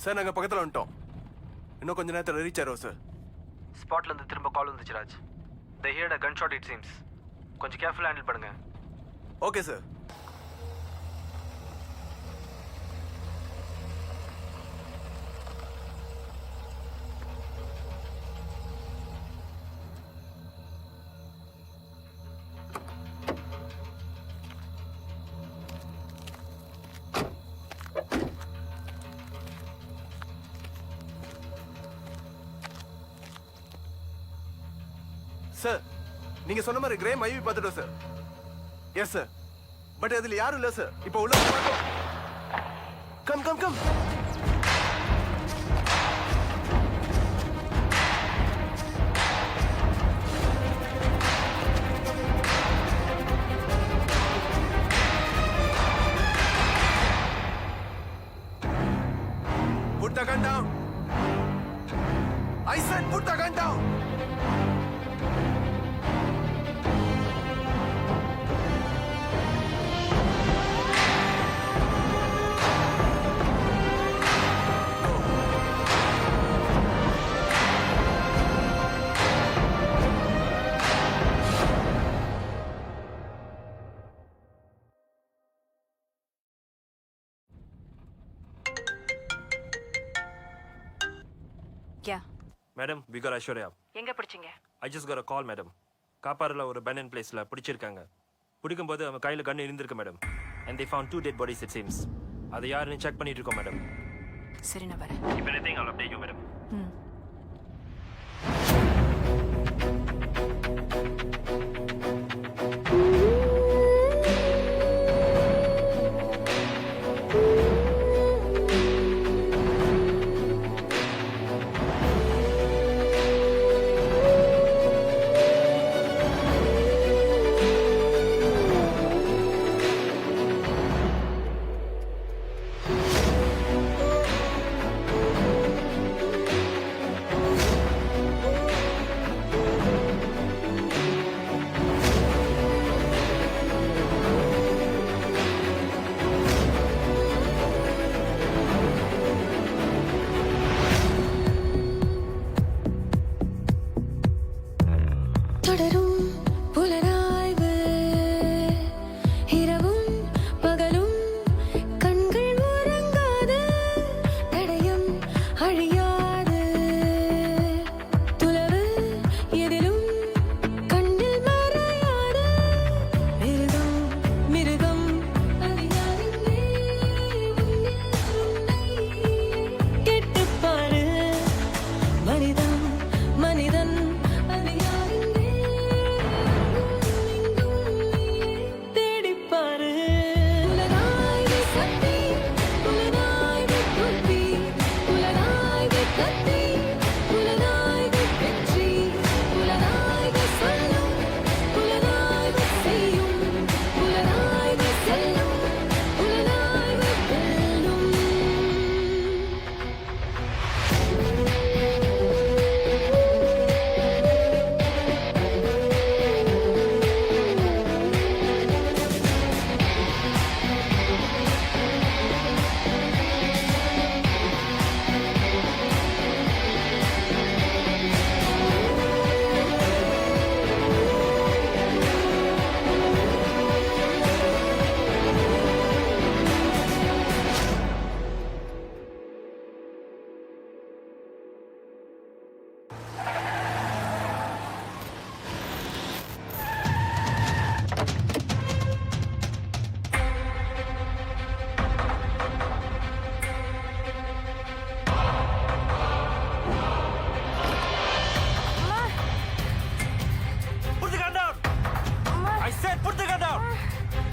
Sir நாங்கள் பக்கத்தில் வந்துட்டோம். இன்னும் கொஞ்ச நேரத்தில் ரீச் ஆகிறோம் சார். ஸ்பாட்லேருந்து திரும்ப கால் வந்துச்சு Raj. The heard a gun shot it seems. கொஞ்சம் கேர்ஃபுல்லாக ஹேண்டில் பண்ணுங்க. Okay sir. சார் நீங்க சொன்ன மாதிரி கிரேம் ஐவி பார்த்துட்டோம் சார். Yes sir. பட் அதுல யாரும் இல்ல சார். இப்போ உள்ள பார்த்தோம். Come come come. Put the gun down. I said put the gun down. क्या மேடம் வி காட் ஐஸ்வர்யா. எங்க பிடிச்சீங்க? I just got a call madam. காப்பாரில் ஒரு பெனன் பிளேஸில் பிடிச்சிருக்காங்க. பிடிக்கும்போது அவன் கையில் கன் இருந்திருக்கு madam. And they found 2 dead bodies it seems. அதை யாருன்னு செக் பண்ணிட்டு இருக்கோம் மேடம். சரி நான் வரேன். If anything I'll update you madam.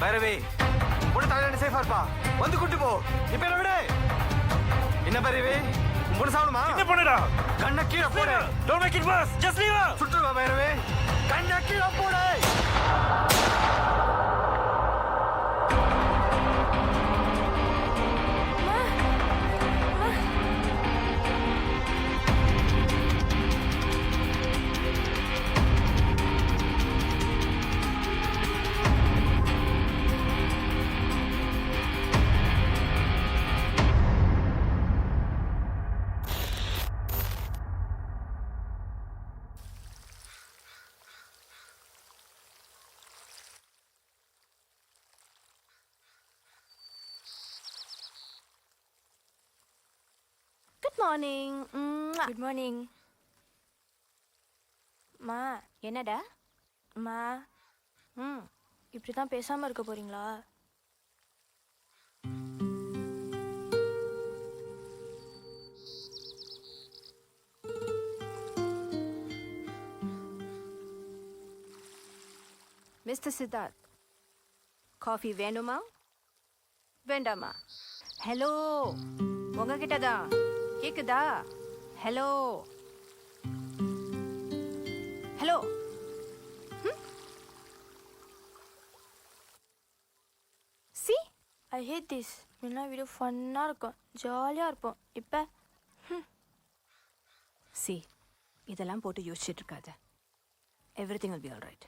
Bhairavi உன்னை தாய்லாந்து சேஃபா இருப்பா. வந்து கூட்டு போ. இப்ப என்ன விடு. என்ன பைரவி உன்னை சாவணுமா? என்ன பண்ணுடா? கண்ணை கீழே போடு. Don't make it worse. Just leave her. சுட்டுவா Bhairavi. கண்ணை கீழே போடு. Good morning. Good morning. மா என்னடா? மா இப்படி தான் பேசாம இருக்க போறீங்களா? மிஸ்டர் சித்தார்த், காஃபி வேணுமா வேண்டாமா? ஹலோ, உங்ககிட்ட தான் கேக்குதா? Hello hello. See I hate this. முன்னா வீடியோ ஃபன்னாக இருக்கும், ஜாலியாக இருப்போம். இப்போ சி, இதெல்லாம் போட்டு யோசிச்சுட்டு இருக்காத. Everything will be all right.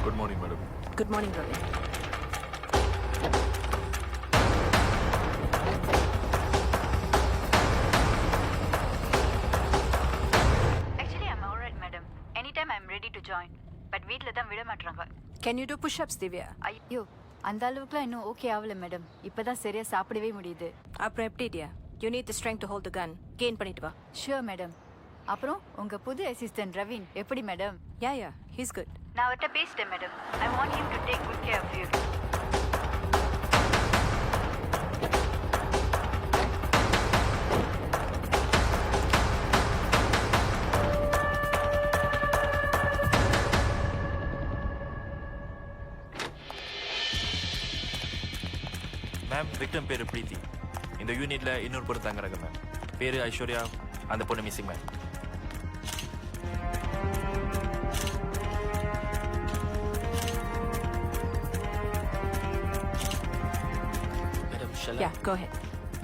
Good morning, madam. Good morning, Ravi. Actually, I'm alright, madam. Anytime I'm ready to join. But வீட்ல தான் விட மாட்றாங்க. Can you do push-ups, Divya? ஐயோ, அந்த அளவுக்குலாம் இன்னும் ஓகே ஆகல மேடம். இப்பதான் சரியா சாப்பிடவே முடியுது. அப்புறம் எப்படிடியா? You need the strength to hold the gun. Gain பண்ணிட்டு வா. Sure madam. அப்புறம் உங்க புது அசிஸ்டன்ட் ரவீன் எப்படி மேடம்? Yeah, he's good. நான் அவர்கிட்ட பேசிட்டேன் madam. I want him to take good care of you. Ma'am, Vikram பேரு பிரீத்தி. இந்த யூனிட்ல இன்னொரு பொண்ணு தங்குறாங்க மேம். பேரு ஐஸ்வர்யா. அந்த பொண்ணு மிஸ்ஸிங் மேம். மேடம் ஷலா. Yeah, go ahead.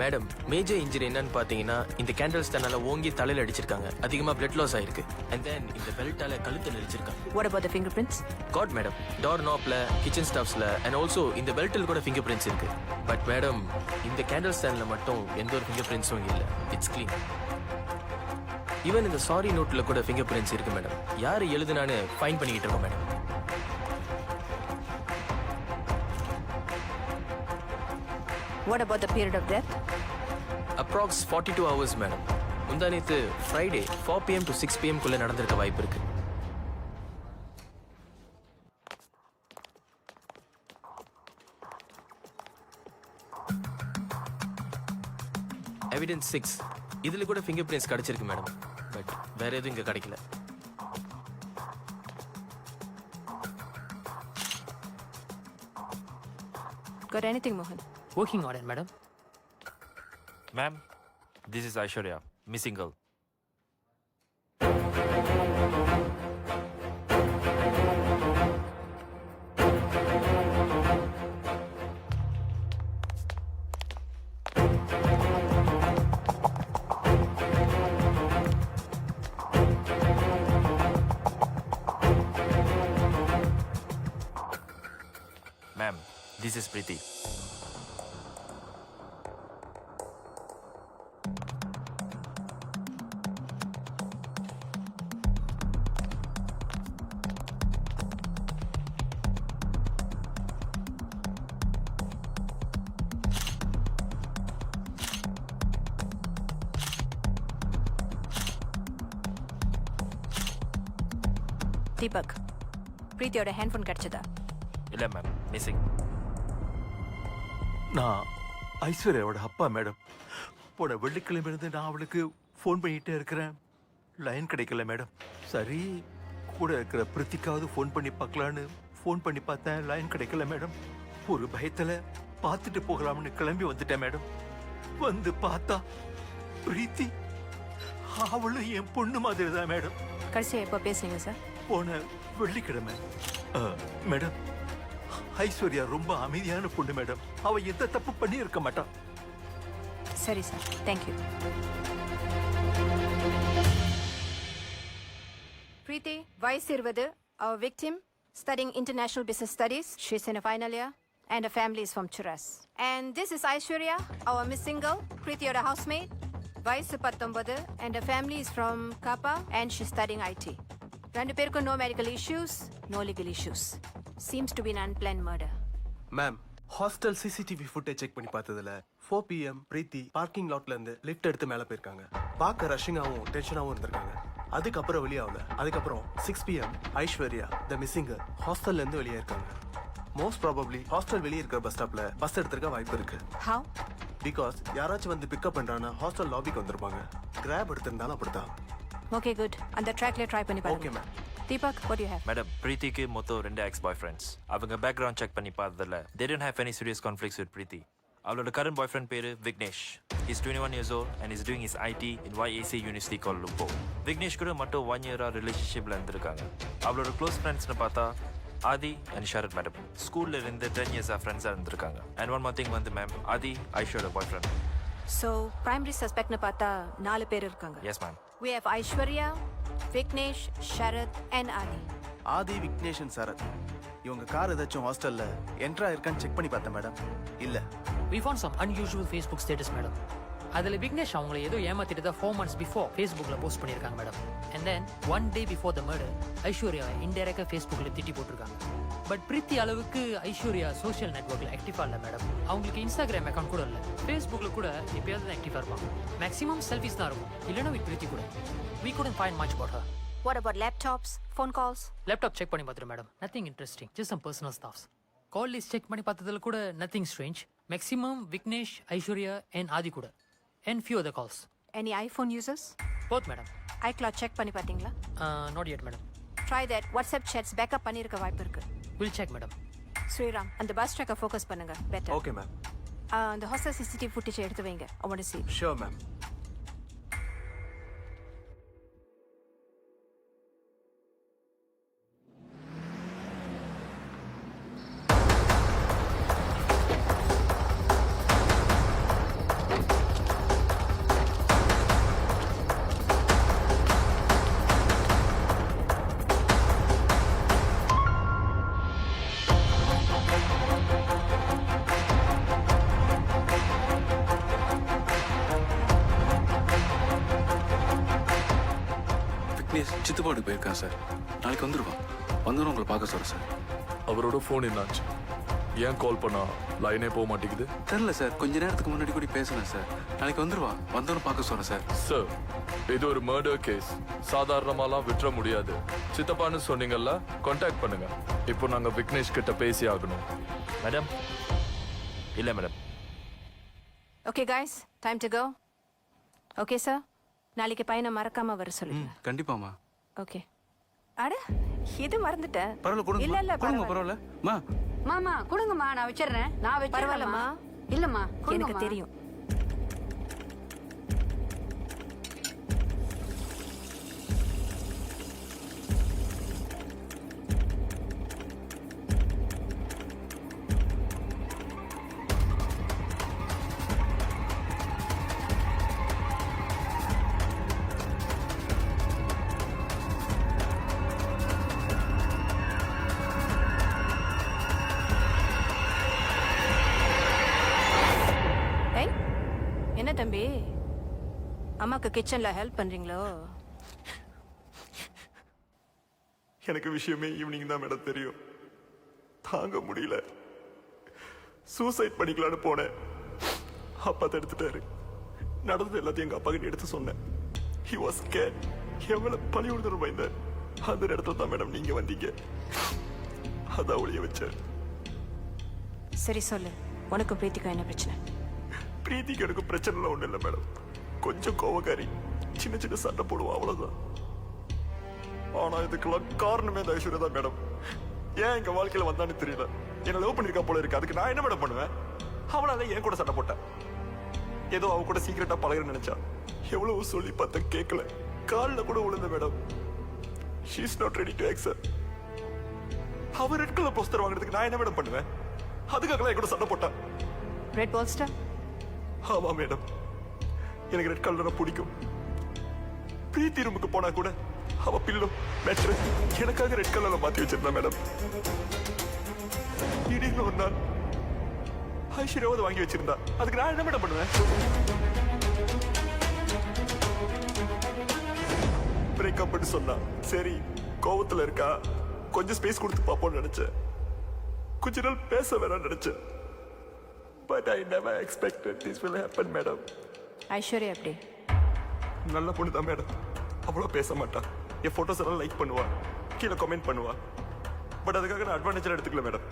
Madam, major injury என்னன்னு பாத்தீங்கன்னா இந்த கேண்டல் ஸ்டாண்டால ஓங்கி தலையில அடிச்சிருக்காங்க. அதிகமா பிளட் லாஸ் ஆயிருக்கு. அண்ட் தென் இந்த பெல்ட்டால கழுத்துல அடிச்சிருக்காங்க. What about the fingerprints? Got madam, door நாப்ல, கிச்சன் ஸ்டாஃப்ஸ்ல அண்ட் ஆல்சோ இந்த பெல்ட்டில் கூட ஃபிங்கர் பிரிண்ட்ஸ் இருக்கு. பட் மேடம், இந்த கேண்டல் ஸ்டாண்ட்ல மட்டும் எந்த ஒரு ஃபிங்கர் பிரிண்ட்ஸும் இல்ல. It's clean. ஈவன் இந்த சாரி நோட்ல கூட ஃபிங்கர் பிரிண்ட்ஸ் இருக்கு மேடம். யாரு எழுதுனான்னு ஃபைன் பண்ணிக்கிட்டு இருக்கோம் madam. What about the period of death? Approx 42 hours madam. முந்தானேத்து ஃப்ரைடே 4 PM to 6 PM குள்ள நடந்திருக்க வாய்ப்பு இருக்கு. எவிடன்ஸ் 6. இதுல கூட ஃபிங்கர் பிரிண்ட்ஸ் கிடைச்சிருக்கு மேடம். பட் வேற எதுவும் இங்க கிடைக்கல. Got anything, Mohan? Working on it, madam. Ma'am, this is Aishwarya, missing girl. Ma'am, this is Preethi. Deepak, பிரீத்தியோட ஹேண்ட்ஃபோன் கிடைச்சதா? இல்ல மேம், மிஸ்ஸிங். நான் ஐஸ்வர்யாவோட அப்பா மேடம். போன வெள்ளிக்கிழமையிலிருந்து நான் அவளுக்கு ஃபோன் பண்ணிகிட்டே இருக்கிறேன். லைன் கிடைக்கல மேடம். சரி, கூட இருக்கிற பிரித்திக்காவது ஃபோன் பண்ணி பார்க்கலான்னு ஃபோன் பண்ணி பார்த்தேன். லைன் கிடைக்கல மேடம். ஒரு பயத்தில் பார்த்துட்டு போகலாம்னு கிளம்பி வந்துட்டேன் மேடம். வந்து பார்த்தா பிரீத்தி அவளும் என் பொண்ணு மாதிரி தான் மேடம். கடைசியா எப்போ பேசுனீங்க சார்? போன வெள்ளிக்கிழமை. மேடம், ஐஸ்வர்யா ரொம்ப அமைதியான பொண்ணு மேடம். அவ எந்த தப்பு பண்ணி இருக்க மாட்டான். சரி sir, thank you. Preeti, Vice Irvadu, our victim, studying international business studies. She's in a final year, and her family is from Churas. And this is Aishwarya, our missing girl, Preeti, your housemate. Vice 19, and her family is from Kappa, and she's studying IT. Rendu perukku no medical issues, no legal issues. Seems to be an unplanned murder. Ma'am hostel CCTV footage check பண்ணி பார்த்ததுல 4 PM பிரீத்தி parking லாட்ல இருந்து lift எடுத்து மேல போயிருக்காங்க. பார்க்க ரஷ்ஷிங்காவும் டென்ஷனாவும் இருந்திருக்காங்க. அதுக்கப்புறம் வெளியாகல. அதுக்கப்புறம் 6 PM ஐஸ்வர்யா த மிஸ்ஸிங் ஹாஸ்டல்ல இருந்து வெளியே இருக்காங்க. மோஸ்ட் ப்ராபப்ளி ஹாஸ்டல் வெளியே இருக்கிற பஸ் ஸ்டாப்ல பஸ் எடுத்திருக்க வாய்ப்பு இருக்கு. How? பிகாஸ் யாராச்சும் வந்து பிக்கப் பண்றானா ஹாஸ்டல் லாபிக்கு வந்திருப்பாங்க. கிராப் எடுத்திருந்தாலும் அப்படிதான். Okay, good. On the track, let's try பண்ணி பாருங்க. Okay, ma'am. Deepak, what do you have? Madam பிரீத்திக்கு மொத்தம் 2 எக்ஸ் பாய் ஃப்ரெண்ட்ஸ். அவங்க பேக்ரவுண்ட் செக் பண்ணி பார்த்ததில் they didn't have any serious conflicts with பிரீத்தி. அவளோட கரண்ட் பாய் ஃப்ரெண்ட் பேரு Vignesh. He's 21 years old and is doing his IT in YAC University Kuala Lumpur. Vignesh கூட மட்டும் 1 year ரிலேஷன்ஷிப்ல இருந்திருக்காங்க. அவளோட க்ளோஸ் ஃப்ரெண்ட்ஸ்னு பார்த்தா ஆதி அண்ட் ஷரத் மேடம் ஸ்கூல்ல இருந்து 10 years ஃப்ரெண்ட்ஸாக இருந்திருக்காங்க. அண்ட் ஒன் மோர் திங் வந்து மேம் ஆதி ஐஷோட பாய் ஃப்ரெண்ட். So, primary suspect னு பார்த்தா 4 பேர் இருக்காங்க. Yes ma'am. We have Aishwarya, Vignesh, Sharath and Adi. ஆதி விக்னேஷன் சரத் இவங்க கார் ஏதாச்சும் ஹாஸ்டல்ல என்ட்ரா இருக்கான்னு செக் பண்ணி பார்த்தேன் மேடம். இல்ல. We found some unusual Facebook status, madam. அதில் விக்னேஷ் அவங்களை ஏதோ ஏமாத்திட்டு தான் 4 months before ஃபேஸ்புக்கில் போஸ்ட் பண்ணியிருக்காங்க madam. And then 1 day before the murder Aishwarya இன்டெரக்டாக ஃபேஸ்புக்கில் திட்டி போட்டிருக்காங்க. பட் பிரீத்தி அளவுக்கு ஐஸ்வர்யா சோஷியல் நெட்ஒர்க்கில் ஆக்டிவாக இல்லை மேடம். அவங்களுக்கு இன்ஸ்டாகிராம் அக்கௌண்ட் கூட இல்லை. ஃபேஸ்புக்கில் கூட எப்பயாவது தான் ஆக்டிவாக இருப்பாங்க. மேக்ஸிமம் செல்ஃபிஸ் தான் இருக்கும். இல்லைன்னா வித் பிரீத்தி கூட. We couldn't find much about her. What about laptops, phone calls? Laptop check பண்ணி பார்த்துரு madam. Nothing interesting, just some personal stuffs. Call list check பண்ணி பார்த்ததில் கூட nothing strange. Maximum Vignesh, Aishwarya and Adhi கூட. And few other calls. Any iPhone users? Both, madam. iCloud check பண்ணி பாத்தீங்களா? Not yet, madam. Try that. WhatsApp chats backup பண்ணிருக்க வாய்ப்பு இருக்கு. We'll check, madam. Sriram, அந்த பஸ் ட்ராக்கை ஃபோக்கஸ் பண்ணுங்க. பெட்டர். Okay ma'am. அந்த ஹாஸ்டல் சிசிடிவி ஃபுட்டேஜ் எடுத்து வைங்க. I want to see. Sure ma'am. Vignesh சித்துப்பாட்டுக்கு போயிருக்கான் சார். நாளைக்கு வந்துடுவான். வந்தோன்னு உங்களை பார்க்க சொல்கிறேன் சார். அவரோட ஃபோன் என்னாச்சு? ஏன் கால் பண்ணா லைனே போக மாட்டேங்குது? தெரில சார், கொஞ்ச நேரத்துக்கு முன்னாடி கூட பேசினேன் சார். நாளைக்கு வந்துடுவான். வந்தோன்னு பார்க்க சொல்கிறேன் சார். சார், இது ஒரு மர்டர் கேஸ். சாதாரணமாலாம் விட்டுற முடியாது. சித்தப்பான்னு சொன்னீங்கல்ல, கான்டாக்ட் பண்ணுங்க. இப்போ நாங்கள் விக்னேஷ் கிட்ட பேசி ஆகணும். மேடம் இல்லை madam. Okay guys, time to go. Okay sir. நாளைக்கு பையனை மறக்காம வர சொல்லுங்க. கண்டிப்பாம்மா. ஓகே. அட, இது மறந்துட்டேன். பரவாயில்ல, கொடுங்க. இல்ல இல்ல கொடுங்க, பரவாயில்ல. பரவாயில்ல. மாமா கொடுங்கம்மா, நான் வச்சிடுறேன். நான் வச்சிடுறேன்மா. பரவாயில்லம்மா. இல்லம்மா, எனக்கு தெரியும். என்ன தம்பி, அம்மாக்கு கிச்சன்ல ஹெல்ப் பண்றீங்களோ? எனக்கு விஷயமே ஈவினிங் தான் மேடம் தெரியும். தாங்க முடியல. சூசைட் பண்ணிக்கலான்னு போனேன். அப்பா தடுத்துட்டாரு. நடந்தது எல்லாத்தையும் எங்க அப்பா கிட்ட எடுத்து சொன்னேன். He was scared. எவ்வளவு பழி விடுதல் பயந்தார். அந்த இடத்துல தான் மேடம் நீங்க வந்தீங்க. அதான் ஒளிய வச்சார். சரி சொல்லு, உனக்கும் பிரீத்திக்கும் என்ன பிரச்சனை? பிரீத்திக்கு எனக்கு பிரச்சனைலாம் ஒன்றும் இல்லை மேடம். கொஞ்சம் கோவக்காரி, சின்ன சின்ன சண்டை போடுவோம், அவ்வளோதான். ஆனா இதுக்கெல்லாம் காரணமே அந்த ஐஸ்வர்யா தான் மேடம். ஏன் எங்க வாழ்க்கையில வந்தான்னு தெரியல. என்ன லவ் பண்ணிருக்கா போல இருக்கு. அதுக்கு நான் என்ன மேடம் பண்ணுவேன்? அவளால என் கூட சண்டை போட்டேன். ஏதோ அவ கூட சீக்கிரட்டா பழகுன்னு நினைச்சா. எவ்வளவு சொல்லி பார்த்த கேட்கல. காலில் கூட விழுந்த madam. She is not ready to accept. அவ ரெட் கலர் போஸ்டர் வாங்குறதுக்கு நான் என்ன மேடம் பண்ணுவேன்? அதுக்காகலாம் என் கூட சண்டை போட்டா. Red bolster? ஆமா மேடம், எனக்கு ரெட் கலர் பிடிக்கும். பிரீத்தி ரூமுக்கு போனா கூட அவ பில்லோ பெட்ரு எனக்காக ரெட் கலர்ல மாத்தி வச்சிருந்தா மேடம். திடீர்னு ஒரு நாள் ஐஸ்வர்யாவது வாங்கி வச்சிருந்தா. அதுக்கு நான் என்ன மேடம் பண்ணுவேன்? பிரேக்கப் சொன்னா சரி கோவத்துல இருக்கா, கொஞ்சம் ஸ்பேஸ் கொடுத்து பாப்போம்னு நினைச்சேன். கொஞ்ச நாள் பேச வேணாம்னு நினைச்சேன். But I never expected this will happen, madam. Aishwarya எப்படி? நல்ல பொண்ணு தான் மேடம். அவ்வளோ பேச மாட்டா. என் ஃபோட்டோஸ் எல்லாம் லைக் பண்ணுவா, கீழே கமெண்ட் பண்ணுவா. பட் அதுக்காக நான் அட்வான்டேஜ் எடுத்துக்கல மேடம்.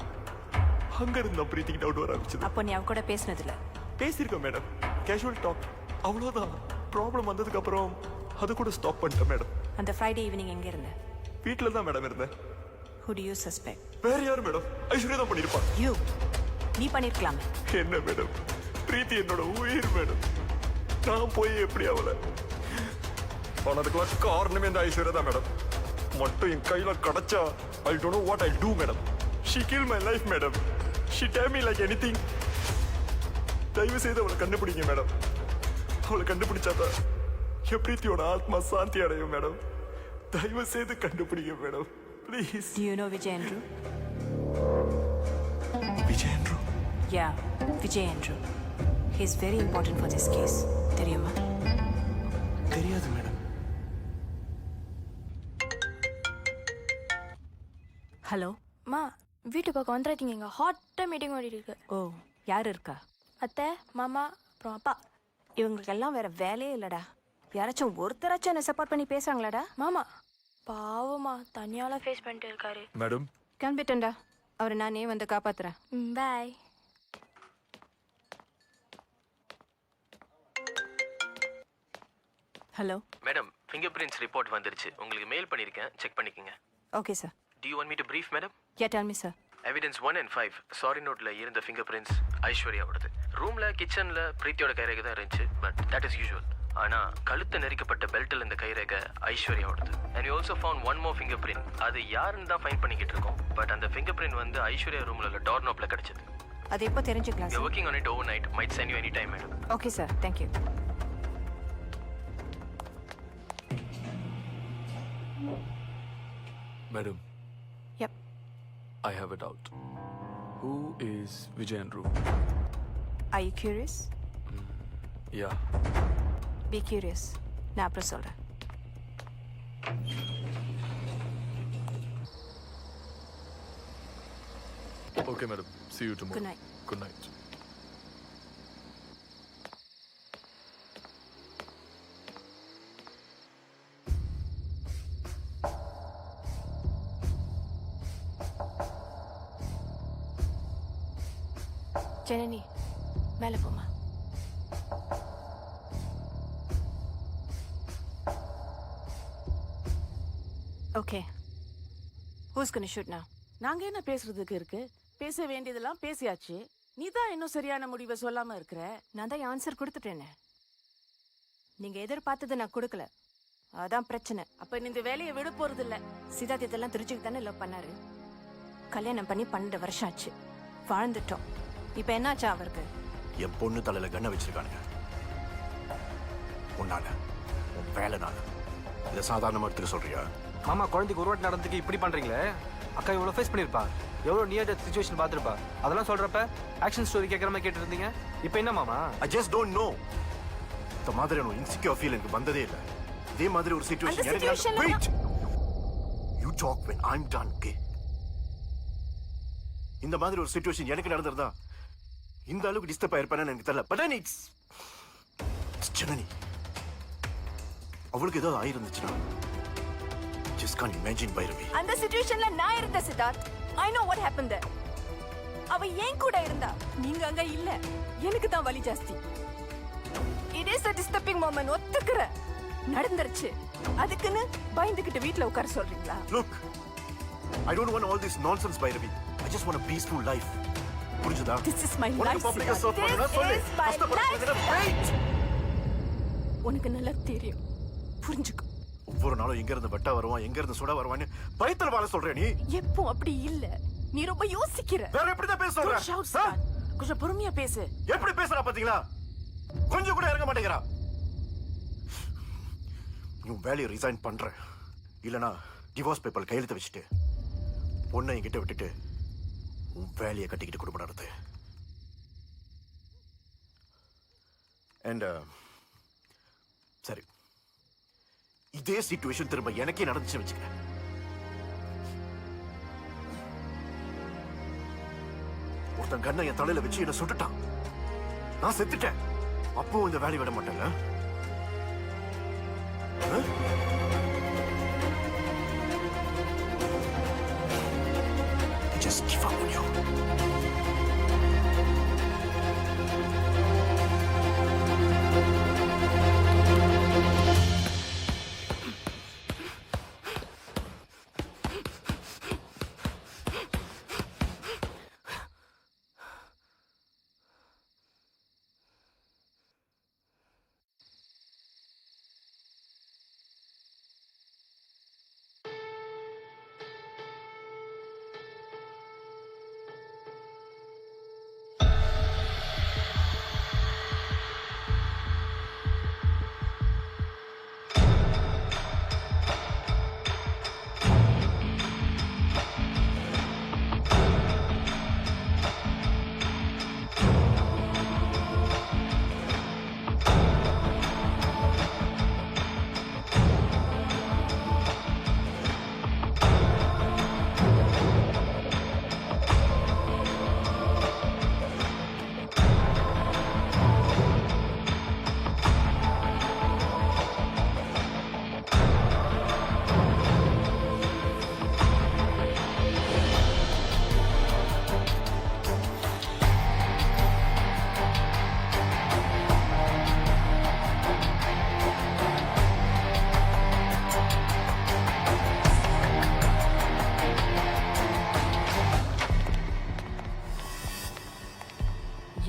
அங்க இருந்த பிரீத்திக்கு டவுட் வர ஆரம்பிச்சது. அப்போ நீ அவ கூட பேசினதில்ல? பேசியிருக்கேன் மேடம், கேஷுவல் டாக், அவ்வளோதான். ப்ராப்ளம் வந்ததுக்கு அப்புறம் அது கூட ஸ்டாப் பண்ணிட்டேன் மேடம். அந்த ஃப்ரைடே ஈவினிங் எங்க இருந்த? வீட்டில் தான் மேடம் இருந்தேன். Who do you suspect? வேற யாரு மேடம்? ஐஸ்வர்யா தான் பண்ணியிருப்பா. You. நீ பண்ணிருக்கலாமே. என்ன மேடம், பிரீத்தி என்னோட உயிர் மேடம். நான் போய் எப்படி அவளை அதுக்கெல்லாம் காரணமே இந்த ஐஸ்வர்யா தான் மேடம். மட்டும் என் கையில கிடைச்சா I don't know what I'll do madam. She killed my life madam. She tell me like anything. தயவு செய்து அவளை கண்டுபிடிங்க மேடம். அவளை கண்டுபிடிச்சாதான் என் பிரீத்தியோட ஆத்மா சாந்தி அடையும் மேடம். தயவு செய்து கண்டுபிடிங்க madam please. Do you know Vijay Andrew? Vijay Andrew? Yeah, Vijay Andrew. He's very important for this case. தெரியுமா? தெரியாது மேடம். ஹலோ மா வீட்டு பக்கம் வந்துடாதீங்க, இங்கே ஹாட்டாக மீட்டிங் ஓடிட்டு இருக்கு. ஓ, யார் இருக்கா? அத்தை, மாமா, அப்புறம் அப்பா. இவங்களுக்கெல்லாம் வேற வேலையே இல்லடா. யாராச்சும் ஒருத்தராச்சும் என்ன சப்போர்ட் பண்ணி பேசுறாங்களாடா? மாமா பாவமா தனியால ஃபேஸ் பண்ணிட்டு இருக்காரு. மேடம் கிளம்பிட்டேன்டா. அவரை நானே வந்து காப்பாத்துறேன். Bye. Hello madam fingerprints report வந்துருச்சு, உங்களுக்கு மெயில் பண்ணியிருக்கேன், செக் பண்ணிக்கங்க. Okay sir. Do you want me to brief madam? Yeah, tell me sir. Evidence 1 and 5 sorry நோட்ல இருந்த ஃபிங்கர் பிரிண்ட்ஸ் ஐஸ்வர்யாவோடது. ரூம்ல கிச்சன்ல பிரீத்தியோட கைரேகை தான் இருந்துச்சு, பட் தட் இஸ் யூஷுவல். ஆனா கழுத்து நெரிக்கப்பட்ட பெல்ட்டில் இந்த கைரேகை ஐஸ்வர்யாவோடது. And you also found one more fingerprint. அது யாருன்னு தான் ஃபைண்ட் பண்ணிக்கிட்டு இருக்கோம், பட் அந்த ஃபிங்கர் பிரிண்ட் வந்து ஐஸ்வர்யா ரூம்ல உள்ள டோர் நாப்ல கிடைச்சது. அது எப்போ தெரிஞ்சுக்கலாம் We're sir? working on it overnight. Might send you anytime, madam. Okay sir, thank you. Madam Yep. I have a doubt. Who is Vijay Andrew? Are you curious? Yeah. Be curious. நான் அப்புறம் சொல்கிறேன். Okay, madam. See you tomorrow. Good night. Good night. Janani, மேலே போமா. Okay. Who's going to shoot now? நாங்க என்ன பேசுறதுக்கு இருக்கு? பேச வேண்டியதெல்லாம் பேசியாச்சு. நீ தான் இன்னும் சரியான முடிவை சொல்லாம இருக்கிற. நான் தான் ஆன்சர் கொடுத்துட்டேனே. நீங்க எதிர்பார்த்ததை நான் கொடுக்கல, அதான் பிரச்சனை. அப்ப நீ இந்த வேலையை விட போறது இல்ல. சித்தார்த் இதெல்லாம் தெரிஞ்சுக்கிட்டு தானே லவ் பண்ணாரு. கல்யாணம் பண்ணி 12 வருஷம் ஆச்சு, வாழ்ந்துட்டோம். இப்ப என்னாச்சா அவருக்கு? என் பொண்ணு தலையில கண்ணை வச்சிருக்கானுங்க. உன்னால, உன் வேலைனால. இதை சாதாரணமா எடுத்துக்க சொல்றியா? மாமா குழந்தைக்கு ஒரு வாட்டி நடந்துக்கு இப்படி பண்றீங்களே. அக்கா இவ்வளோ ஃபேஸ் பண்ணியிருப்பா, எவ்வளோ நியர் டெத் சிச்சுவேஷன் பார்த்துருப்பா. அதெல்லாம் சொல்றப்ப ஆக்ஷன் ஸ்டோரி கேட்குற மாதிரி கேட்டு இருந்தீங்க. இப்போ என்ன மாமா? I just don't know. இந்த மாதிரியான இன்செக்யூர் ஃபீல் எனக்கு வந்ததே இல்லை. இதே மாதிரி ஒரு சிச்சுவேஷன் எனக்கு wait. You talk when I'm done, okay? இந்த மாதிரி ஒரு சிச்சுவேஷன் எனக்கு நடந்திருந்தா இந்த அளவுக்கு டிஸ்டர்ப் ஆயிருப்பேன்னு எனக்கு தெரியல. But then it's ஜனனி, அவளுக்கு ஏதாவது ஆயிருந்துச்சுன்னா just can't imagine பைரவி. அந்த சிச்சுவேஷன்ல நான் இருந்த Siddharth. I know what happened there. அவ ஏன் கூட இருந்தா, நீங்க அங்க இல்ல. எனக்கு தான் வலி ஜாஸ்தி. It is a disturbing moment. ஒத்துக்குற நடந்துருச்சு. அதுக்குன்னு பயந்துகிட்டு வீட்ல உட்கார சொல்றீங்களா? Look, I don't want all this nonsense, Bhairavi. I just want a peaceful life. புரிஞ்சுதா? This is my life. Public serve பண்ணனும் சொல்லு. Wait. உனக்கு நல்லா தெரியும், புரிஞ்சுக்கோ. ஒவ்வொரு நாளும் எங்க இருந்து வெட்டா வருவான், எங்க இருந்து சுட வருவான்னு பயத்துல வாழ சொல்ற நீ. எப்போ அப்படி இல்ல, நீ ரொம்ப யோசிக்கிற. வேற எப்படி தான் பேச சொல்ற? கொஞ்சம் பொறுமையா பேசு. எப்படி பேசுறா பாத்தீங்களா? கொஞ்சம் கூட இறங்க மாட்டேங்கிறா. நீ வேலையை ரிசைன் பண்ற, இல்லனா டிவோர்ஸ் பேப்பர் கையெழுத்து வச்சுட்டு பொண்ணை என்கிட்ட விட்டுட்டு உன் வேலையை கட்டிக்கிட்டு குடும்பம் நடத்து. அண்ட் சரி, இதே சிச்சுவேஷன் திரும்ப எனக்கே நடந்துச்சு வச்சுக்க. ஒருத்தன் கண்ணை என் தலையில வச்சு என்ன சுட்டுட்டான், நான் செத்துட்டேன். அப்போ இந்த வேலையை விட மாட்டேன்ல. Just give up on you.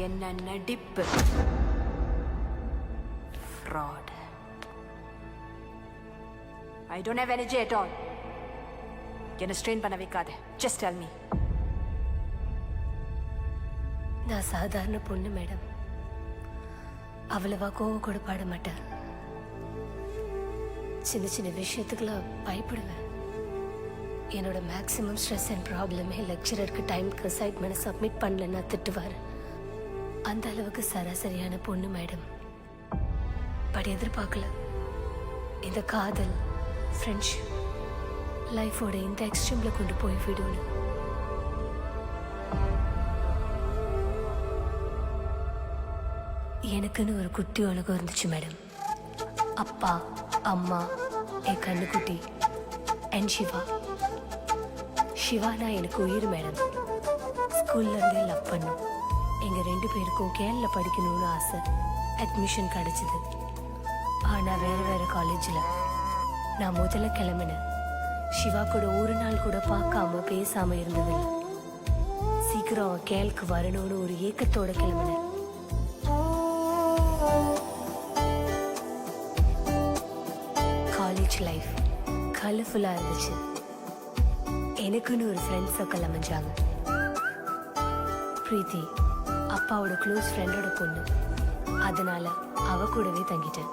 என்ன நடிப்பு, fraud. I don't have energy at all. என்ன ஸ்ட்ரெயின் பண்ண வைக்காத. Just tell me. நான் சாதாரண பொண்ணு மேடம். அவ்வளவா கோவம் கூட பாட மாட்டேன். சின்ன சின்ன விஷயத்துக்குலாம் பயப்படுவேன். என்னோட மேக்ஸிமம் ஸ்ட்ரெஸ் அண்ட் ப்ராப்ளமே லெக்சரருக்கு டைமுக்கு அசைன்மெண்ட் சப்மிட் பண்ணலன்னா திட்டுவார். அந்த அளவுக்கு சராசரியான பொண்ணு மேடம். பட் எதிர்பார்க்கல இந்த காதல் ஃப்ரெண்ட்ஷிப் லைஃபோட இந்த எக்ஸ்ட்ரீம்ல கொண்டு போய் விடுன்னு. எனக்குன்னு ஒரு குட்டி உலகம் இருந்துச்சு மேடம். அப்பா, அம்மா, என் கண்ணுக்குட்டி அண்ட் சிவா. சிவானா எனக்கு உயிர் மேடம். ஸ்கூல்ல இருந்தே லவ் பண்ணும். எங்க 2 பேருக்கும் கேரள படிக்கணும்னு ஆசை. அட்மிஷன் கிடைச்சது. ஆனா வேற வேற காலேஜில். நான் முதல்ல கிளம்பினேன். சிவா கூட ஒரு நாள் கூட பார்க்காம பேசாம இருந்ததில்லை. சீக்கிரம் அவன் கேளுக்கு வரணும்னு ஒரு ஏக்கத்தோட கிளம்பினேன். காலேஜ் லைஃப் கலர்ஃபுல்லா இருந்துச்சு. எனக்குன்னு ஒரு ஃப்ரெண்ட் சர்க்கிள் அமைஞ்சாங்க. பிரீத்தி அப்பாவோட க்ளோஸ் ஃப்ரெண்டோட பொண்ணு. அதனால அவ கூடவே தங்கிட்டேன்.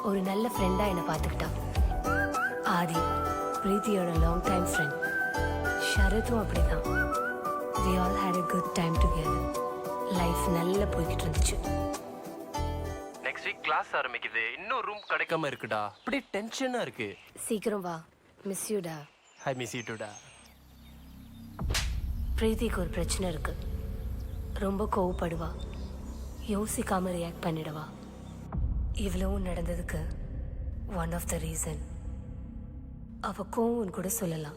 ஒரு நல்ல ஃப்ரெண்டா என்னை பார்த்துக்கிட்டான். ஆதி பிரீத்தியோட லாங் டைம் ஃப்ரெண்ட். ஷரத்தும் அப்படிதான். We all had a good time together. Life நல்லா போய்கிட்டு இருந்துச்சு. நெக்ஸ்ட் வீக் கிளாஸ் ஆரம்பிக்குது. இன்னும் ரூம் கிடைக்காம இருக்குடா. அப்படியே டென்ஷனா இருக்கு. சீக்கிரம் வா. மிஸ் யூடா. ஐ மிஸ் யூ டுடா. பிரீத்திக்கு ஒரு பிரச்சனை இருக்கு. ரொம்ப கோவப்படுவா. யோசிக்காம ரியாக்ட் பண்ணிடுவா. இவ்வளவும் நடந்ததுக்கு ஒன் ஆஃப் த ரீசன் அவ கோவம் கூட சொல்லலாம்.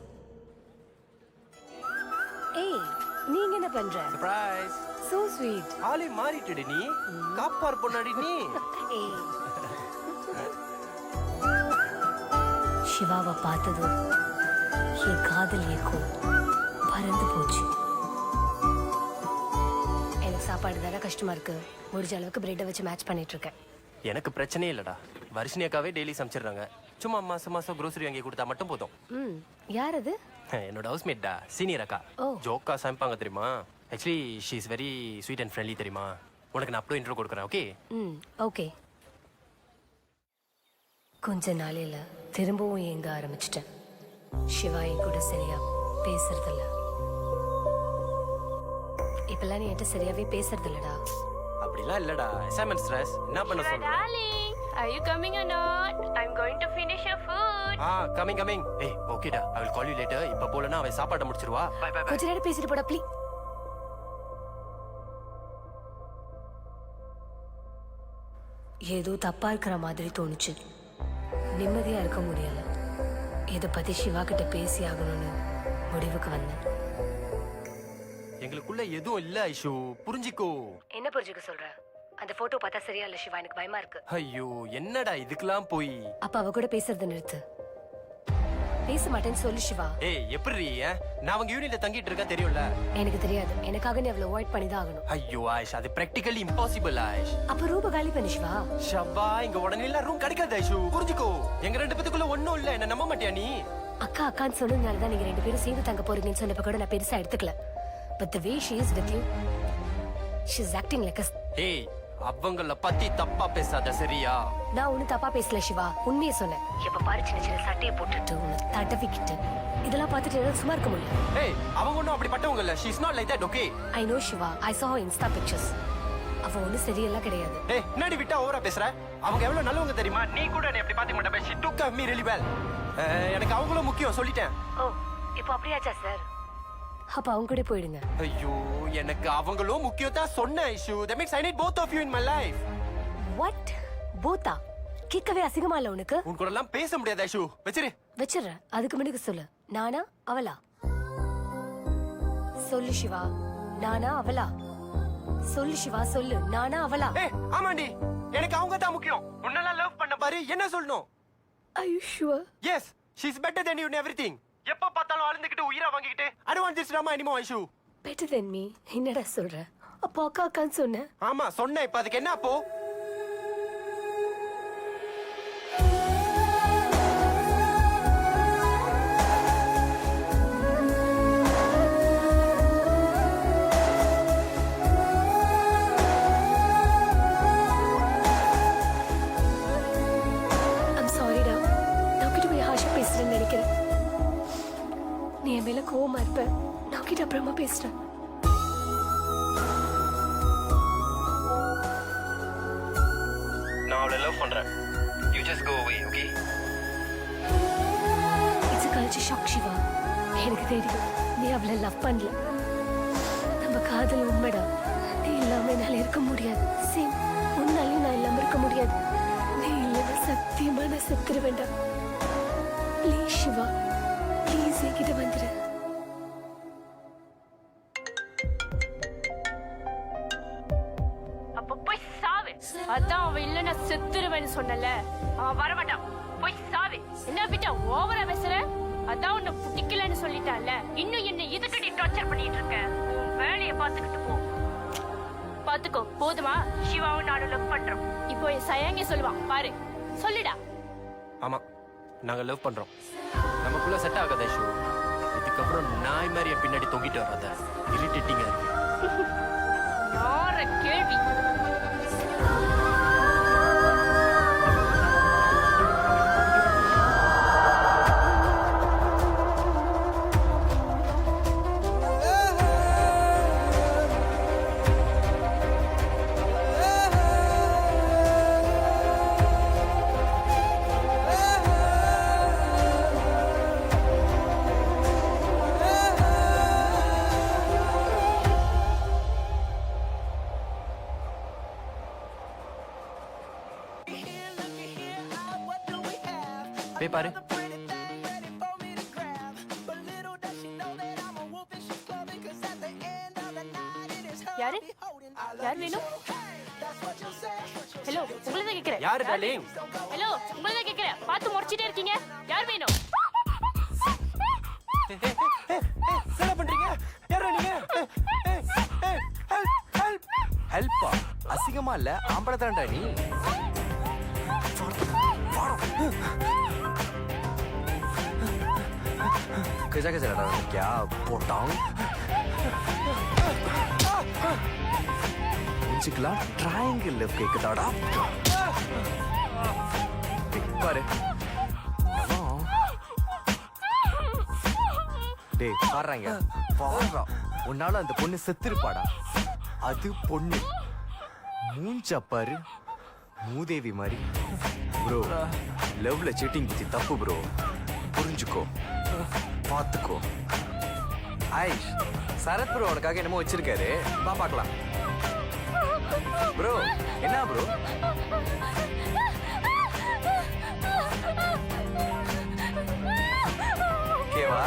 ஏய், நீங்க என்ன பண்ற? சர்ப்ரைஸ். So sweet. ஆளே மாறிட்டடி நீ. காப்பார் பொண்ணாடி நீ. ஏய். சிவாவை பார்த்ததும் என் காதல் ஏக்கம் பறந்து போச்சு. எனக்கு சாப்பாடு தானே கஷ்டமா இருக்கு. முடிஞ்ச அளவுக்கு பிரெட்டை வச்சு மேட்ச் பண்ணிட்டு இருக்கேன். எனக்கு பிரச்சனையே இல்லடா. வர்ஷினி அக்காவே டெய்லி சமைச்சிடுறாங்க. சும்மா மாசம் மாசம் க்ரோசரி வாங்கி கொடுத்தா மட்டும் போதும். யார் அது? என்னோட ஹவுஸ்மேட் டா, சீனியர் அக்கா. ஜோக்கா சமைப்பாங்க தெரியுமா. Actually she is very sweet and friendly தெரியுமா. உனக்கு நான் அப்படியே இன்ட்ரோ கொடுக்குறேன். Okay okay. கொஞ்ச நாளையில திரும்பவும் ஏங்க ஆரம்பிச்சிட்டேன். சிவா என் கூட சரியா பேசுறதில்ல. இப்பெல்லாம் நீ என்கிட்ட சரியாவே பேசுறதில்லடா. அப்படிலாம் இல்லடா, அசைன்மெண்ட் ஸ்ட்ரெஸ். என்ன பண்ண சொல்ற? Are you coming or not? I'm going to finish your food. Coming. ஏய் ஓகேடா, I will call you later. இப்ப போலனா அவ சாப்பாட்ட முடிச்சிருவா. பை. கொஞ்ச நேரம் பேசிட்டு போடா ப்ளீஸ். ஏதோ தப்பா இருக்கிற மாதிரி தோணுச்சு. நிம்மதியா இருக்க முடியல. இதை பத்தி சிவா கிட்ட பேசி ஆகணும்னு முடிவுக்கு வந்தேன். எங்களுக்குள்ள எதுவும் இல்ல ஐஷு, புரிஞ்சிக்கோ. என்ன புரிஞ்சுக்க சொல்ற? அந்த போட்டோ பார்த்தா சரியா இல்ல சிவா, எனக்கு பயமா இருக்கு. ஐயோ என்னடா இதுக்கெல்லாம் போய். அப்ப அவ கூட பேசுறத நிறுத்து. பேச மாட்டேன்னு சொல்லு சிவா. ஏய் எப்படி நான் அவங்க யூனிட்ல தங்கிட்டு இருக்கா தெரியும்ல? எனக்கு தெரியாது, எனக்காக நீ அவளை அவாய்ட் பண்ணி தான் ஆகணும். ஐயோ ஆயிஷ், அது பிராக்டிகலி இம்பாசிபிள் ஆயிஷ். அப்ப ரூப காலி பண்ணு சிவா. ஷப்பா, இங்க உடனே எல்லாம் ரூம் கிடைக்காது ஐஷு, புரிஞ்சுக்கோ. எங்க ரெண்டு பேத்துக்குள்ள ஒண்ணும் இல்ல, என்ன நம்ப மாட்டியா நீ? அக்கான்னு சொன்னதுனால தான் நீங்க ரெண்டு பேரும் சேர்ந்து தங்க போறீங்கன்னு சொன்னப்ப கூட நான் பெருசா எடுத்துக்கல. But the way she is with you, she's acting like a... ஏய் அவங்கள பத்தி தப்பா பேசாத சரியா? நான் ஒன்னும் தப்பா பேசல சிவா, உண்மையை சொன்னேன். எப்ப பாரு சின்ன சின்ன சட்டையை போட்டுட்டு உன்னை தடவிக்கிட்டு இதெல்லாம் பார்த்துட்டு என்னால சும்மா இருக்க முடியல. ஏய் அவங்க ஒன்னும் அப்படிப்பட்டவங்க இல்ல. She's not like that, okay? I know Shiva, I saw her Insta pictures. அவ ஒன்னும் சரியெல்லாம் கிடையாது. ஏய் என்னடி விட்டா ஓவரா பேசுற? அவங்க எவ்வளவு நல்லவங்க தெரியுமா? நீ கூட என்ன எப்படி பாத்துக்க மாட்டே. She took me really well. எனக்கு அவங்களும் முக்கியம் சொல்லிட்டேன். ஓ இப்போ அப்படியாச்சா சார்? அப்ப அவங்க கூட போயிடுங்க. ஐயோ எனக்கு அவங்களும் முக்கியம் தான் சொன்ன Aishu. That means I need both of you in my life. What? போத்தா? கேட்கவே அசிங்கமா இல்ல உனக்கு? உன் கூட எல்லாம் பேச முடியாது ஐஷு. வச்சிடுறேன். அதுக்கு முன்னாடி சொல்லு, நானா அவளா? சொல்லு சிவா, நானா அவளா? சொல்லு சிவா, சொல்லு, நானா அவளா? ஏய் ஆமாண்டி, எனக்கு அவங்க தான் முக்கியம். உன்னெல்லாம் லவ் பண்ண பாரு, என்ன சொல்லணும்? Are you sure? Yes, she's better than you in everything. எப்ப பார்த்தாலும் அழுந்துக்கிட்டு உயிரா வாங்கிக்கிட்டு I don't want this drama anymore Aishu. Better than me? என்னடா சொல்ற? அப்போ அக்கான்னு சொன்ன? ஆமா சொன்னேன். இப்ப அதுக்கு என்ன அப்போ? I'm sorry டா. நான் கிட்ட போய் ஹாஷா பேசுறேன்னு நினைக்கிறேன். நீ என் மேல கோவமா இருப்ப. நான் கிட்ட அப்புறமா பேசுறேன். நான் அவளை லவ் பண்றேன். You just go away, okay? It's a culture shock Siva. எனக்கு தெரியும் நீ அவளை லவ் பண்ணல. நம்ம காதல் உண்மைடா. நீ இல்லாம என்னால இருக்க முடியாது. சேம் உன்னாலையும் நான் இல்லாம இருக்க முடியாது. நீ இல்லைன்னா சத்தியமா நான் செத்துரு வேண்டாம். ப்ளீஸ் சிவா, ப்ளீஸ் என்கிட்ட வந்துடு. அப்ப போய் சாவு. அதான் அவன் இல்லைன்னா செத்துருவேன்னு சொன்னல. அவன் வரமாட்டான். போய் சாவு. என்ன விட்டா ஓவரா பேசுற? அதான் உன்னை பிடிக்கலன்னு சொல்லிட்டால. இன்னும் என்ன இதுக்கு நீ டார்ச்சர் பண்ணிட்டு இருக்க? உன் வேலையை பார்த்துக்கிட்டு போ. பாத்துக்கோ போதுமா? சிவாவும் நானும் லவ் பண்றோம். இப்போ என் சயங்க சொல்லுவான் பாரு. சொல்லுடா. ஆமா நாங்க லவ் பண்றோம். நமக்குள்ள செட் ஆகாத ஐஷு. இதுக்கப்புறம் நாய் மாதிரி என் பின்னாடி தொங்கிட்டு வராத. இரிட்டேட்டிங்கா இருக்கு. யார கேள்வி? போய் பாரு. யாரு? யார் வேணும்? ஹலோ உங்களை தான் கேக்குறேன். யாரு டார்லிங்? ஹலோ உங்களை தான் கேக்குறேன். பார்த்து முறைச்சிட்டே இருக்கீங்க. யார் வேணும்? என்ன பண்றீங்க? யாரா நீங்க? ஹெல்ப்பா? அசிங்கமா இல்ல? ஆம்பளை தான்டா நீ. कैसा कैसा लड़ा है क्या पोटाऊं मुझकला ट्रायंगल लेफ्ट के कताड़ा पारे டேய் பாடுறாங்க பாடுறா உன்னால அந்த பொண்ணு செத்துருப்பாடா. அது பொண்ணு மூஞ்ச பாரு மூதேவி மாதிரி. ப்ரோ லவ்ல சீட்டிங் பத்தி தப்பு ப்ரோ, புரிஞ்சுக்கோ பார்த்துக்கோ. ஆயிஷ் சரத் ப்ரோ உனக்காக என்னமோ வச்சிருக்காரு, வா பார்க்கலாம். ப்ரோ என்ன ப்ரோ? ஓகேவா?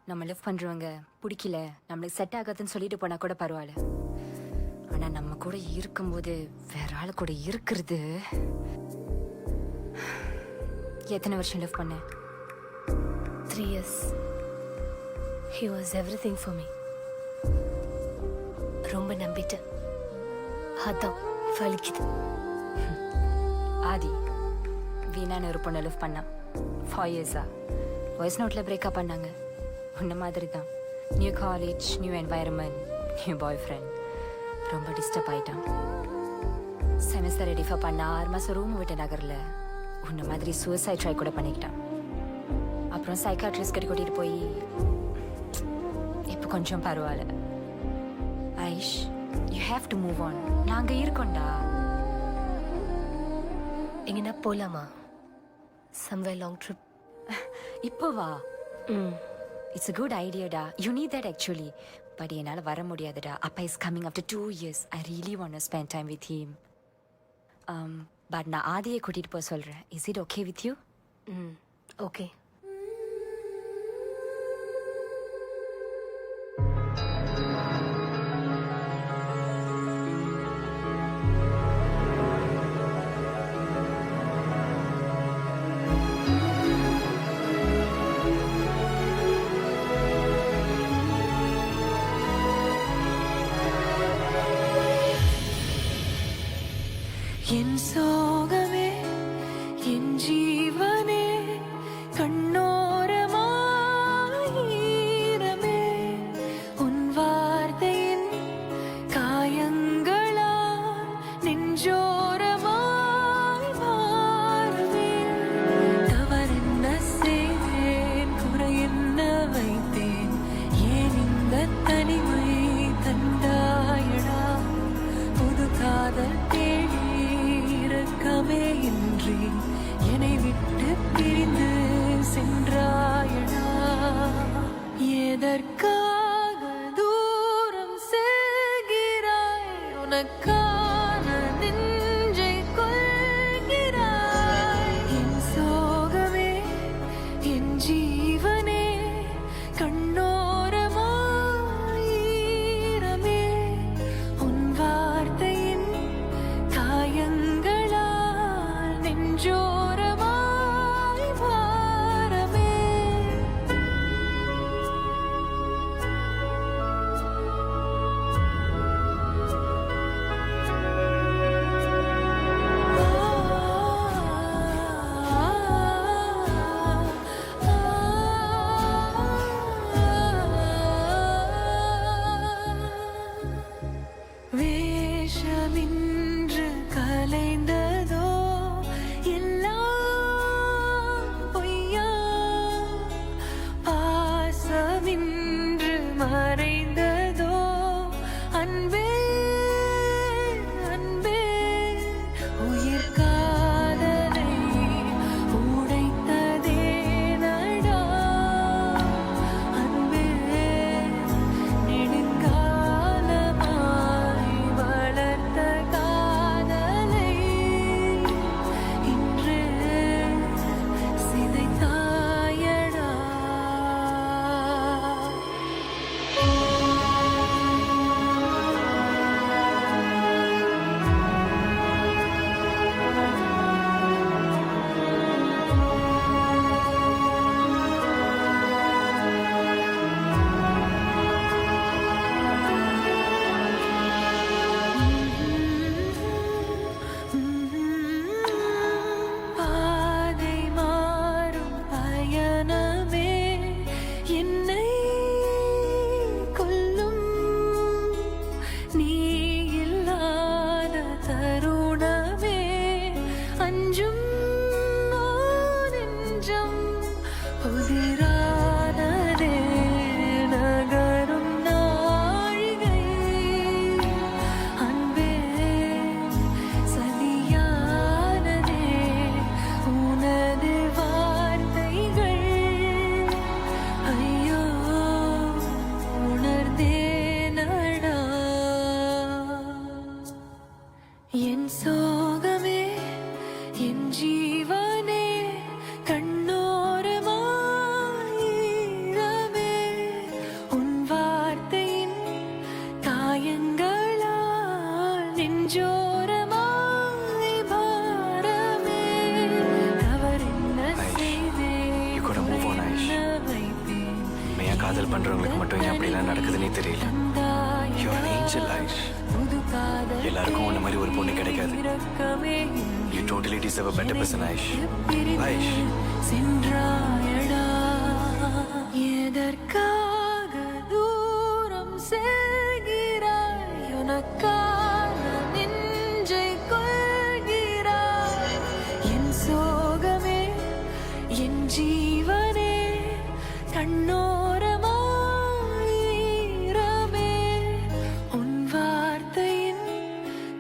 நம்ம லவ் பண்றவங்க பிடிக்கல, நம்மளுக்கு செட் ஆகாதுன்னு சொல்லிட்டு போனா கூட பரவாயில்ல. ஆனா நம்ம கூட இருக்கும்போது வேற ஆளு கூட இருக்கிறது. எத்தனை வருஷம் லவ் பண்ண? 3 years. He was everything for me. ரொம்ப நம்பிட்டேன், அதான் வலிக்குது. ஆதி வீணான ஒரு பொண்ணை லவ் பண்ணா 4 years-ஆ வாய்ஸ் நோட்ல பிரேக்கப் பண்ணாங்க. உன்ன மாதிரி தான். New college, new environment, new boy friend. ரொம்ப டிஸ்டர்ப் ஆயிட்டான். செமஸ்டர் ரெடிஃபர் பண்ண 6 மாசம் ரூம் விட்டு நகரில் உன்ன மாதிரி சூசைட் ட்ரை கூட பண்ணிக்கிட்டான். அப்புறம் சைக்காட்ரிஸ்ட் கிட்ட கூட்டிட்டு போய் இப்போ கொஞ்சம் பரவாயில்ல. Aish, you have to move on. நாங்க இருக்கோம்டா. எங்கன்னா போலாமா? somewhere long trip. இப்போ வா. இட்ஸ் a good idea டா. You need that actually. But என்னால் வர முடியாதுடா. அப்பா is coming after 2 years. I really want to spend time with him. But நான் ஆதியை கூட்டிட்டு போக சொல்றேன். Is it okay with you? Okay. என் சோகமே என் ஜீவனே கண்ணோரமாயிரமே உன் வார்த்தையின் காயங்களால் நெஞ்சோரமாய் மாறுவே. தவறென்ன செய்தேன், குறையென்ன வைத்தேன், ஏன் இந்த தனிமை தந்தாயடா. புது காதல் தேடி இரக்கமே இன்றி என்னை விட்டு பிரிந்து சென்றாயடா. எதற்காக தூரம் செல்கிறாய்? உனக்கான நெஞ்சை கொள்கிறாய். என் சோகமே என் ஜீவனே கண்ணோரமாயிரமே உன் வார்த்தையின் காயங்களால் நெஞ்சோரமாய் வாரமே. வேஷமின்று கலைந்ததோ எல்லாம் பொய்யா, பாசமின்று மறைந்ததோ அன்பே அன்பே. உயிர் காதலை உடைத்ததே நடா அன்பே. நெடுங்காலமாய் வளர்த்த சோகமே என் ஜீவனே கண்ணோரமாயிரமே உன் வார்த்தையின் காயங்களால் நெஞ்சோரமாய் பாரமே தவறென்ன செய்தேன் You gotta move on, Aish. உண்மையா காதல் பண்றவங்களுக்கு மட்டும் ஏன் அப்படிலாம் நடக்குதுன்னே தெரியல. You're an angel, Aish. எல்லாருக்கும் உன்ன மாதிரி ஒரு பொண்ணு கிடைக்காது. You totally deserve a better person, Aish. Aish. சென்றாயடா எதற்காக தூரம் செல்கிறாய் உனக்காக நெஞ்சை கொள்கிறாய் என் சோகமே என் ஜீவனே கண்ணோரமாயிரமே உன் வார்த்தையின்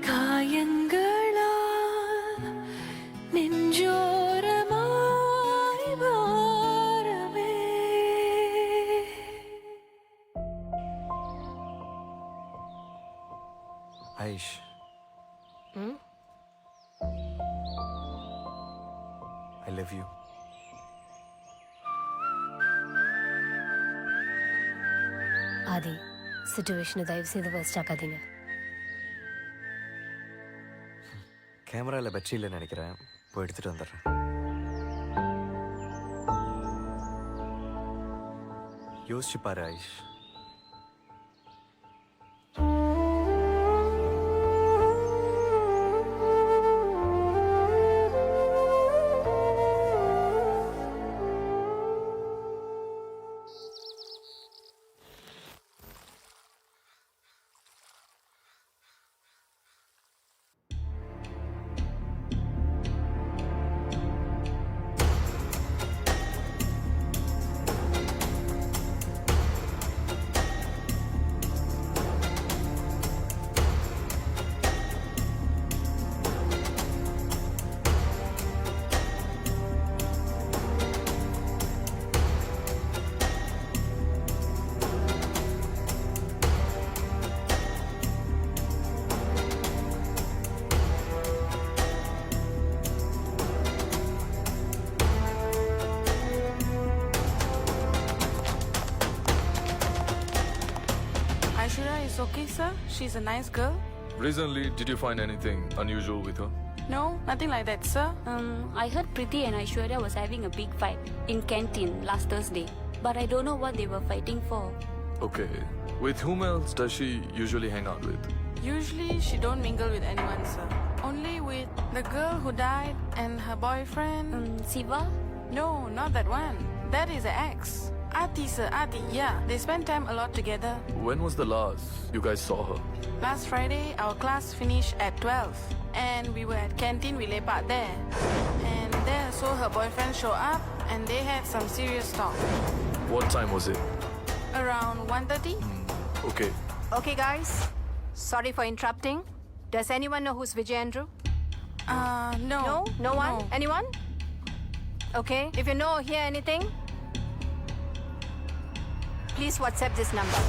காயங்களால் நெஞ்சோரமாய் பாரமே Aish. I love you. ஆதி சுச்சுவேஷனை தயவு செய்து வேஸ்ட் ஆக்காதீங்க. கேமரால பேட்டரி இல்லைன்னு நினைக்கிறேன். போய் எடுத்துட்டு வந்துடுறேன். யோசிச்சு பாரு Aish. Aishwarya is okay, sir. She's a nice girl. Recently, did you find anything unusual with her? No, nothing like that, sir. I heard Preeti and Aishwarya was having a big fight in canteen last Thursday, but I don't know what they were fighting for. Okay. With whom else does she usually hang out with? Usually she don't mingle with anyone, sir. Only with the girl who died and her boyfriend. Siva? No, not that one. That is the ex. Ati, sir, Ati, yeah. They spend time a lot together. When was the last you guys saw her? Last Friday, our class finished at 12. And we were at canteen, we lepak there. And there I saw her boyfriend show up and they had some serious talk. What time was it? Around 1:30? Okay. Okay, guys. Sorry for interrupting. Does anyone know who's Vijay Andrew? No. No? No one? Anyone? Okay. If you know or hear anything, please WhatsApp this number.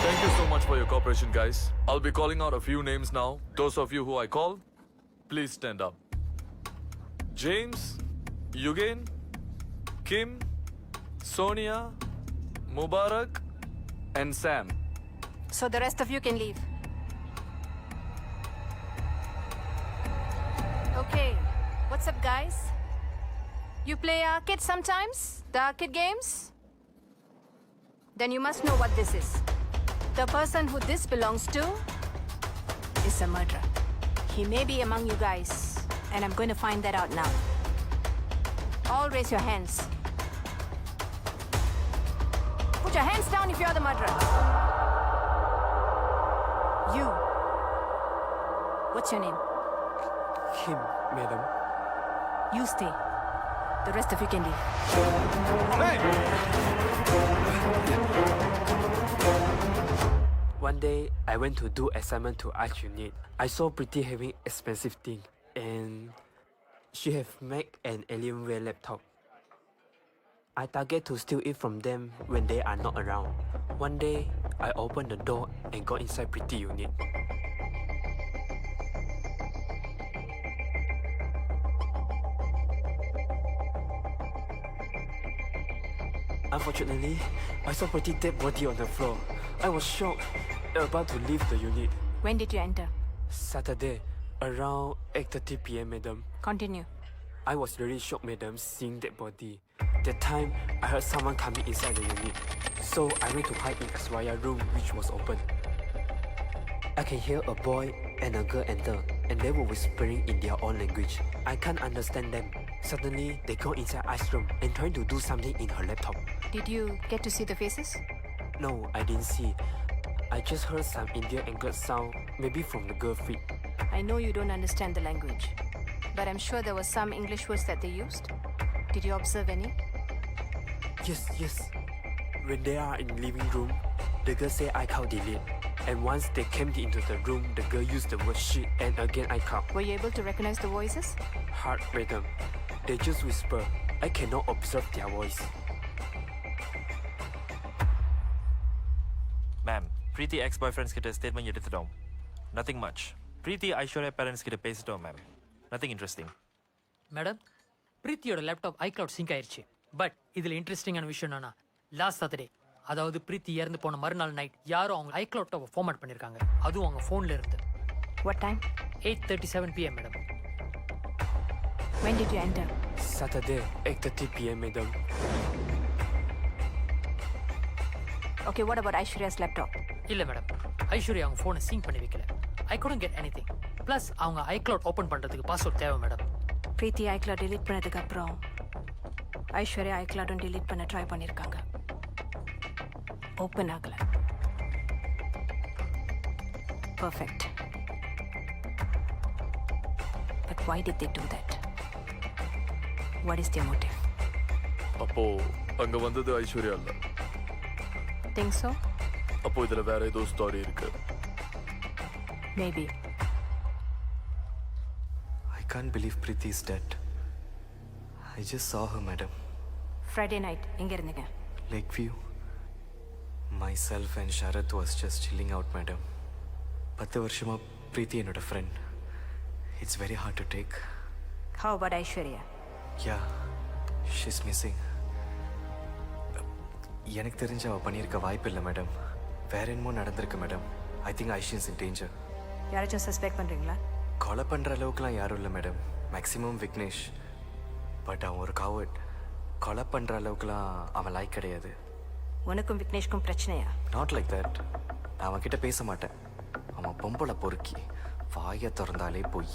Thank you so much for your cooperation, guys. I'll be calling out a few names now. Those of you who I call, please stand up. James, Yugen, Kim, Sonia, Mubarak, and Sam. So the rest of you can leave. Okay. What's up, guys? You play arcade sometimes? The arcade games? Then you must know what this is. The person who this belongs to is a murderer. He may be among you guys, and I'm going to find that out now. All raise your hands. Put your hands down if you're the murderer. You. What's your name? Kim, madam. You stay. The rest of you can leave. One day, I went to do assignment to Art Unit. I saw Preeti having expensive thing, and she have Mac and Alienware laptop. I target to steal it from them when they are not around. One day, I opened the door and got inside Pretty unit. Unfortunately, I saw Pretty dead body on the floor. I was shocked, about to leave the unit. When did you enter? Saturday, around 8:30 p.m., madam. Continue. I was really shocked, madam, seeing that body. That time, I heard someone coming inside the unit. So I went to hide in Aswaya room, which was open. I can hear a boy and a girl enter, and they were whispering in their own language. I can't understand them. Suddenly, they go inside Ice room and trying to do something in her laptop. Did you get to see the faces? No, I didn't see. I just heard some Indian anklet sound, maybe from the girl feet. I know you don't understand the language, but I'm sure there were some English words that they used. Did you observe any? Yes. When they are in living room, the girl say I can't delete. And once they came into the room, the girl used the word shit and again I can't. Were you able to recognize the voices? Hard, madam. They just whisper. I cannot observe their voice. Ma'am, Preeti ex-boyfriends கிட்ட statement எடுத்துட்டோம். Nothing much. Preeti Aishwarya parents கிட்ட பேசிட்டோம் ma'am. Nothing interesting. Madam பிரீத்தியோட laptop iCloud sync ஆயிருச்சு. But இதில் இன்ட்ரெஸ்டிங்கான விஷயம் என்னன்னா லாஸ்ட் சாட்டர்டே, அதாவது பிரீத்தி இறந்து போன மறுநாள் நைட் யாரும் அவங்க ஐக்ளவுட் ஃபார்மேட் பண்ணியிருக்காங்க. அதுவும் அவங்க ஃபோனில் இருந்து. What time? 8:37 p.m. Madam. When did you enter? Saturday, 8:30 p.m. madam. Okay, what about Aishwarya's laptop? இல்லை மேடம், ஐஸ்வர்யா அவங்க ஃபோனை சிங்க் பண்ணி வைக்கல. ஐ couldn't get anything. ப்ளஸ் அவங்க ஐக்ளவுட் ஓப்பன் பண்ணுறதுக்கு பாஸ்வேர்ட் தேவை மேடம். பிரீத்தி ஐக்ளவுட் delete பண்ணதுக்கு அப்புறம் ஐஸ்வர்யா ஐக்ளவுடும் delete பண்ண ட்ரை பண்ணியிருக்காங்க. ஓப்பன் ஆகல. Perfect. But why did they do that? What is their motive? அப்போ அங்க வந்தது ஐஸ்வர்யா இல்ல. Think so? அப்போ இதுல வேற ஏதோ ஸ்டோரி இருக்கு. Maybe. I can't believe Preeti is dead. I just saw her, madam. Friday night எங்க இருந்தீங்க? Lakeview. Myself and Sharath was just chilling out, madam. 10 வருஷமா Preeti என்னோட friend. It's very hard to take. How about Aishwarya? Yeah, she's missing. எனக்கு தெரிஞ்ச அவ பண்ணியிருக்க வாய்ப்பு இல்லை மேடம். வேற என்னமோ நடந்திருக்கு madam. I think Aishi is in danger. யாராச்சும் சஸ்பெக்ட் பண்றீங்களா? கொலை பண்ணுற அளவுக்குலாம் யாரும் இல்லை மேடம். மேக்ஸிமம் விக்னேஷ். பட் அவன் ஒரு காவர்ட். கொலை பண்ணுற அளவுக்குலாம் அவன் லைக் கிடையாது. உனக்கும் விக்னேஷ்க்கும் பிரச்சனையா? Not like that. நான் அவன்கிட்ட பேச மாட்டேன். அவன் பொம்பளை பொறுக்கி வாயை திறந்தாலே போய்.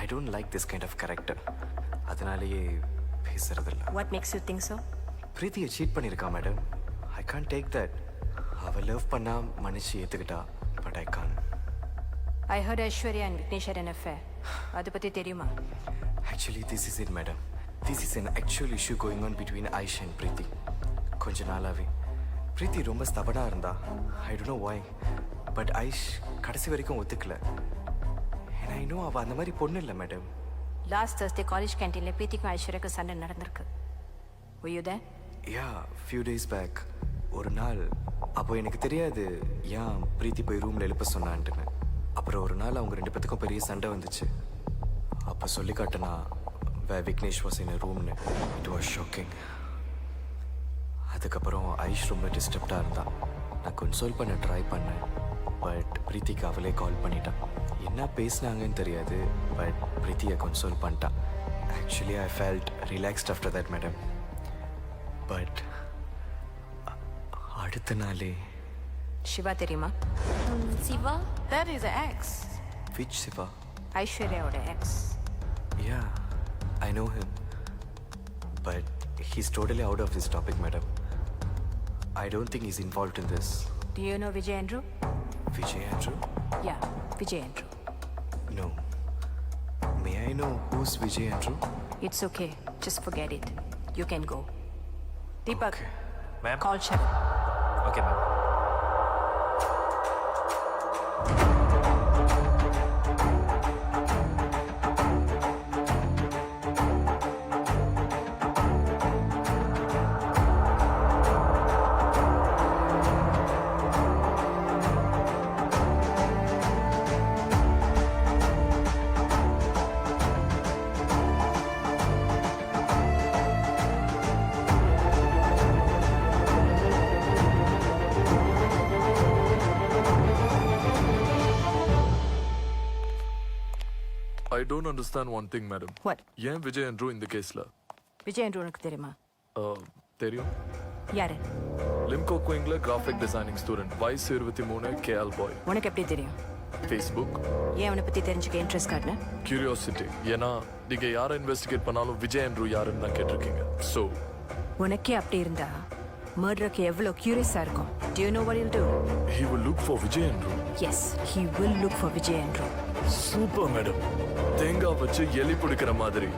I don't like this kind of character. அதனாலேயே பேசுறதில்ல. What makes you think so? பிரீத்தியை சீட் பண்ணியிருக்கான் madam. I can't take that. அவள் லவ் பண்ணா மனுஷி ஏற்றுக்கிட்டா. But I can't. I heard Aishwarya and Vignesh had an affair. அதை பற்றி தெரியுமா? Actually, this is it, madam. This is an actual issue going on between Aish and Preeti. கொஞ்ச நாளாவே பிரீத்தி ரொம்ப ஸ்தபனாக இருந்தா. I don't know why. But Aish கடைசி வரைக்கும் ஒத்துக்கல. And I know அவள் அந்த மாதிரி பொண்ணு இல்லை மேடம். லாஸ்ட் Thursday காலேஜ் கேன்டீனில் பிரீத்திக்கும் ஐஸ்வர்யாவுக்கும் சண்டை நடந்திருக்கு. Were you there? Yeah, few days back. ஒரு நாள் அப்போ எனக்கு தெரியாது ஏன் பிரீத்தி போய் ரூமில் எழுப்ப சொன்னான்ட்டுன்னு. அப்புறம் ஒரு நாள் அவங்க 2 பேத்துக்கும் பெரிய சண்டை வந்துச்சு. அப்போ சொல்லி காட்டினா விக்னேஷ் வாஸ் இன் ரூம்னு. It was shocking. அதுக்கப்புறம் ஐஷ் ரொம்ப டிஸ்டர்ப்டாக இருந்தா. நான் கன்சோல் பண்ண ட்ரை பண்ணேன். பட் பிரீத்திக்கு அவளே கால் பண்ணிட்டான். என்ன பேசினாங்கன்னு தெரியாது. பட் பிரீத்தியை கன்சோல் பண்ணிட்டான். Actually I felt relaxed after that madam. But அடுத்த நாளே சிவா தெரியுமா? Siva? That is an ex. Which Siva? ஐஸ்வர்யாவோட ex. Yeah, I know him. But he's totally out of this topic, madam. I don't think he's involved in this. Do you know Vijay Andrew? Vijay Andrew? Yeah, Vijay Andrew. No. May I know who's Vijay Andrew? It's okay. Just forget it. You can go. Deepak, Okay. Ma'am? call Sharon. Okay, ma'am. I don't understand one thing, madam. What? ஏன் Vijay Andrew இந்த கேஸ்ல விஜய் என்று உனக்கு தெரியுமா? தெரியும். யாரு? லிம்கோ குயிங்ல graphic designing student, வயசு 23, KL பாய். உனக்கு எப்படி தெரியும்? ஃபேஸ்புக். ஏன் அவனை பத்தி தெரிஞ்சுக்க இன்ட்ரெஸ்ட் காட்டுன? கியூரியாசிட்டி. ஏன்னா நீங்க யாரை இன்வெஸ்டிகேட் பண்ணாலும் விஜய் அண்ட்ரூ யாருன்னு தான் கேட்டிருக்கீங்க. ஸோ உனக்கே அப்படி இருந்தா மர்டருக்கு எவ்வளவு கியூரியஸா இருக்கும். Do you know what he'll do? he will look for Vijay Andrew. Yes, he will look for Vijay Andrew. Super madam. தேங்காய் வச்சு எலி பிடிக்கிற மாதிரி.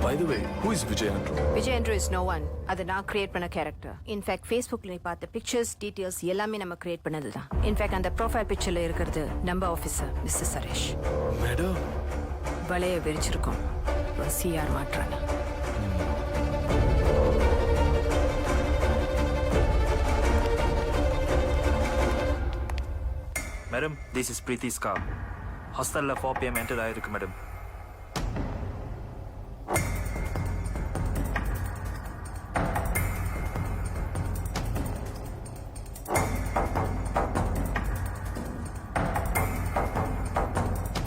By the way, who is Vijay Andrew? Vijay Andrew is no one. அது நான் create பண்ண character. In fact ஃபேஸ்புக்ல நீ பார்த்த பிக்சர்ஸ் டீடைல்ஸ் எல்லாமே நம்ம கிரியேட் பண்ணது தான். இன்ஃபேக்ட் அந்த ப்ரொஃபைல் பிக்சர்ல இருக்கிறது நம்ம ஆஃபீஸர் மிஸ்டர் சரேஷ். மேடம் வலைய விரிச்சிருக்கோம். CR மாற்றான. Madam, this is Preeti's car. Hostel 4 PM entered ஆயிருக்கு madam.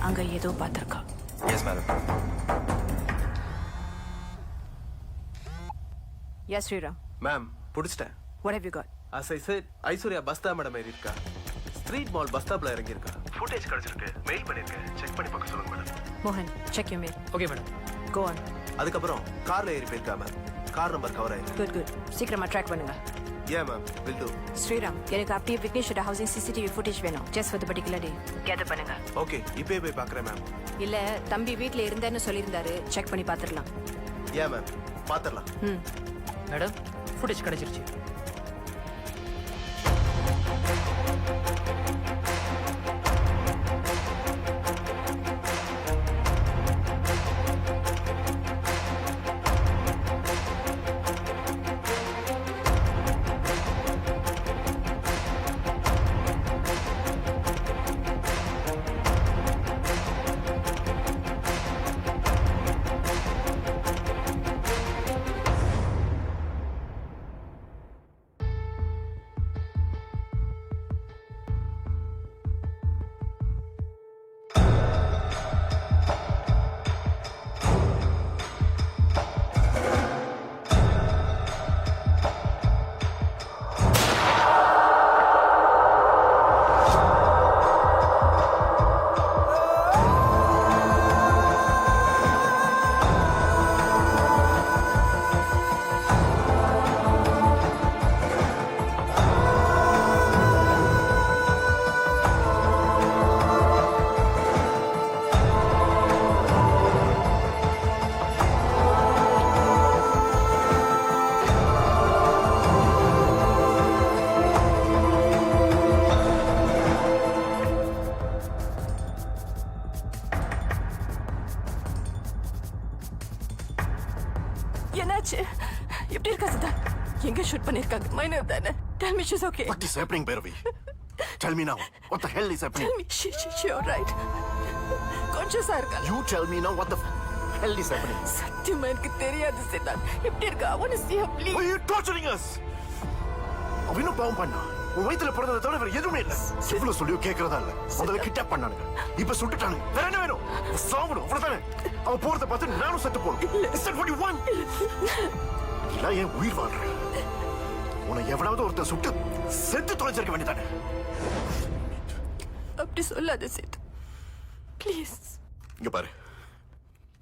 அங்க ஏதோ பார்த்திருக்கா. Yes madam. Yes, Sriram. Ma'am பிடிச்சிட்டேன். What have you got? As I said, Aishwarya bus தான் மேடம் ஏறி இருக்கா. ஸ்ட்ரீட் மால் பஸ் ஸ்டாப்ல இறங்கி இருக்கா. ஃபுட்டேஜ் கிடைச்சிருக்கு. மெயில் பண்ணிருக்கேன். செக் பண்ணி பார்க்க சொல்லுங்க madam. Mohan, check your mail. Okay madam. Go on. அதுக்கப்புறம் கார்ல ஏறி போயிருக்கா மேம். கார் நம்பர் கவர் ஆயிருக்கு. Good, good. சீக்கிரமா ட்ராக் பண்ணுங்க. Yeah ma'am, will do. Sriram, எனக்கு அப்படியே விக்னேஷோட ஹவுசிங் CCTV ஃபுட்டேஜ் வேணும். Just for the particular day. Gather பண்ணுங்க. ஓகே, இப்பவே போய் பார்க்கறேன் மேம். இல்ல தம்பி வீட்ல இருந்தேன்னு சொல்லியிருந்தாரு. செக் பண்ணி பார்த்துடலாம். Yeah மேம், பாத்துறலாம். மேடம் ஃபுட்டேஜ் கிடைச்சிருச்சு. என்னாச்சு? எப்படி இருக்கா சித்தா? எங்க ஷூட் பண்ணிருக்காங்க? மைனர் தானே? Tell me she's okay. What is happening, Bhairavi? Tell me now. What the hell is happening? Tell me she all right. Conscious-ஆ இருக்கா? You tell me now what the hell is happening? சத்தியமா எனக்கு தெரியாது சித்தா. எப்படி இருக்கா? I want to see her please. Why are you torturing us? அவ இன்னும் பாவம் பண்ணா. உன் வயித்துல பிறந்ததை தவிர வேற எதுவுமே இல்ல. எவ்வளவு சொல்லியோ கேட்கறதா இல்ல. முதல்ல கிட்னாப் பண்ணானுங்க. இப்ப சுட்டுட்டானுங்க. வேற என்ன வேணும்? சாவணும். அவ்வளவுதானே. அவ போறத பார்த்து நானும் செத்து போறேன். Is that what you want? இல்ல ஏன் உயிர் வாழ்ற? உன்னை எவனாவது ஒருத்தன் சுட்டு செத்து தொலைச்சிருக்க வேண்டியதானே. அப்படி சொல்லாத சித். ப்ளீஸ். இங்க பாரு.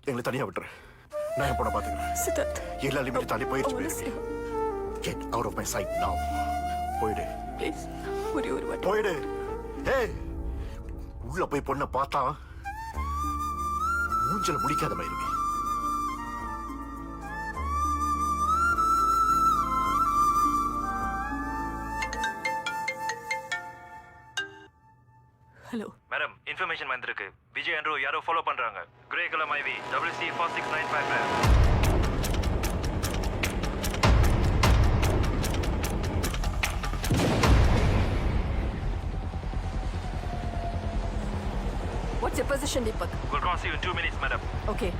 எங்களை தனியா விட்டுரு. நான் என் பொண்ணை பாத்துக்கிறேன். சித்தார்த். எல்லா லிமிட் தாண்டி போயிடுச்சு. Get out of my sight now. போயிடு. ப்ளீஸ். ஒரே ஒரு வாட்டி. போயிடு. ஏய். உள்ள போய் பொண்ணை பார்த்தா மூஞ்சல முடிக்காத பைரவி. ஹலோ மேடம், இன்ஃபர்மேஷன் வந்திருக்கு. விஜய் அண்ட்ரூ யாரோ ஃபாலோ பண்றாங்க. கிரே கலர் மைவி WC4695. What's your position, Deepak? We'll cross you in 2 minutes, madam. Okay.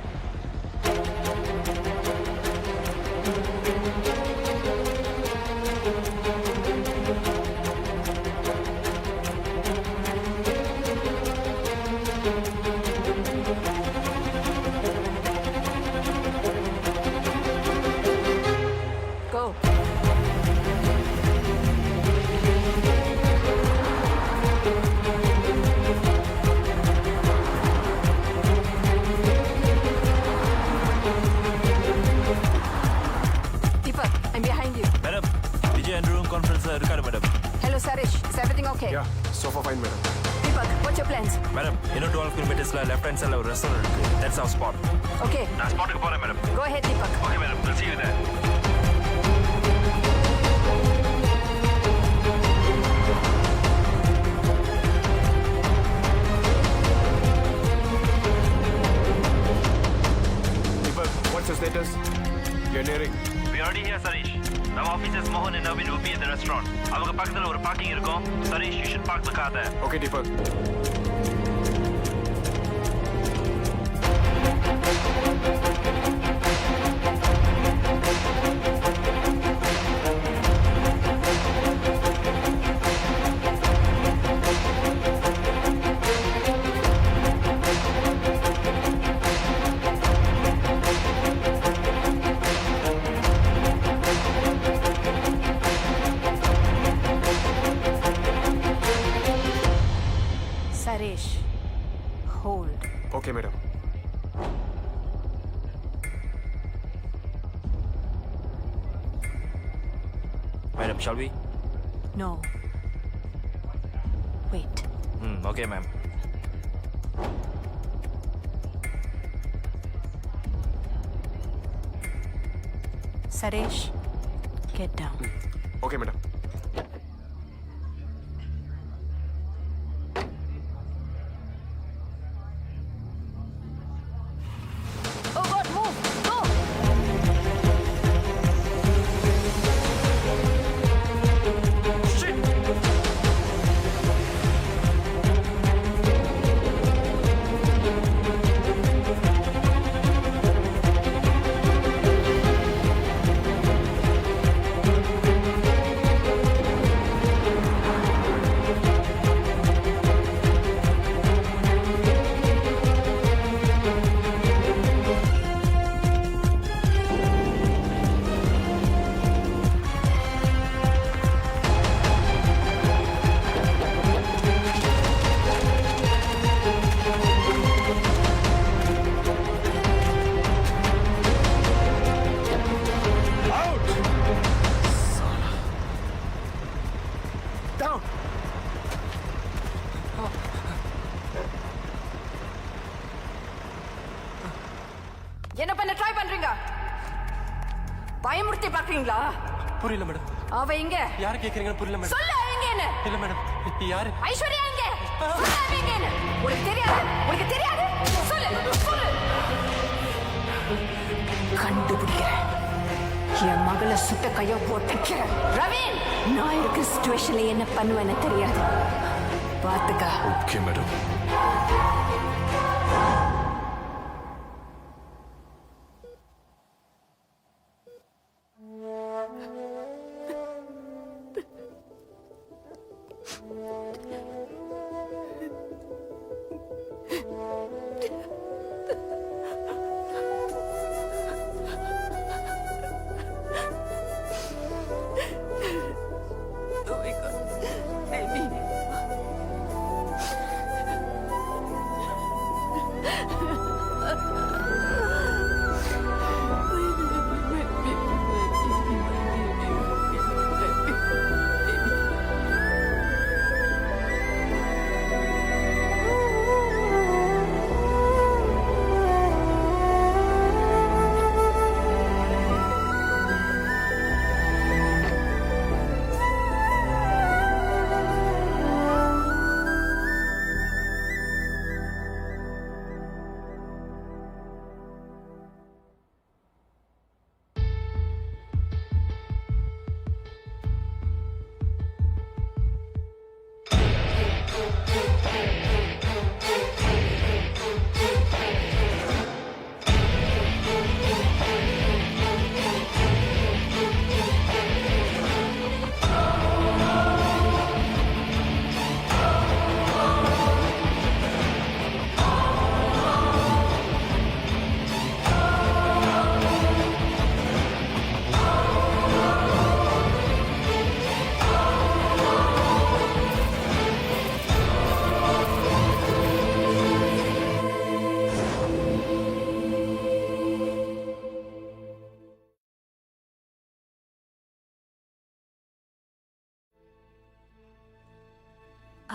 Sofa fine, madam. Deepak, what's your plans? Madam இன்னும் 12 கிலோமீட்டர்ஸ்ல லெஃப்ட் ஹேண்ட் சைடில் ஒரு ரெஸ்டாரண்ட் இருக்கு. That's our spot. Okay, நான் ஸ்பாட்டுக்கு போறேன் madam. go ahead, Deepak. Okay madam. We'll see you there. Deepak, what's the status? You're nearing. We already here, Sarish. Our officers Mohan and Navin will be at the restaurant. அவங்க பக்கத்துல ஒரு parking இருக்கும். Sarish, you should park the car there. Okay, Deepak. Sarish, hold. Okay, madam. Madam, shall we? No. Wait. Okay, ma'am. Sarish, get down. Okay, madam. Oh God, move! Go! Down! என்ன பண்ண try பண்றீங்க? பயமுறுத்தி பாக்குறீங்களா? புரியல madam. அவ இங்க. யாரு கேக்குறீங்கன்னு புரியல மேடம். சொல்ல அவங்க என்ன? இல்ல மேடம். யாரு? ஐஸ்வர்யா இங்க. சொல்ல அவங்க என்ன? உனக்கு தெரியாது? உனக்கு தெரியாது? சொல்லு, சொல்லு. கண்டுபிடிக்கிறேன். என் மகளை சுட்ட கையோ போட்டுக்கிறேன். ரவீன், நான் இருக்க சிச்சுவேஷன்ல என்ன பண்ணுவேன்னு தெரியாது. பாத்துக்க. Okay, madam.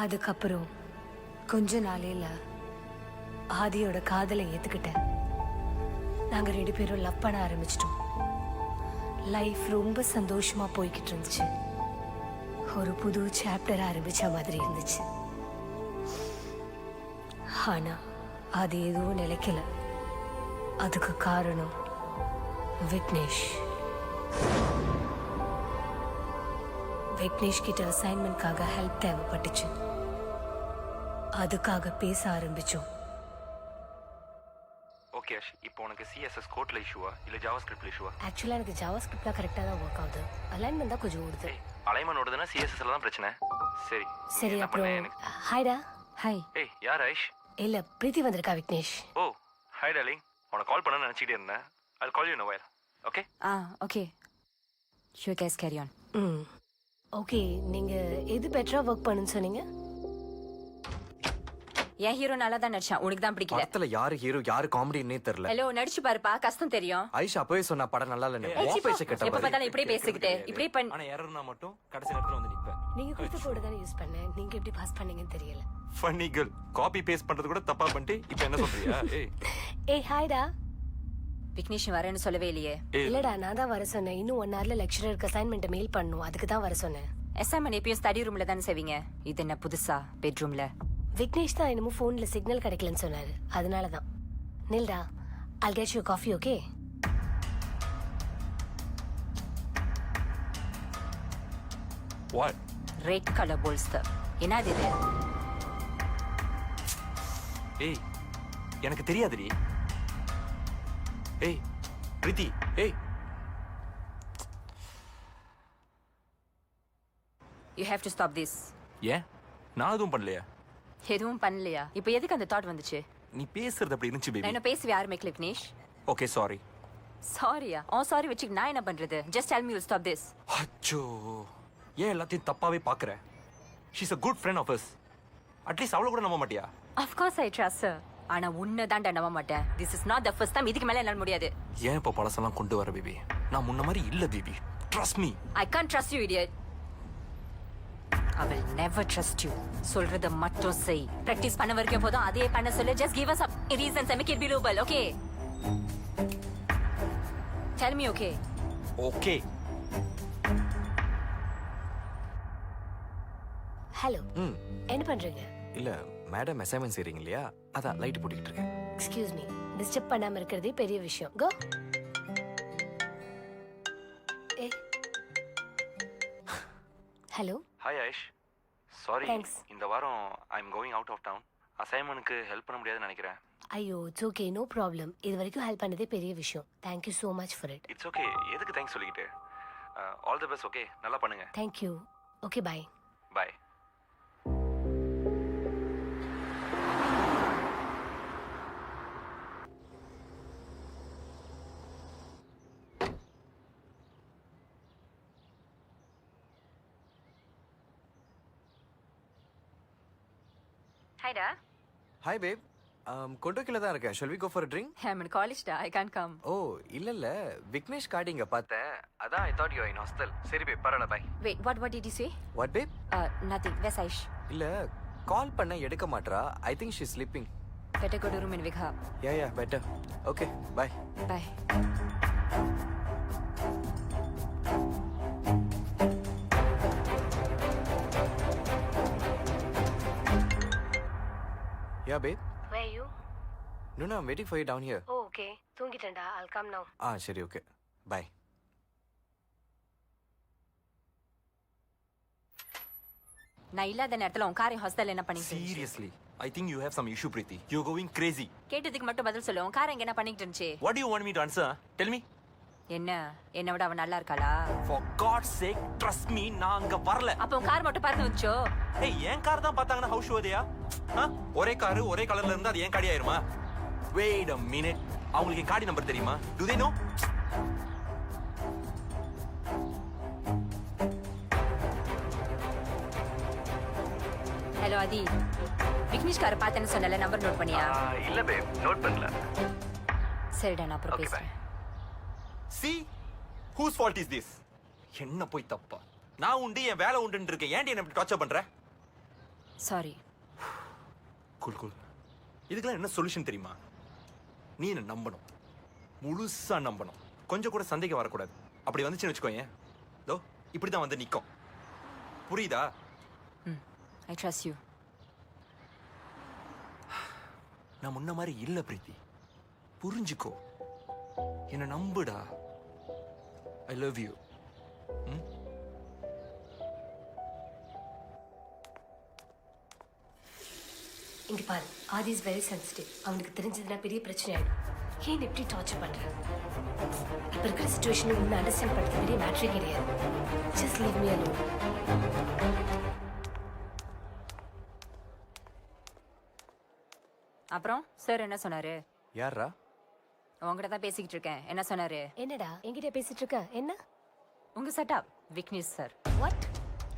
அதுக்கப்புறம் கொஞ்ச நாளையில ஆதியோட காதலை ஏத்துக்கிட்டேன். நாங்க 2 பேரும் லவ் பண்ண ஆரம்பிச்சிட்டோம். லைஃப் ரொம்ப சந்தோஷமா போய்கிட்டு இருந்துச்சு. ஒரு புது சாப்டர் ஆரம்பிச்ச மாதிரி இருந்துச்சு. ஆனா அது எதுவும் நிலைக்கல. அதுக்கு காரணம் விக்னேஷ். விக்னேஷ் கிட்ட அசைன்மெண்ட்காக ஹெல்ப் தேவைப்பட்டுச்சு. அதுக்காக பேச ஆரம்பிச்சோம். ஓகே அஷ், இப்போ உனக்கு சிஎஸ்எஸ் கோட்ல இஷ்யூவா இல்ல ஜாவாஸ்கிரிப்ட்ல இஷ்யூவா? ஆக்சுவலா எனக்கு ஜாவாஸ்கிரிப்ட்ல கரெக்டா தான் ஒர்க் ஆகுது. அலைன்மெண்ட் தான் கொஞ்சம் ஓடுது. அலைன்மெண்ட் ஓடுதுன்னா சிஎஸ்எஸ்ல தான் பிரச்சனை. சரி சரி அப்புறம் ஹாய்டா. ஹாய். ஏய் யார் ஐஷ்? இல்ல பிரீத்தி வந்திருக்கா விக்னேஷ். ஓ ஹாய் டார்லிங், உனக்கு கால் பண்ண நினைச்சிட்டே இருந்தேன். I'll call you in a while. Okay? Okay. You guys carry on. Okay, நீங்க எது பெட்டரா ஒர்க் பண்ணுன்னு சொன்னீங்க? என் ஹீரோ நல்லா தான் நடிச்சான், உனக்கு தான் பிடிக்கல. படத்துல யாரு ஹீரோ யாரு காமெடின்னே தெரியல. ஹலோ, நடிச்சு பாருப்பா, கஷ்டம் தெரியும். ஐஷா அப்பவே சொன்னா படம் நல்லா இல்லன்னு. எப்ப பார்த்தாலும் இப்படி பேசிக்கிட்டு இப்படி பண்ண. ஆனா எரர்னா மட்டும் கடைசி நேரத்துல வந்து நிப்பேன். நீங்க கொடுத்த கோட் தான் யூஸ் பண்ணேன். நீங்க எப்படி பாஸ் பண்ணீங்கன்னு தெரியல. ஃபன்னி கேர்ள், காப்பி பேஸ்ட் பண்றது கூட தப்பா பண்ணிட்டு இப்போ என்ன சொல்றியா? ஏய் ஹாய்டா. விக்னேஷ் வரேன்னு சொல்லவே இல்லையே. இல்லடா, நான் தான் வர சொன்னேன். இன்னும் 1 hourல லெக்சரருக்கு அசைன்மெண்ட் மெயில் பண்ணனும். அதுக்கு தான் வர சொன்னேன். அசைன்மெண்ட் எப்பயும் ஸ்டடி ரூம்ல தானே செய்வீங்க. இது என்ன புதுசா பெட்ரூம்ல? விக்னேஷ் தான் என்னமோ ஃபோன்ல சிக்னல் கிடைக்கலன்னு சொன்னாரு. அதனால தான். நில்டா, I'll get you a coffee, okay? What? Red color bolster. என்னது இது? ஏய் எனக்கு தெரியாதுடி. ஏய் பிரீத்தி, ஏய். You have to stop this. ஏன்? நான் எதுவும் பண்ணலையா? எதுவும் பண்ணலையா? இப்போ எதுக்கு அந்த தாட் வந்துச்சு? நீ பேசுறது அப்படி இருந்துச்சு பேபி. நான் என்ன பேசவே ஆரம்பிக்கல விக்னேஷ். Okay sorry. சாரியா? சாரி வச்சு நான் என்ன பண்றது? Just tell me you'll stop this. அச்சோ, ஏன் எல்லாத்தையும் தப்பாவே பாக்குற? She's a good friend of us. At least அவளை கூட நம்ப மாட்டியா? Of course I trust her. ஆனா உன்னை தான்டா நம்ப மாட்டேன். This is not the first time. இதுக்கு மேல என்னால முடியாது. ஏன் இப்போ பழசெல்லாம் கொண்டு வர பேபி? நான் முன்ன மாதிரி இல்ல baby. Trust me. I can't trust you, idiot. I will never trust you. சொல்றத மட்டும் செய். பிராக்டீஸ் பண்ண வரைக்கும் போதும் அதே பண்ண சொல்லு. Just give us some reasons and make it believable, okay? Tell me, okay? Okay. Hello. என்ன பண்றீங்க? இல்ல மேடம் அசைன்மெண்ட் செய்றீங்க இல்லையா, அதான் லைட் போட்டுக்கிட்டு இருக்கேன். எக்ஸ்கியூஸ் மீ, டிஸ்டர்ப் பண்ணாம இருக்கிறதே பெரிய விஷயம். Go. Hello. Hi Aish, sorry. Thanks. இந்த வாரம் I am going out of town. அசைன்மெண்ட்க்கு ஹெல்ப் பண்ண முடியாதுன்னு நினைக்கிறேன். ஐயோ, இட்ஸ் ஓகே, நோ ப்ராப்ளம். இது வரைக்கும் ஹெல்ப் பண்ணதே பெரிய விஷயம். Thank you so much for it. It's okay. எதுக்கு தேங்க்ஸ் சொல்லிக்கிட்டு? All the best. ஓகே, நல்லா பண்ணுங்க. தேங்க்யூ. Okay, bye. பை. ஹாய்டா. Hi babe. கொண்டோக்கில தான் இருக்கேன். Shall we go for a drink? I'm in college da. I can't come. ஓ இல்ல Vignesh card இங்க பார்த்தேன். அதான் I thought you are in hostel. சரி பேப், பரவாயில்ல by. Wait, what did you say? What babe? Nothing. Where's Aish? இல்ல கால் பண்ண எடுக்க மாட்றா. I think she's sleeping. Better go to room in Vigha. Yeah, better. Okay, bye. Bye. Yeah babe. Where are you? No, I'm waiting for you down here. Oh, okay. தூங்கிட்டேன்டா. I'll come now. சரி okay. Bye. நான் இல்லாத நேரத்துல உன் காரை hostel என்ன பண்ணிட்டு இருந்துச்சு? Seriously, I think you have some issue, Preeti. You're going crazy. கேட்டதுக்கு மட்டும் பதில் சொல்லு. உன் காரை எங்க என்ன பண்ணிட்டு இருந்துச்சு? What do you want me to answer? Tell me. என்ன விட அவ நல்லா இருக்காளா? For God's sake, trust me, நான் அங்க வரல. அப்ப உன் கார் மட்டும் பார்த்து வந்துச்சோ? ஏய், என் கார் தான் பார்த்தாங்கன்னா ஹவுஸ் ஷோதையா? ஒரே கார் ஒரே கலர்ல இருந்தா அது ஏன் காடி ஆயிருமா? Wait a minute. அவங்களுக்கு காடி நம்பர் தெரியுமா? Do they know? ஹலோ ஆதி, விக்னேஷ் காரை பார்த்தேன்னு சொன்னல, நம்பர் நோட் பண்ணியா? இல்ல பேப், நோட் பண்ணல. சரிடா, நான் அப்புறம் பேசுறேன். See? Whose fault is this? என்ன போய் தப்பா? நான் உண்டு, என் வேலை உண்டுன்னு இருக்கேன். ஏன்டி என்ன இப்படி டார்ச்சர் பண்ற? சாரி. Cool cool. இதுக்கெல்லாம் என்ன சொல்யூஷன் தெரியுமா? நீ என்ன நம்பணும், முழுசா நம்பணும். கொஞ்சம் கூட சந்தேகம் வரக்கூடாது. அப்படி வந்துச்சுன்னு வச்சுக்கோயேன், இதோ இப்படி தான் வந்து நிற்கும். புரியுதா? I trust you. நான் முன்ன மாதிரி இல்ல பிரீத்தி, புரிஞ்சுக்கோ, என்ன நம்புடா. I love you. இங்க பாரு, ஆதி இஸ் வெரி சென்சிட்டிவ். அவனுக்கு தெரிஞ்சதுன்னா பெரிய பிரச்சனை ஆயிடும். ஏன் எப்படி டார்ச்சர் பண்ற? இப்ப இருக்கிற சிச்சுவேஷன் உன்னை அண்டர்ஸ்டாண்ட் பண்றது பெரிய மேட்ரே கிடையாது. Just leave me alone. அப்புறம் சார் என்ன சொன்னாரு? யாரா? உங்ககிட்ட தான் பேசிக்கிட்டு இருக்கேன். என்ன சொன்னாரு? என்னடா என்கிட்ட பேசிட்டு இருக்க? என்ன உங்க setup Vignesh sir. What?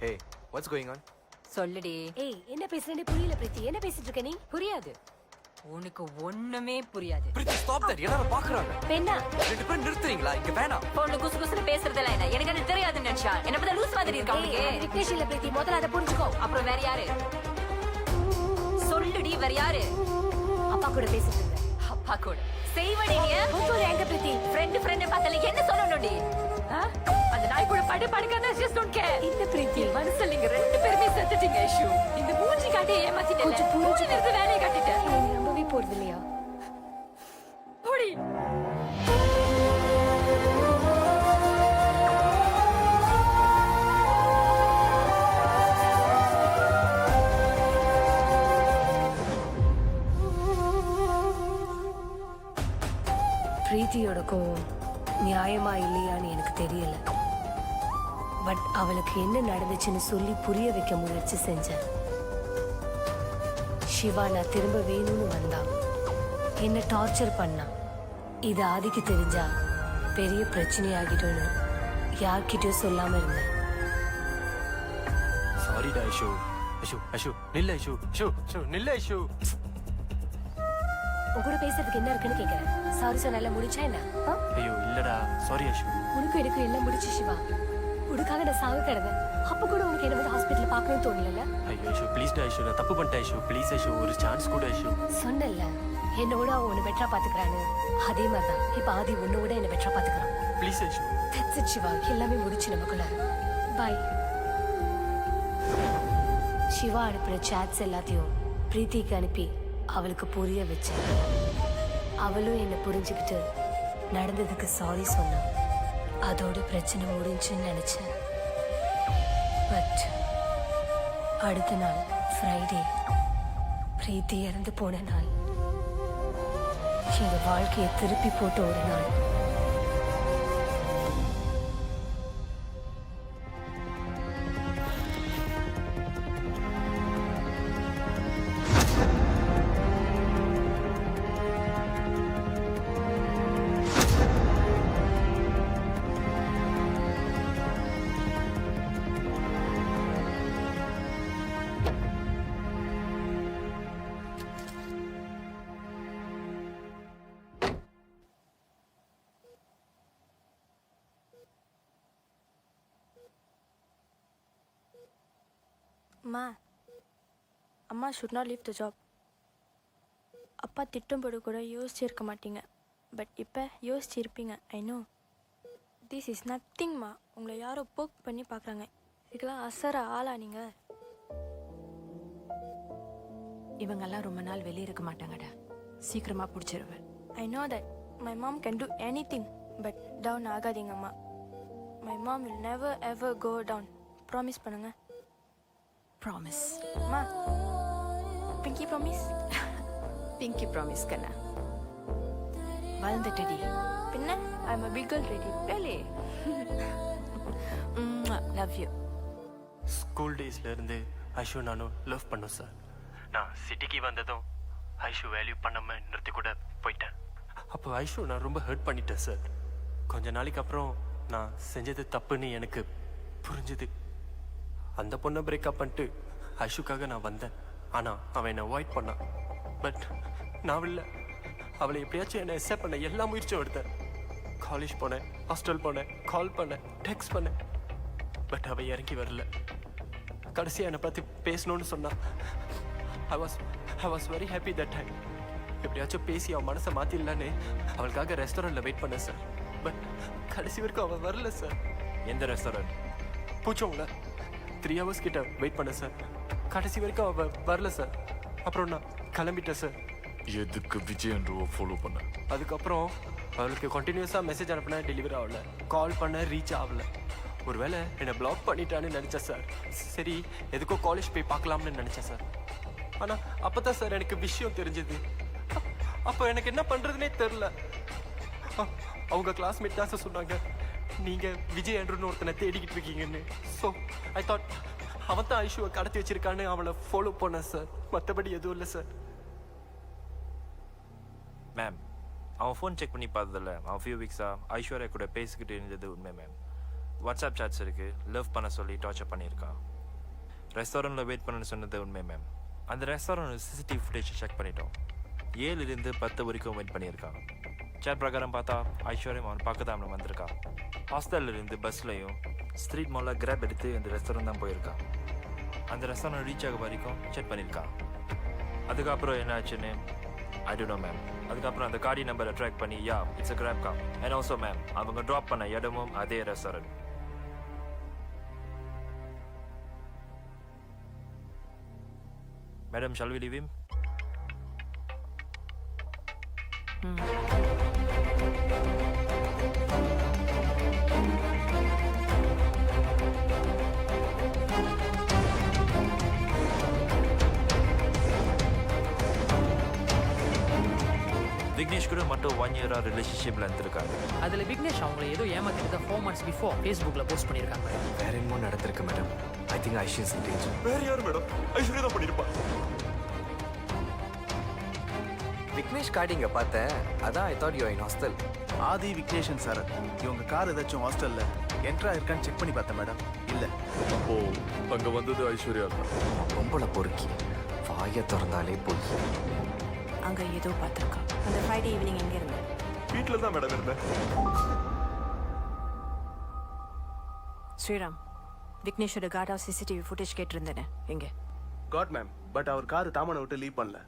Hey, what's going on? சொல்லுடி. ஏய், என்ன பேசுறேன்னு புரியல பிரீத்தி. என்ன பேசிட்டு இருக்க நீ? புரியாது. உனக்கு ஒண்ணுமே புரியாது. பிரீத்தி ஸ்டாப் தட். எல்லாரும் பாக்குறாங்க. பெண்ணா, ரெண்டு பேரும் நிறுத்துறீங்களா? இங்க வேணாம். பொண்ணு குசு குசுன்னு பேசுறதெல்லாம் என்ன? எனக்கு அது தெரியாதுன்னு நினைச்சா? என்ன பத்தி லூஸ் மாதிரி இருக்கா உனக்கு? விக்னேஷ் இல்ல பிரீத்தி, முதல்ல அதை புரிஞ்சுக்கோ. அப்புறம் வேற யாரு? சொல்லுடி, வேற யாரு? அப்பா கூட பேசிட்டு இருந்த. அப்பா கூட செய்வடி நீ? எங்க பிரீத்தி? ஃப்ரெண்ட் பார்த்தல என்ன சொல்லணும்டி? அந்த நாய் கூட படுக்காத. Just don't care. இந்த பிரீத்தி மனசுல நீங்க ரெண்டு பேருமே செத்துட்டீங்க. ஐஷு, இந்த மூஞ்சி காட்டி ஏமாத்திட்டேன். கொஞ்சம் புரிஞ்சு நிறுத்து, வேலையை கட்டிட்டேன். நீ நம்பவே போறது இல்லையா? போடி. பிரீத்தியோட கோவம் நியாயமா இல்லையான்னு எனக்கு தெரியல. பட் அவளுக்கு என்ன நடந்துச்சுன்னு சொல்லி புரிய வைக்க முயற்சி செஞ்சேன். சிவா நான் திரும்ப வேணும்னு வந்தா, என்ன டார்ச்சர் பண்ணா. இது ஆதிக்கு தெரிஞ்சா பெரிய பிரச்சனையாகிடும்னு யார்கிட்டயும் சொல்லாம இருந்தேன். சாரிடா ஐஷு. ஐஷு ஐஷு நில்ல. ஐஷு ஐஷு ஐஷு நில்ல. ஐஷு உன் கூட பேசுறதுக்கு என்ன இருக்குன்னு கேக்குறேன். சாரி சொன்னால முடிச்சா என்ன? ஐயோ இல்லடா, சாரி ஐஷு. உனக்கும் எனக்கும் எல்லாம் முடிச்சு சிவா. உனக்காக நான் சாக கிடந்தேன். அப்ப கூட உனக்கு என்ன வந்து ஹாஸ்பிட்டல் பார்க்கணும்னு தோணல? ஐயோ ஐஷு ப்ளீஸ் டா ஐஷு, நான் தப்பு பண்ணிட்டேன் ஐஷு. ப்ளீஸ் ஐஷு, ஒரு சான்ஸ் கூட ஐஷு. சொன்னல என்னோட அவன் உன்னை பெட்டரா பாத்துக்கிறான்னு. அதே மாதிரிதான் இப்ப ஆதி உன்னோட என்ன பெட்டரா பாத்துக்கிறான். Please Aishu. That's it Siva, எல்லாமே முடிச்சு நமக்குள்ள. பாய். சிவா அனுப்பின சாட்ஸ் எல்லாத்தையும் பிரீத்திக்கு அனுப்பி அவளுக்கு புரிய வச்சேன். அவளும் என்ன புரிஞ்சுக்கிட்டு நடந்ததுக்கு சாரி சொன்னா. அதோட பிரச்சனை முடிஞ்சுன்னு நினைச்சேன். பட் அடுத்த நாள் ஃப்ரைடே பிரீத்தி இறந்து போன நாள். எங்க வாழ்க்கையை திருப்பி போட்ட ஒரு நாள். அம்மா should not leave the job. அப்பா திட்டும்போது கூட யோசிச்சிருக்க மாட்டீங்க. பட் இப்போ யோசிச்சிருப்பீங்க. I know. திஸ் இஸ் நத்திங்மா. உங்களை யாரோ போக் பண்ணி பார்க்குறாங்க. இதுக்கெல்லாம் அசர ஆளா நீங்கள்? இவங்கெல்லாம் ரொம்ப நாள் வெளியே இருக்க மாட்டாங்கடா. சீக்கிரமாக பிடிச்சிருவேன். I know that my mom can do anything. But down ஆகாதீங்கம்மா. My mom will never ever go down. Promise பண்ணுங்க. ப்ராமிஸ். அம்மா, பிங்கி ப்ராமிஸ். பிங்கி ப்ராமிஸ் கண்ணா. வளர்ந்துட்டடி. பின்ன I am a big girl ready. Really? Love you. School டேஸ்ல இருந்து ஐஷு நானும் love பண்ணோம் சார். நான் சிட்டிக்கு வந்ததும் ஐஷு வேல்யூ பண்ணாம நிறுத்தி கூட போயிட்டேன். அப்போ ஐஷு நான் ரொம்ப ஹர்ட் பண்ணிட்டேன் சார். கொஞ்ச நாளைக்கு அப்புறம் நான் செஞ்சது தப்புன்னு எனக்கு புரிஞ்சுது. அந்த பொண்ணை பிரேக்கப் பண்ணிட்டு ஐஷுக்காக நான் வந்தேன். ஆனால் அவன் என்னை அவாய்ட் பண்ணான். பட் நான் இல்லை, அவளை எப்படியாச்சும் என்னை அக்செப்ட் பண்ண எல்லா முயற்சியும் எடுத்தேன். காலேஜ் போனேன், ஹாஸ்டல் போனேன், கால் பண்ணேன், டெக்ஸ்ட் பண்ணேன். பட் அவள் இறங்கி வரல. கடைசியாக என்னை பற்றி பேசணும்னு சொன்னா I was very happy that time. எப்படியாச்சும் பேசி அவன் மனசை மாற்றிடலான்னு அவளுக்காக ரெஸ்டாரண்ட்டில் வெயிட் பண்ணேன் சார். பட் கடைசி வரைக்கும் அவள் வரல சார். எந்த ரெஸ்டாரண்ட்? பூச்சவங்கள 3 hours கிட்ட வெயிட் பண்ணேன் சார். கடைசி வரைக்கும் அவள் வரல சார். அப்புறம் நான் கிளம்பிட்டேன் சார். எதுக்கு விஜய் அன்றுவை ஃபாலோ பண்ண? அதுக்கப்புறம் அவளுக்கு கண்டினியூஸாக மெசேஜ் அனுப்பினா டெலிவரி ஆகல, கால் பண்ண ரீச் ஆகல. ஒருவேளை என்னை பிளாக் பண்ணிட்டான்னு நினச்சேன் சார். சரி எதுக்கோ காலேஜ் போய் பார்க்கலாம்னு நினச்சேன் சார். ஆனால் அப்போ தான் சார் எனக்கு விஷயம் தெரிஞ்சது. அப்போ எனக்கு என்ன பண்ணுறதுனே தெரில. அவங்க கிளாஸ்மேட் தான் சார் சொன்னாங்க, நீங்கள் விஜய் ஆண்ட்ரூன்னு ஒருத்தனை தேடிக்கிட்டு இருக்கீங்கன்னு. ஸோ ஐ தாட் அவன் தான் ஐஷுவை கடத்தி வச்சிருக்கான்னு அவளை ஃபாலோ பண்ணேன் சார். மற்றபடி எதுவும் இல்லை சார். மேம், அவன் ஃபோன் செக் பண்ணி பார்த்ததில்ல. அவன் ஃபியூ வீக்ஸாக ஐஸ்வர்யா கூட பேசிக்கிட்டு இருந்தது உண்மை மேம். வாட்ஸ்அப் சாட்ஸ் இருக்குது, லவ் பண்ண சொல்லி டார்ச்சர் பண்ணியிருக்கான். ரெஸ்டாரண்ட்டில் வெயிட் பண்ணணும்னு சொன்னது உண்மை மேம். அந்த ரெஸ்டாரண்ட் சிசிடிவி ஃபுட்டேஜ் செக் பண்ணிட்டோம். 7 to 10 வரைக்கும் வெயிட் பண்ணியிருக்கான். சேட் பிரகாரம் பார்த்தா ஐஸ்வர்யம் அவன் பார்க்க தான் அவன் வந்திருக்கான். ஹாஸ்டல்லேருந்து பஸ்லையும் ஸ்ட்ரீட் மாலில் கிராப் எடுத்து அந்த ரெஸ்டாரண்ட் தான் போயிருக்கான். அந்த ரெஸ்டாரண்ட் ரீச் ஆக வரைக்கும் செக் பண்ணியிருக்கான். அதுக்கப்புறம் என்ன ஆச்சுன்னு ஐ டோன்ட் நோ மேம். அதுக்கப்புறம் அந்த கார்டி நம்பரை ட்ராக் பண்ணி yeah it's a Grab car. And also ma'am அவங்க ட்ராப் பண்ண இடமும் அதே restaurant. Madam, shall we leave him? Vignesh கூட மட்டும் 1 year ரிலேஷன்ஷிப்ல இருந்திருக்காங்க. அதுல விக்னேஷ் அவங்களை ஏதோ ஏமாத்திட்டு 4 months before Facebookல போஸ்ட் பண்ணிருக்காங்க. வேற என்னமோ நடந்திருக்கு madam. I think Aishu is in danger. வேற யார் மேடம்? ஐஸ்வர்யா தான் பண்ணிருப்பா. விக்னேஷ் கார்டு இங்கே பார்த்தேன், அதான் I thought you in hostel. Adhi, விக்னேஷன் சார் இவங்க கார் ஏதாச்சும் ஹாஸ்டல்ல என்ட்ரா இருக்கான்னு செக் பண்ணி பார்த்தேன் மேடம். இல்லை. அப்போ அங்க வந்தது ஐஸ்வர்யா தான். பொம்பளை பொறுக்கி வாயை திறந்தாலே போய் அங்கே ஏதோ பார்த்துருக்கா. அந்த ஃப்ரைடே ஈவினிங் எங்கே இருந்தேன்? வீட்டில் தான் மேடம் இருந்தேன். ஸ்ரீராம், விக்னேஷோட கார்ட் ஹவுஸ் சிசிடிவி ஃபுட்டேஜ் கேட்டிருந்தேனே எங்கே? காட் மேம், பட் அவர் கார் தாமனை விட்டு லீவ் பண்ணல.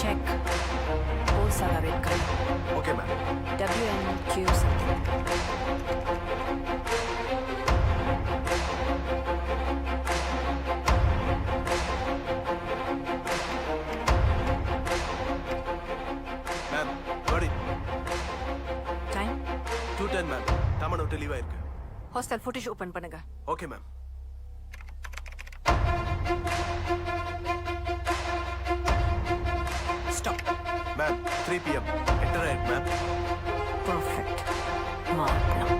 செக் ஓசாலா red car. Okay ma'am. WNQ something. Ma'am, got it. Time 2:10 ma'am. தாமனை விட்டு லீவ் ஆயிருக்கு. ஹாஸ்டல் ஃபுட்டேஜ் ஓப்பன் பண்ணுங்க. Okay ma'am. Stop. Ma'am, 3 PM. Enter ஆயிருக்கு ma'am. Perfect. Mark now.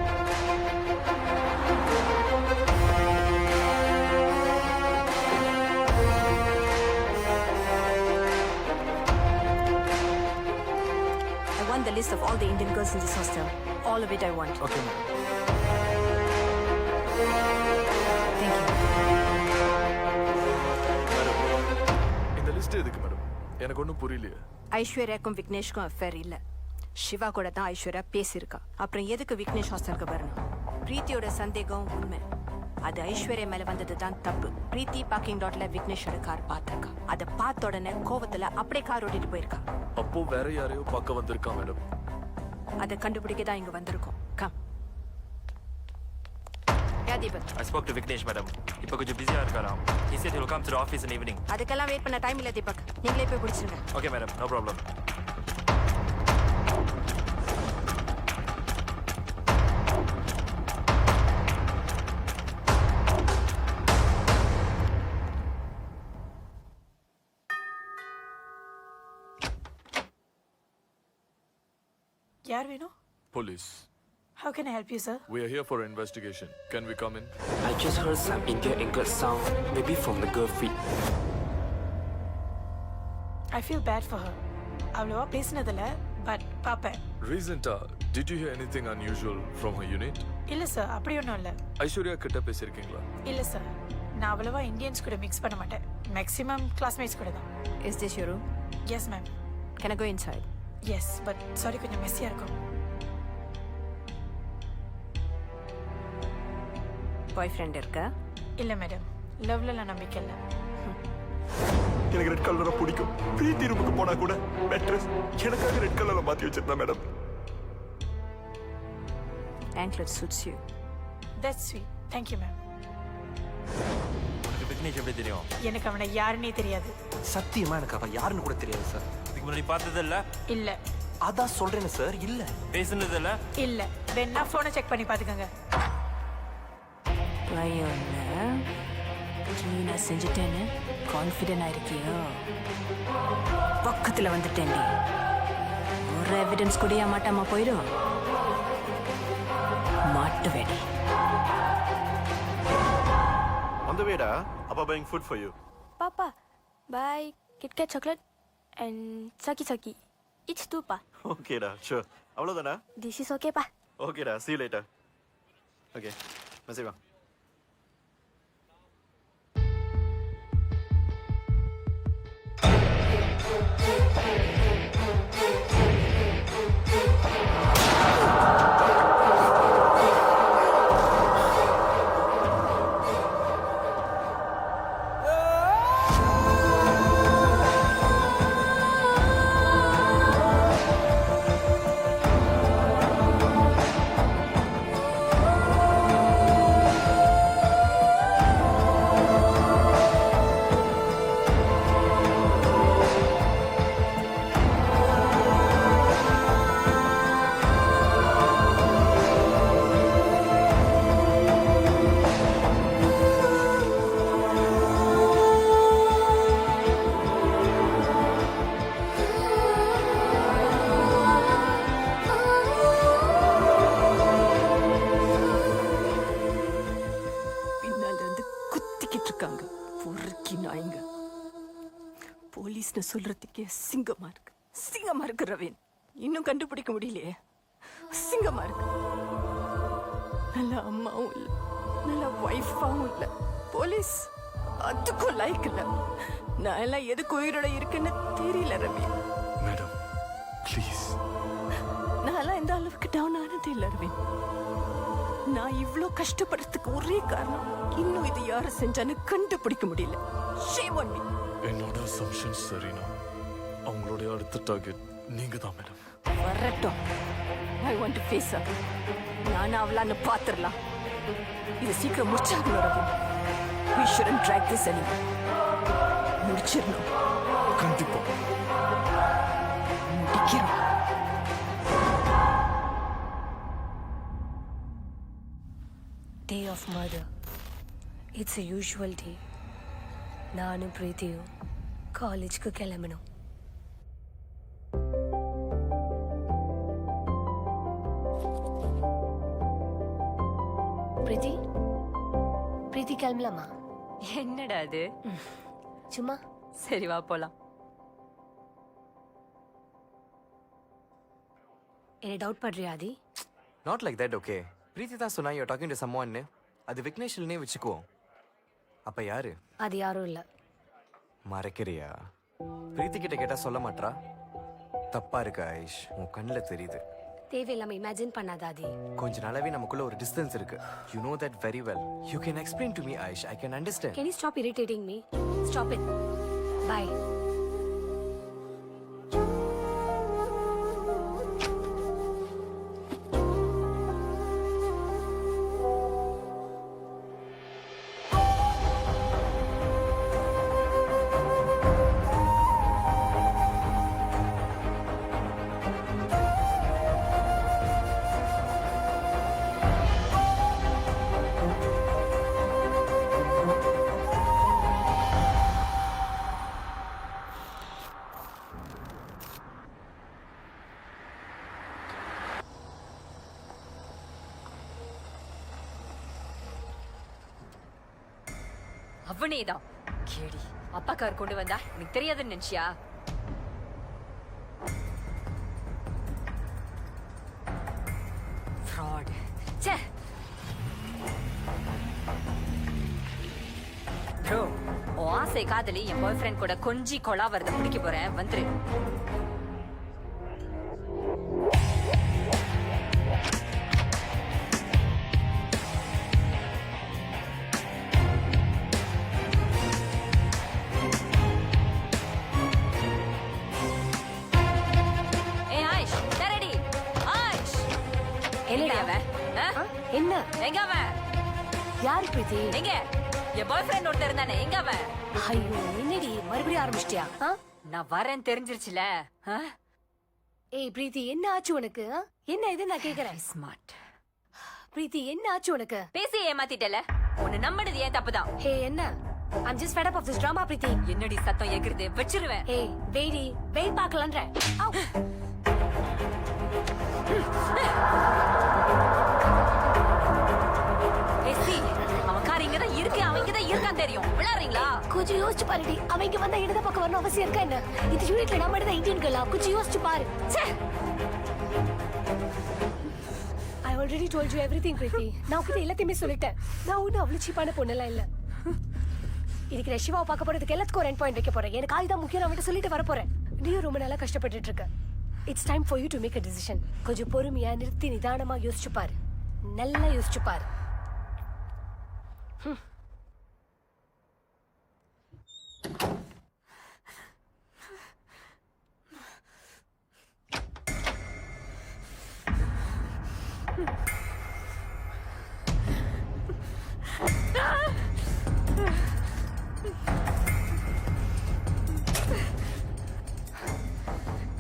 I want the list of all the Indian girls in this hostel. All of it I want. Okay ma'am. Thank you. Madam, இந்த list எதுக்கு madam? எனக்கு ஒன்றும் புரியலையே. ஐஸ்வர்யாக்கும் விக்னேஷ்க்கும் affair இல்ல. சிவா கூட தான் ஐஸ்வர்யா பேசியிருக்கா. அப்புறம் எதுக்கு விக்னேஷ் ஹாஸ்டலுக்கு வரணும்? பிரீத்தியோட சந்தேகம் உண்மை. அது ஐஸ்வர்யா மேல வந்தது தான் தப்பு. பிரீத்தி பார்க்கிங் லாட்ல விக்னேஷோட கார் பார்த்திருக்கா. அதை பார்த்த உடனே கோவத்துல அப்படியே கார் ஓட்டிட்டு போயிருக்கா. அப்போ வேற யாரையோ பார்க்க வந்திருக்கா மேடம். அதை கண்டுபிடிக்க தான் இங்க வந்திருக்கோம். Come. Yeah Deepak. I spoke to Vignesh madam. இப்போ கொஞ்சம் பிஸியா இருக்காராம். He said he'll come to the office in evening. அதுக்கெல்லாம் வெயிட் பண்ண டைம் இல்ல தீபக். நீங்களே போய் பிடிச்சிருங்க. Okay madam, no problem. யார் வேணும்? Police. How can I help you, sir? We are here for investigation. Can we come in? I just heard some Indian English sound, maybe from the girl feet. I feel bad for her. அவ்வளவா பேசினதில்ல, but பாப்பேன். Recently, did you hear anything unusual from her unit? இல்ல sir, அப்படி ஒன்றும் இல்லை. ஐஸ்வர்யா கிட்ட பேசியிருக்கீங்களா? இல்ல sir, நான் அவ்வளவா இந்தியன்ஸ் கூட மிக்ஸ் பண்ண மாட்டேன். மேக்ஸிமம் கிளாஸ்மேட்ஸ் கூட தான். Is this your room? Yes, ma'am. Can I go inside? Yes, but sorry, கொஞ்சம் மெஸ்ஸியாக இருக்கும். பாய் ஃப்ரெண்ட் இருக்கா? இல்ல மேடம், லவ்ல நம்பிக்கை இல்லை. எனக்கு ரெட் கலரை பிடிக்கும். பிரீத்தி ரூமுக்கு போனா கூட மேட்ரஸ் எனக்காக ரெட் கலர்ல மாத்தி வச்சிருந்தா madam. Anklet suits you. That's sweet. Thank you, ma'am. உனக்கு விக்னேஷ் எப்படி தெரியும்? எனக்கு அவனை யாருன்னே தெரியாது. சத்தியமா எனக்கு அவன் யாருன்னு கூட தெரியாது சார். இதுக்கு முன்னாடி பார்த்தது இல்ல? இல்ல. அதான் சொல்றேன் சார், இல்ல. பேசுனது இல்ல? இல்ல. வேணா போனை செக் பண்ணி பாத்துக்கங்க. பையன்ல கிளீனா செஞ்சுட்டேன்னு கான்ஃபிடென்ட் ஆயிருக்கியோ? பக்கத்துல வந்துட்டேன். ஒரு எவிடன்ஸ் கூட மாட்டாம போயிடும். மாட்டு வேடி. On the way, da. Appa buying food for you. Papa, buy Kit Kat chocolate and Saki Saki. Each 2, pa. Okay, da. Sure. அவ்வளவுதானா? This is okay, pa. Okay, da. See you later. Okay. Message va. போலீஸ்னு சொல்றதுக்கே சிங்கமா இருக்கு ravine. இன்னும் கண்டுபிடிக்க முடியலையே. சிங்கமா இருக்கு. நல்ல அம்மாவும் இல்ல, நல்ல ஒய்ஃபாவும் இல்ல. போலீஸ் அதுக்கும் லைக் இல்ல. நான் எல்லாம் எதுக்கு உயிரோட இருக்குன்னு தெரியல ரவீன். Madam please. நான் எல்லாம் இந்த அளவுக்கு டவுன் ஆனதே இல்ல ரவீன். நான் இவ்ளோ கஷ்டப்படுறதுக்கு ஒரே காரணம் இன்னும் இது யாரு செஞ்சான்னு கண்டுபிடிக்க முடியல. Shame on me. என்னோட அசம்ஷன் சரினா அவங்களுடைய அடுத்த டார்கெட் நீங்க தான் மேடம். வரட்டும். ஐ வாண்ட் டு ஃபேஸ் அப். நான் அவளான்னு பாத்துறலாம். இது சீக்கிரம் முடிச்சாகணும் ravine. We shouldn't drag this anymore. முடிச்சிடணும். கண்டிப்பா முடிக்கிறோம். Day of murder. It's a usual day. நானும் பிரீத்தியும் காலேஜ்க்கு கிளம்பணும். பிரீத்தி கிளம்பலாமா? என்னடா அது? சும்மா. சரி வா போலாம். என்ன டவுட் பண்றியா Adhi? Not like that. Okay, Preethi தான் சொன்னா யூ டாக்கிங் டு சம்வன். அது விக்னேஷ்னே வெச்சுக்குவோம். அப்ப யாரு? அது யாரும் இல்ல. மறைக்கிறியா? பிரீத்தி கிட்ட கேட்டா சொல்ல மாட்டா? தப்பா இருக்கு ஐஷ், உன் கண்ணுல தெரியுது. தேவையில்லாம இமேஜின் பண்ணாத ஆதி. கொஞ்ச நாளாவே நமக்குள்ள ஒரு டிஸ்டன்ஸ் இருக்கு. You know that very well. You can explain to me Aish. I can understand. Can you stop irritating me? Stop it. Bye. அவனேதான் கேடி. அப்பா கார் கொண்டு வந்தா எனக்கு தெரியாதுன்னு நினைச்சியா? ஃப்ராட். ச்சே. ப்ரோ, ஓ ஆசை காதலி என் பாய் ஃப்ரெண்ட் கூட கொஞ்சி கொலா வரத பிடிக்க போறேன். வந்துரு. என்ன எங்க அவன்? யாரு பிரீத்தி? எங்க என் பாய் ஃப்ரெண்ட் ஒருத்தர் இருந்தானே, எங்க அவன்? ஐயோ என்னடி மறுபடியும் ஆரம்பிச்சிட்டியா? நான் வரேன் தெரிஞ்சிருச்சுல. ஏய் பிரீத்தி என்ன ஆச்சு உனக்கு? என்ன இது நான் கேக்குறேன். ஸ்மார்ட். பிரீத்தி என்ன ஆச்சு உனக்கு? பேசி ஏமாத்திட்டல. உன்னை நம்பினது ஏன் தப்புதான். ஹே என்ன? I'm just fed up of this drama பிரீத்தி. என்னடி சத்தம் எகிருது, வச்சிருவேன். ஏய் வெயிடி வெயிட் பார்க்கலான்ற. ஏசி அவன் கார் இங்க தான் இருக்கு, அவன் இங்க தான் இருக்கான் தெரியும். விளையாடுறீங்களா? கொஞ்சம் யோசிச்சு பாருடி. அவன் இங்க வந்தா இடது பக்கம் வரணும் அவசியம் இருக்கா என்ன? இந்த யூனிட்ல நம்ம எடுத்த இந்தியன் கேர்ளா? கொஞ்சம் யோசிச்சு பாரு. I already told you everything பிரீத்தி. நான் உன்கிட்ட எல்லாத்தையுமே சொல்லிட்டேன். நான் ஒன்னும் அவ்வளவு சீப்பான பொண்ணெல்லாம் இல்ல. இதுக்கு நான் சிவாவை பார்க்க போறதுக்கு எல்லாத்துக்கும் ஒரு எண்ட் பாயிண்ட் வைக்க போறேன். எனக்கு அதுதான் முக்கியம். அவன்கிட்ட சொல்லிட்டு வர போறேன். நீயும் ரொம்ப நாளா கஷ்டப்பட்டுட்டு இருக்க. It's time for you to make a decision. கொஞ்சம் பொறுமையா நிறுத்தி நிதானமா யோசிச்சு பாரு. நல்லா யோசிச்சு பாரு.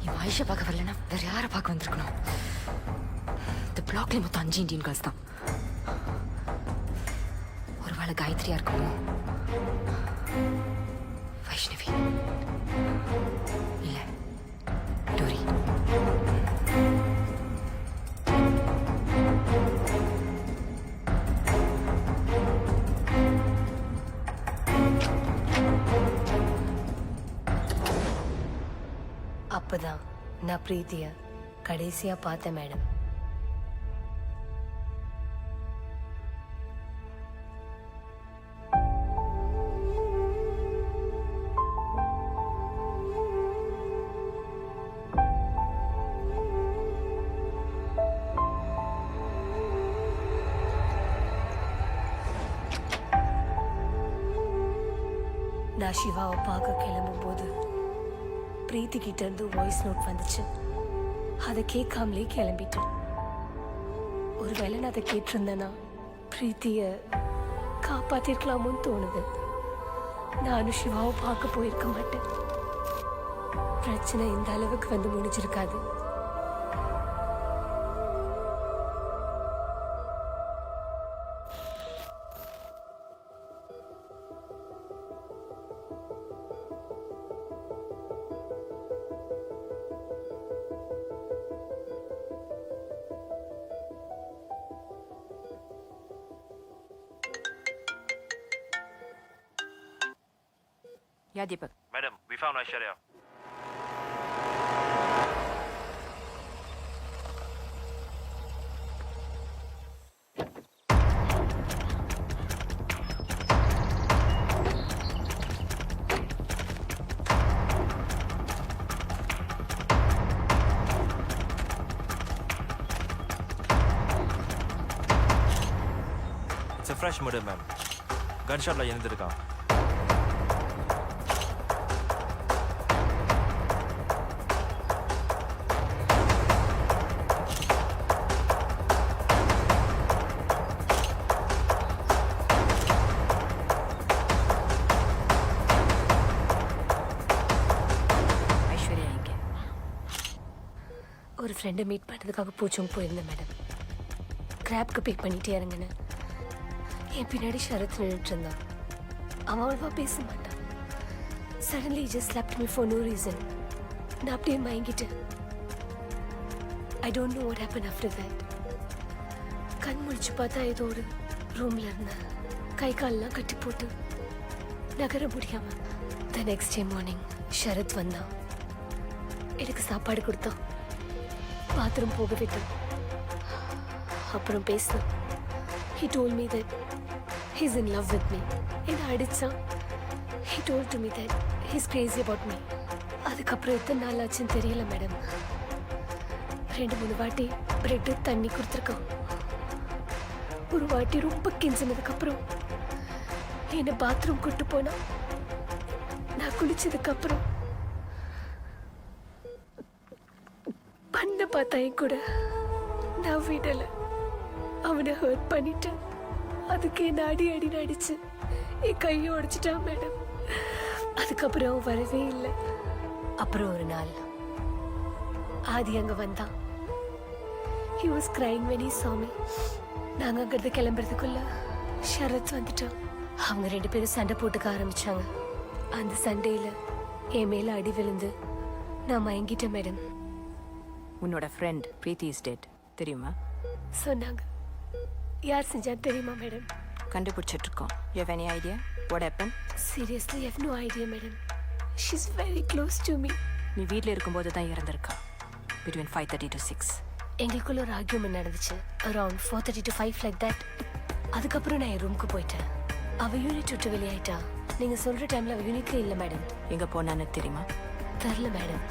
இவன் ஆயிஷா பார்க்க வரலன்னா வேற யாரை பார்க்க வந்திருக்கணும்? இந்த பிளாக்ல மொத்தம் 5 இந்தியன் கேர்ள்ஸ் தான். ஒருவேளை காயத்ரியா இருக்குமோ? வைஷ்ணவி இல்ல டோரி. அப்பதான் நான் பிரீத்திய கடைசியா பார்த்தேன் மேடம். நான் சிவாவை பார்க்க கிளம்பும் போது பிரீத்தி கிட்ட இருந்து வாய்ஸ் நோட் வந்துச்சு. அதை கேட்காமலே கிளம்பிட்டேன். ஒருவேளை நான் அதை கேட்டிருந்தேன்னா பிரீத்திய காப்பாத்திருக்கலாமோன்னு தோணுது. நானும் சிவாவை பார்க்க போயிருக்க மாட்டேன். பிரச்சனை இந்த அளவுக்கு வந்து முடிஞ்சிருக்காது. Yeah, Deepak. Madam, we found Aishwarya. It's a fresh murder, ma'am. Gunshot la இருந்திருக்கான். ஒரு ஃப்ரெண்டை மீட் பண்ணுறதுக்காக பூச்சோங் போயிருந்தேன் மேடம். கிராப்க்கு பிக் பண்ணிட்டே இறங்கினேன். என் பின்னாடி ஷரத் நின்றுட்டு இருந்தான். அவன் அவ்வளவா பேச மாட்டான். Suddenly just left me for no reason. நான் அப்படியே மயங்கிட்டேன். I don't know what happen after that. கண் முழிச்சு பார்த்தா ஏதோ ஒரு ரூமில் இருந்தேன். கை கால்லாம் கட்டி போட்டு நகர முடியாம. The next day morning Sharath வந்தான். எனக்கு சாப்பாடு கொடுத்தான். பாத்ரூம் போக விட்டான். அப்புறம் பேசினான். He told me that he's in love with me. என்ன அடிச்சான். He told to me that he's crazy about me. அதுக்கப்புறம் எத்தனை நாள் ஆச்சுன்னு தெரியல மேடம். 2-3 வாட்டி பிரெட்டு தண்ணி கொடுத்துருக்கான். ஒரு வாட்டி ரொம்ப கெஞ்சினதுக்கப்புறம் என்னை பாத்ரூம் கூட்டு போனா. நான் குளிச்சதுக்கப்புறம் பண்ண பார்த்தா கூட நான் விடலை. அவனை ஹர்ட் பண்ணிட்டேன். அதுக்கு என்ன அடி அடிச்சு என் கையை உடைச்சிட்டான் மேடம். அதுக்கப்புறம் அவன் வரவே இல்லை. அப்புறம் ஒரு நாள் ஆதி அங்க வந்தான். He was crying when he saw me. நாங்க அங்கிருந்து கிளம்புறதுக்குள்ள ஷரத் வந்துட்டான். அவங்க 2 பேரும் சண்டை போட்டுக்க ஆரம்பிச்சாங்க. அந்த சண்டையில என் மேல அடி விழுந்து நான் மயங்கிட்டேன் மேடம். உன்னோட ஃப்ரெண்ட் பிரீத்தி இஸ் டெட் தெரியுமா? சொன்னாங்க. யார் செஞ்சா தெரியுமா மேடம்? கண்டுபிடிச்சிட்டு இருக்கோம். You have any idea what happen? Seriously, I have no idea madam. She's very close to me. நீ வீட்டில் இருக்கும்போது தான் இறந்திருக்கா. Between 5:30 to 6. எங்களுக்குள்ள ஒரு ஆர்கியூமெண்ட் நடந்துச்சு. Around 4:30 to 5 like that. அதுக்கப்புறம் நான் என் ரூமுக்கு போயிட்டேன். அவ யூனிட் விட்டு வெளியாயிட்டா. நீங்க சொல்ற டைம்ல அவ யூனிட்ல இல்ல மேடம். எங்க போனான்னு தெரியுமா? தெரியல மேடம்.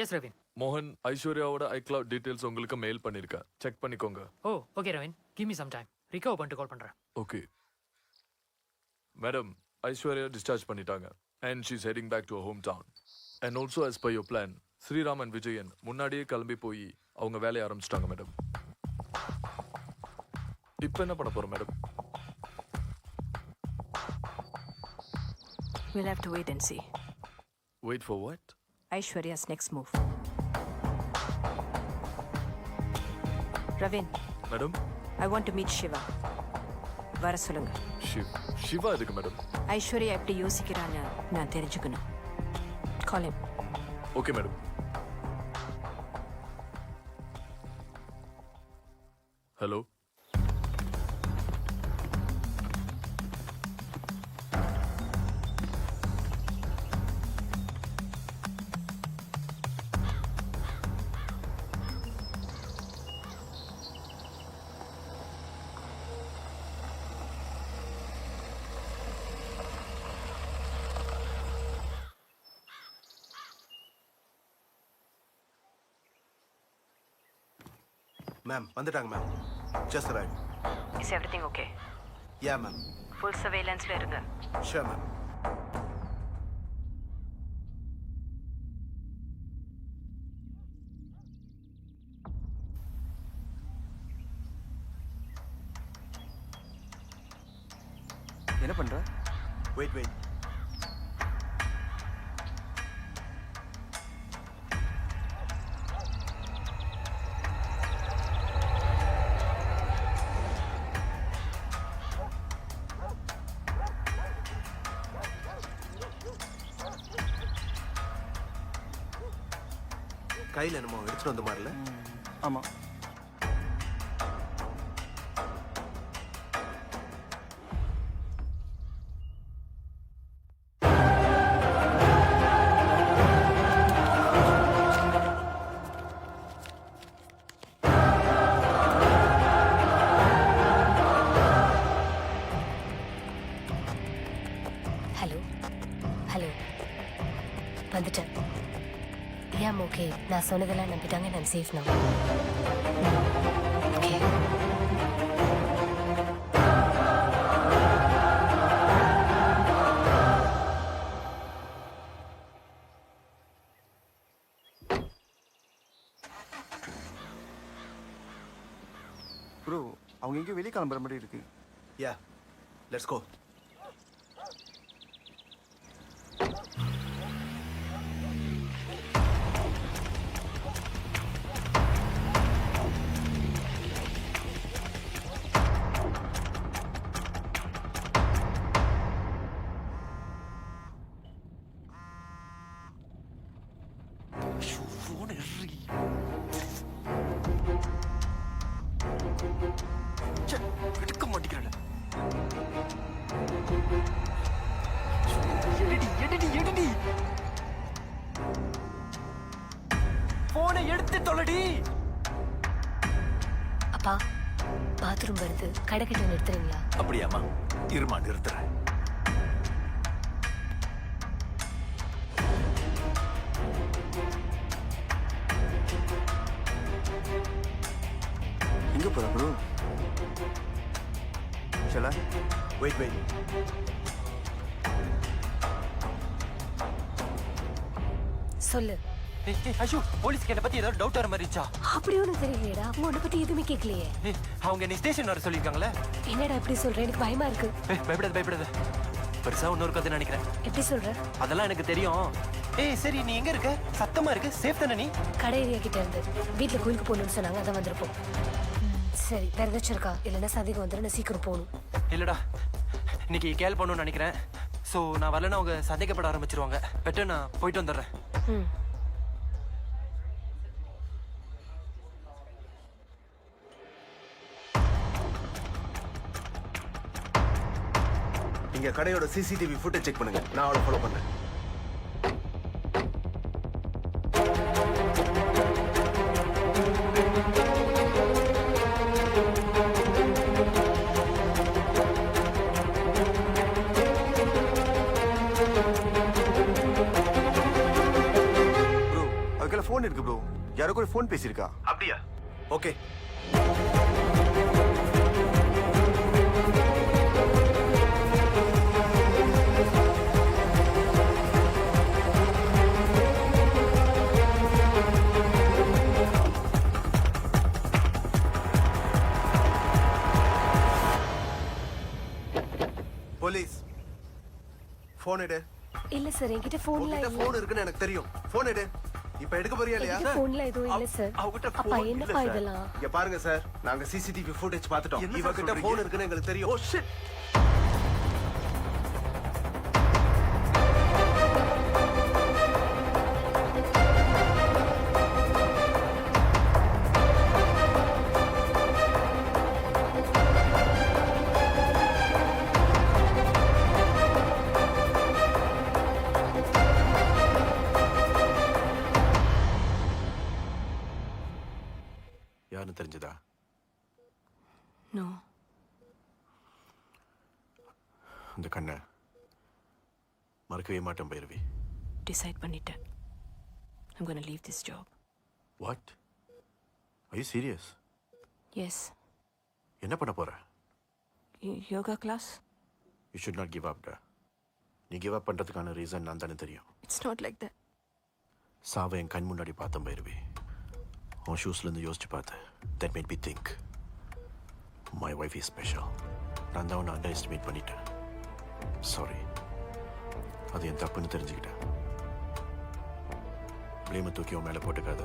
எஸ் ரவீன். மோகன் ஐஸ்வர்யாவோட ஐக்ளவுட் டீடைல்ஸ் உங்களுக்கு மெயில் பண்ணிருக்கேன். செக் பண்ணிக்கோங்க. Oh okay Raveen, give me some time. Recover பண்ணிட்டு கால் பண்றேன். ஓகே மேடம், ஐஸ்வர்யா டிஸ்சார்ஜ் பண்ணிட்டாங்க and she's heading back to her hometown. And also as per your plan, Sriram and Vijayan முன்னாடியே கிளம்பி போய் அவங்க வேலையை ஆரம்பிச்சிட்டாங்க மேடம். இப்போ என்ன பண்ண போறோம் madam? We'll have to wait and see. Wait for what? Aishwarya's next move. Ravin. Madam, I want to meet Shiva. வர சொல்லுங்க. சிவா எதுக்கு மேடம்? ஐஸ்வர்யா எப்படி யோசிக்கிறான்னு நான் தெரிஞ்சுக்கணும். Call him. Okay madam. Hello. Ma'am வந்துட்டாங்க ma'am. Just right. Is everything okay? Yeah ma'am. Full surveillanceல இருங்க. Sure ma'am. என்ன பண்ற? வெயிட். கையில் என்னமோ எடுத்துட்டு வந்த மாதிரில. ஆமா. ஹலோ வந்துட்டேன். ஏன் ஓகே, நான் சொன்னதெல்லாம் நம்பிட்டாங்க. நான் சேஃப் நான். ஓகே. ப்ரோ, அவங்க எங்கேயும் வெளியே கிளம்புற மாதிரி இருக்கு. யா, லெட்ஸ் கோ. எடுக்க மாட்டேங்கிறேன். தொலைடி. அப்பா பாத்ரூம் வருது, கடை கிட்ட நிறுத்துறீங்களா? அப்படியாம்மா, இருமா நிறுத்துறேன். எங்க போற ப்ரோ? ஷலா wait wait. சொல்லு. ஐயோ, போலீஸ்க்கு என்ன பத்தி ஏதாவது டவுட் வர மாதிரி இருந்துச்சா? அப்படி ஒன்றும் தெரியலையேடா, அவங்க உன்னை பத்தி எதுவுமே கேட்கலையே. அவங்க என்ன ஸ்டேஷன் வர சொல்லியிருக்காங்களே. என்னடா இப்படி சொல்ற? எனக்கு பயமா இருக்கு. பயப்படாத பயப்படாத, பெருசா இன்னொரு கதை நினைக்கிறேன். எப்படி சொல்ற? அதெல்லாம் எனக்கு தெரியும். சரி நீ எங்க இருக்க? சத்தமா இருக்கு. சேஃப் தானே நீ? கடை ஏரியா கிட்ட இருந்து வீட்டுல கோயிலுக்கு போகணும்னு சொன்னாங்க, அதான் வந்திருப்போம். சரி, வேற ஏதாச்சும் இருக்கா? இல்லைன்னா சந்தேகம் வந்துடும், நான் சீக்கிரம் போகணும். இல்லடா, இன்னைக்கு கேள் பண்ணணும்னு நினைக்கிறேன். ஸோ நான் வரலன்னா அவங்க சந்தேகப்பட ஆரம்பிச்சிருவாங்க. பெட்டர் நான் போயிட்டு வந்துடுறேன். இங்க கடையோட சிசிடிவி ஃபுட்டேஜ் செக் பண்ணுங்க. நான் அவளை ஃபாலோ பண்றேன். ப்ரோ, அதுக்குள்ள ஃபோன் இருக்கு ப்ரோ. யாரோ கூட ஃபோன் பேசியிருக்கா. அப்படியா? ஓகே. போலீஸ், போன் எடு. இல்ல சார், என்கிட்ட போன்ல உன்கிட்ட போன் இருக்குன்னு எனக்கு தெரியும். போன் எடு. இப்ப எடுக்க போறியா இல்லையா? போன்ல எதுவும் இல்ல சார். அப்பா என்னப்பா இதெல்லாம்? இங்க பாருங்க சார், நாங்க சிசிடிவி ஃபுட்டேஜ் பார்த்துட்டோம். இவகிட்ட போன் இருக்குன்னு எங்களுக்கு தெரியும். Oh shit. யாருன்னு தெரிஞ்சதா? நோ. அந்த கண்ணை மறக்கவே மாட்டேன் பைரவி. டிசைட் பண்ணிட்டேன். I'm going to leave this job. What? Are you serious? Yes. என்ன பண்ண போற? Yoga class? You should not give up, da. நீ கிவ் அப் பண்றதுக்கான ரீசன் நான் தானே தெரியும். It's not like that. சாவை என் கண் முன்னாடி பார்த்தேன் பைரவி. உன் ஷூஸ்லேருந்து யோசிச்சு பார்த்தேன். That made me think. My wife is special. நான் தான் உன்னை அண்டர் எஸ்டிமேட் பண்ணிட்டேன். சாரி. அது என் தப்புன்னு தெரிஞ்சுக்கிட்டேன். ப்ளேமை தூக்கி உன் மேலே போட்டுக்காத.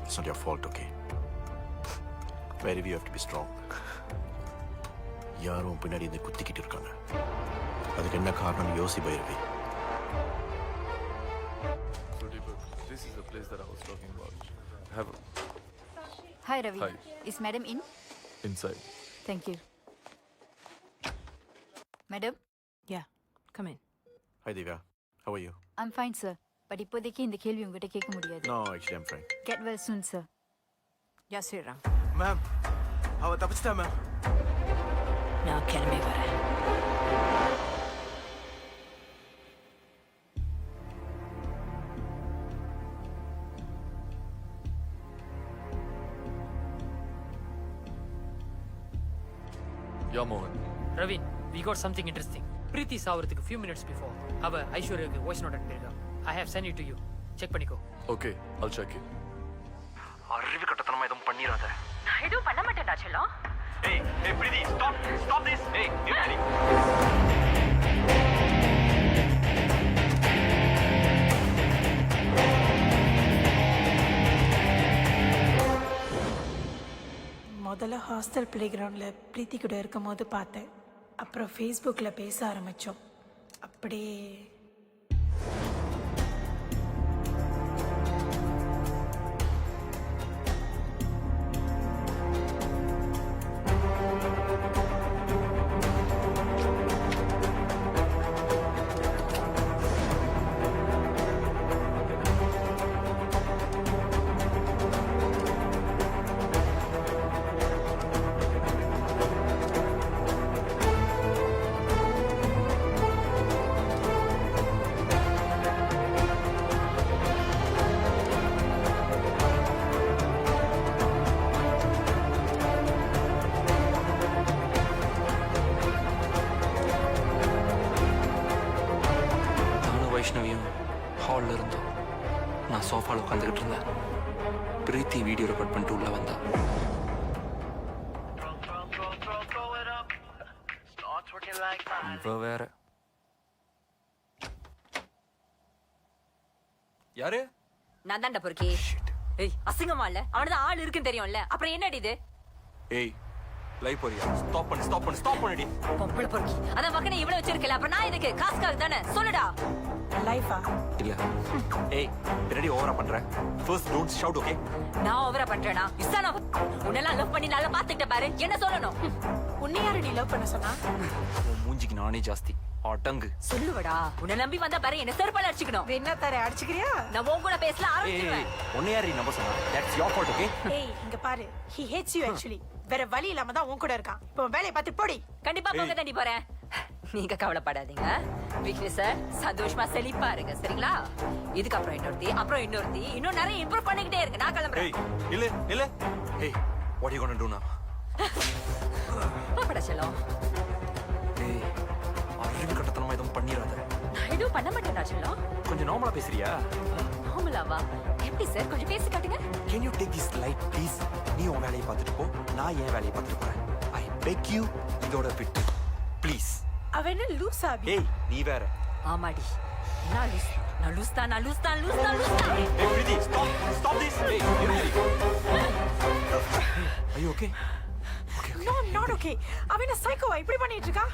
It's not your fault, okay? Bairavy, you have to be strong. யாரும் பின்னாடி இந்த குத்திக்கிட்டு இருக்காங்க. அதுக்கு என்ன காரணம் யோசி Bhairavi. So Deepak, this is the place that I was talking about. Have a... Hi, Ravi. Hi. Is Madam in? Inside. Thank you. Madam? Yeah, come in. Hi Divya, how are you? I'm fine, sir. But இப்போதைக்கு இந்த கேள்வி உங்ககிட்ட கேட்க முடியாது. No, actually I'm fine. Get well soon, sir. Jai Sri Ram. Ma'am, அவ தப்பிச்சிட்டா ma'am. நான் கிளம்பி வரேன். Yeah, Mohan. Ravin, we got something interesting. Preeti சாவறதுக்கு few minutes before அவ ஐஸ்வர்யாக்கு வாய்ஸ் நோட் அனுப்பியிருக்கா. I have sent it to you. செக் பண்ணிக்கோ. Okay, I'll check it. அறிவு கட்டத்தனமா எதுவும் பண்ணிராத. நான் எதுவும் பண்ண மாட்டேன்டா செல்லம். Hey, Preeti, stop this. Hey, நிறுத்தி. முதல்ல ஹாஸ்டல் பிளே கிரவுண்டில் பிரீத்தி கூட இருக்கும் போது பார்த்தேன். அப்புறம் ஃபேஸ்புக்கில் பேச ஆரம்பித்தோம். அப்படியே வைஷ்ணவியும் ஹாலில் இருந்தோம். நான் சோஃபாவில் உட்காந்துக்கிட்டு இருந்தேன். பிரீத்தி வீடியோ ரெக்கார்ட் பண்ணிட்டு உள்ள வந்தா. இவ வேற. யாரு? நான் தான்டா பொறுக்கி. ஏய் அசிங்கமா இல்ல? அவனதான் ஆள் இருக்குன்னு தெரியும்ல, அப்புறம் என்னடி இது? ஏய் லைவ் போறியா? ஸ்டாப் பண்ணடி. பொம்பளை பொறுக்கி. அதான் பக்கன இவ்வளவு வச்சிருக்கல, அப்புறம் நான் இதுக்கு காசுக்காக தானே? சொல்லுடா. லைஃபா? இல்ல. ஏய் பின்னாடி ஓவரா பண்ற. First don't shout, okay? நான் ஓவரா பண்றேனா? இஸ்தானா உன்னெல்லாம் லவ் பண்ணி நல்லா பாத்துக்கிட்ட பாரு, என்ன சொல்லணும்? உன்னை யாரடி லவ் பண்ண சொன்னா? உன் மூஞ்சிக்கு நானே ஜாஸ்தி. அடங்கு. சொல்லுவடா. உன்னை நம்பி வந்தா பாரு, என்ன செருப்பால அடிச்சுக்கணும். என்ன தர அடிச்சுக்கிறியா? நான் உன் கூட பேசல ஆரம்பிச்சிடுவேன். உன்னை யாரு நம்ப சொன்னா? That's your fault, okay? ஏய் இங்க பாரு, he hates you actually. வேற வழி இல்லாம தான் உன் கூட இருக்கான். இப்போ வேலையை பார்த்து போடி. கண்டிப்பா போக தாண்டி போறேன். நீங்க கவலைப்படாதீங்க. விக்னேஷ் சார் சந்தோஷமா செழிப்பா இருங்க, சரிங்களா? இதுக்கப்புறம் இன்னொருத்தி இன்னும் நிறைய இம்ப்ரூவ் பண்ணிக்கிட்டே இருக்கு. நான் கிளம்புறேன். இல்ல. ஏய் what are you going to do now? பாப்படா செல்லம். ஏய் அறிவு கட்டத்தனமா எதுவும் பண்ணிராத. நான் எதுவும் பண்ண மாட்டேனா செல்லம்? கொஞ்சம் நார்மலா பேசுறியா? நார்மலாவா? எப்படி சார்? கொஞ்சம் பேசி காட்டுங்க. Can you take this light please? நீ உன் வேலையை பார்த்துட்டு போ, நான் என் வேலையை பார்த்துட்டு போறேன். I beg you, இதோட விட்டு ப்ளீஸ். அவ என்ன லூசா? ஏய் நீ வேற. ஆமாடி. நான் லூஸ் தான். Hey Preeti, stop this. Hey, are you okay? No, I'm not okay. அவ என்ன சைக்கோவா இப்படி பண்ணிட்டு இருக்கா?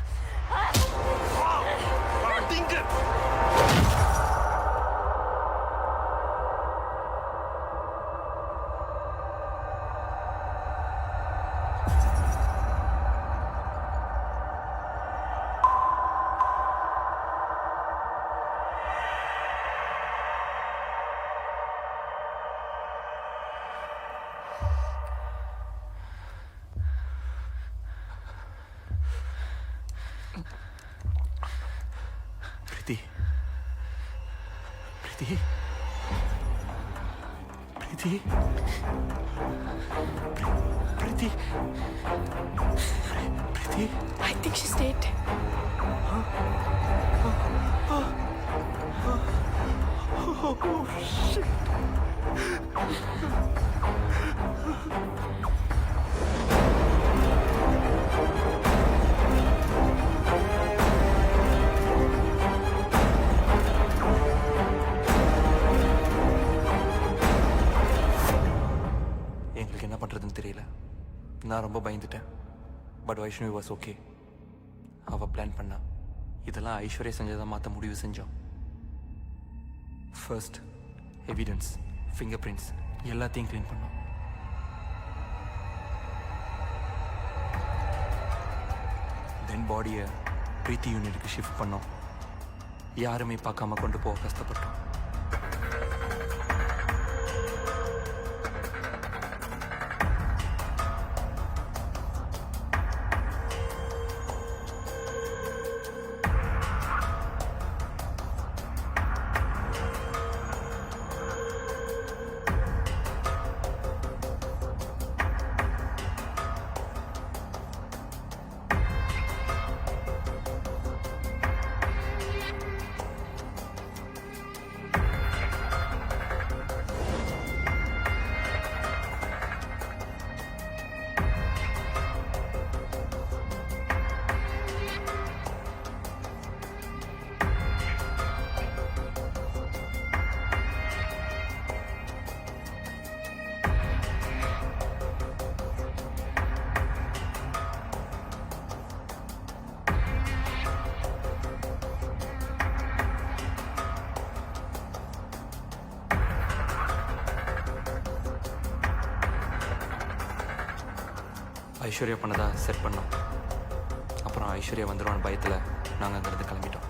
Preeti. I think she's dead. Oh shit. எங்களுக்கு என்ன பண்றதுன்னு தெரியல. நான் ரொம்ப பயந்துட்டேன். But Vaishnavi was okay. அவ பிளான் பண்ணா. இதெல்லாம் ஐஸ்வர்யா செஞ்சதை மாற்ற முடிவு செஞ்சோம். ஃபர்ஸ்ட் எவிடன்ஸ், ஃபிங்கர் பிரிண்ட்ஸ் எல்லாத்தையும் க்ளீன் பண்ணோம். தென் பாடியை பிரீத்தி யூனிட்டுக்கு ஷிஃப்ட் பண்ணோம். யாருமே பார்க்காம கொண்டு போக கஷ்டப்பட்டோம். ஐஸ்வர்யா பண்ணதா செட் பண்ணோம். அப்புறம் ஐஸ்வர்யா வந்துடுவான்னு பயத்தில் நாங்கள் அங்கேருந்து கிளம்பிட்டோம்.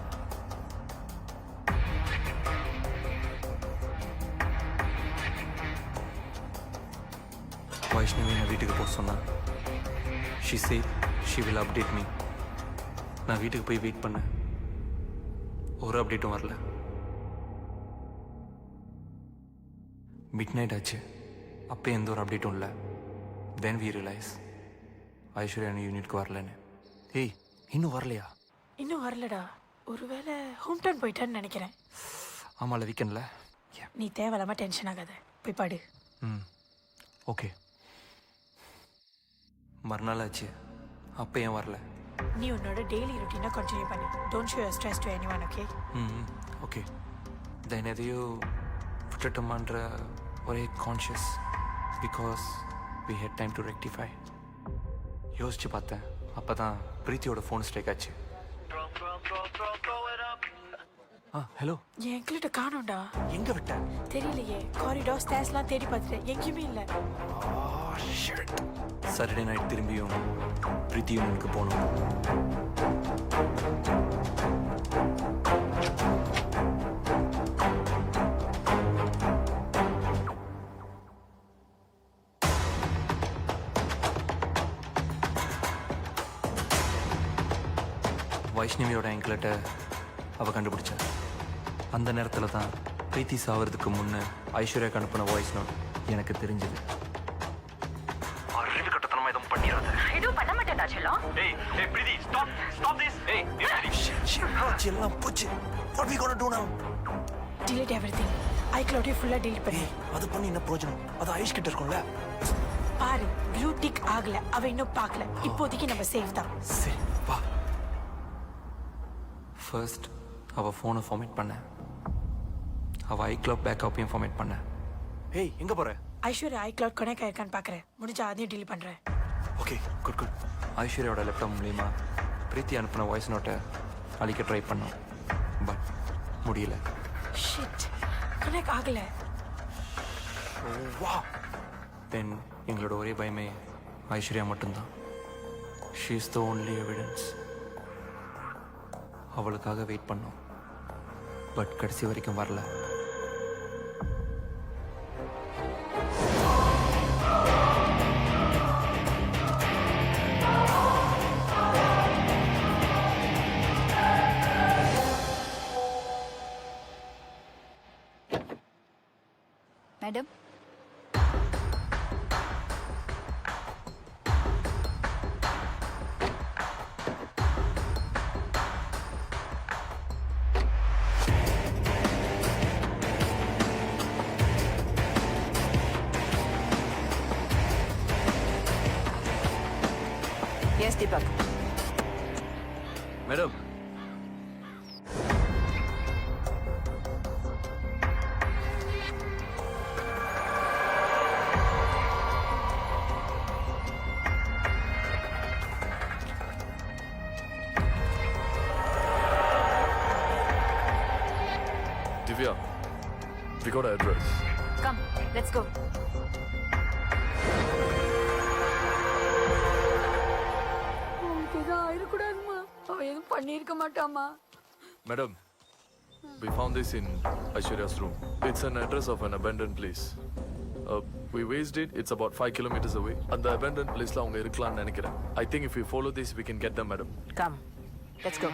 வைஷ்ணவி நான் வீட்டுக்கு போக சொன்னேன். She said she will update me. நான் வீட்டுக்கு போய் வெயிட் பண்ணேன். ஒரு அப்டேட்டும் வரல. மிட் நைட் ஆச்சு. அப்போ எந்த ஒரு அப்டேட்டும் இல்லை. தென் வி ரியலைஸ் ஐஸ்வர்யா யூனிட்க்கு வரலன்னு. ஏய் இன்னும் வரலையா? இன்னும் வரலடா. ஒருவேளை ஹோம் டவுன் போயிட்டான்னு நினைக்கிறேன். ஆமாம்ல வீக்கெண்டில். நீ தேவையில்லாம டென்ஷன் ஆகாத, போய் பாடு. ம் ஓகே. மறுநாள் ஆச்சு, அப்போ ஏன் வரல? நீ உன்னோட டெய்லி ருட்டீனை கண்டினியூ பண்ணு. Don't show your stress to anyone, okay? Hmm okay. Then எதையோ விட்டுட்டோமான்ற ஒரே conscious, because we had time to rectify. யோசிச்சு பார்த்தேன், அப்போ தான் பிரீத்தியோட ஃபோன் ஸ்ட்ரைக் ஆச்சு. ஹலோ. என் எங்கிட்ட காணோம்டா. எங்கே விட்டேன் தெரியலையே. காரிடார் ஸ்டேர்ஸ்லாம் தேடி பார்த்துட்டேன், எங்கேயுமே இல்லை. சாட்டர்டே நைட் திரும்பியும் பிரீத்தி யூனியனுக்கு போகணும். வைஷ்ணவியோட என்கிட்ட அவள் கண்டுபிடிச்சா. அந்த நேரத்தில் தான் பிரீத்தி சாவறதுக்கு முன்னே ஐஸ்வர்யாக்கு அனுப்பின வாய்ஸ் நோட் எனக்கு தெரிஞ்சது. அறிவு கட்டத்தனமா எதுவும் பண்ணிடாத. எதுவும் பண்ண மாட்டேன்டா செல்லம். ஏய் ஏய் பிரீத்தி, ஸ்டாப் ஸ்டாப் திஸ். ஏய் எல்லாம் போச்சு. What we gonna do now? delete everything. iCloud ஃபுல்லா delete பண்ணு. அது பண்ணி என்ன பிரயோஜனம்? அது ஐஸ் கிட்ட இருக்கும்ல. பாரு, ப்ளூ டிக் ஆகல, அவ இன்னும் பார்க்கல. இப்போதைக்கு நம்ம சேஃப் தான். சரி வா. ஃபர்ஸ்ட் அவள் ஃபோனை ஃபார்மேட் பண்ணேன். அவள் ஐக்ளவுட் பேக்கப்பையும் ஃபார்மேட் பண்ணேன். ஏய் எங்கே போகிற? ஐஸ்வர்யா iCloud கனெக்ட் ஆயிருக்கான்னு பார்க்குறேன். முடிஞ்சா அதையும் delete பண்ணுறேன். Okay good good. ஐஸ்வர்யாவோட லேப்டாப் மூலிமா பிரீத்தி அனுப்பின வாய்ஸ் நோட்டை அழிக்க ட்ரை பண்ணோம், பட் முடியல. ஷிட், கனெக்ட் ஆகல. வா. தென் எங்களோட ஒரே பயமே ஐஸ்வர்யா மட்டும்தான். She is the only evidence. அவளுக்காக வெயிட் பண்ணோம், பட் கடைசி வரைக்கும் வரல. Madam, yes Deepak. Madam, Divya, we got an address. Come, let's go. ஆயிடக்கூடாதுமா, அவ எதுவும் பண்ணியிருக்க மாட்டாமா. Madam, we found this in Aishwarya's room. It's an address of an abandoned place. We raised it, it's about 5 kilometers away. And the abandoned place la avanga irukalaanu nenikiren. I think if we follow this, we can get them, madam. Come, let's go.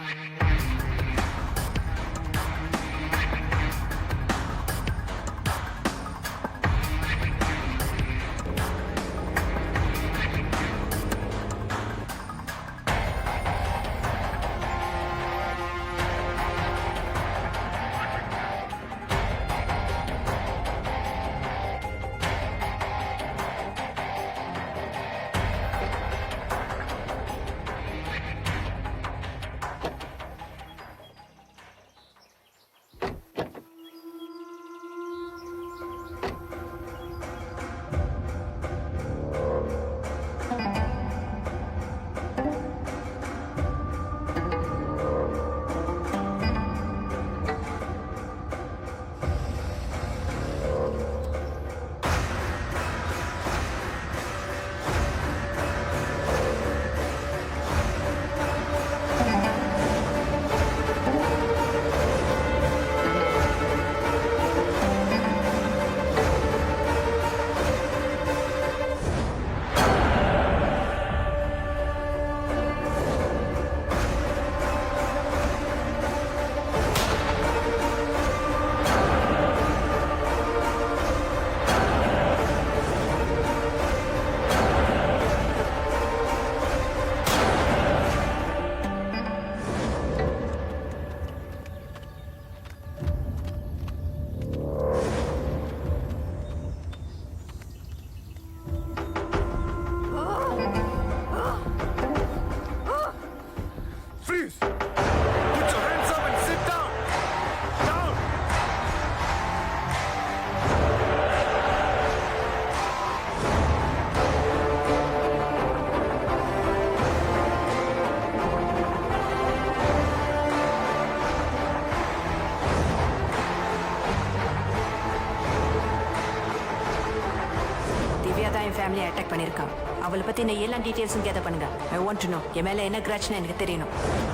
என் ஃபேமிலியை attack பண்ணியிருக்கான். அவளை பத்தி நான் எல்லா டீடைல்ஸும் gather பண்ணுங்க. I want to know. என் மேல என்ன கிராச்னு எனக்கு தெரியணும்.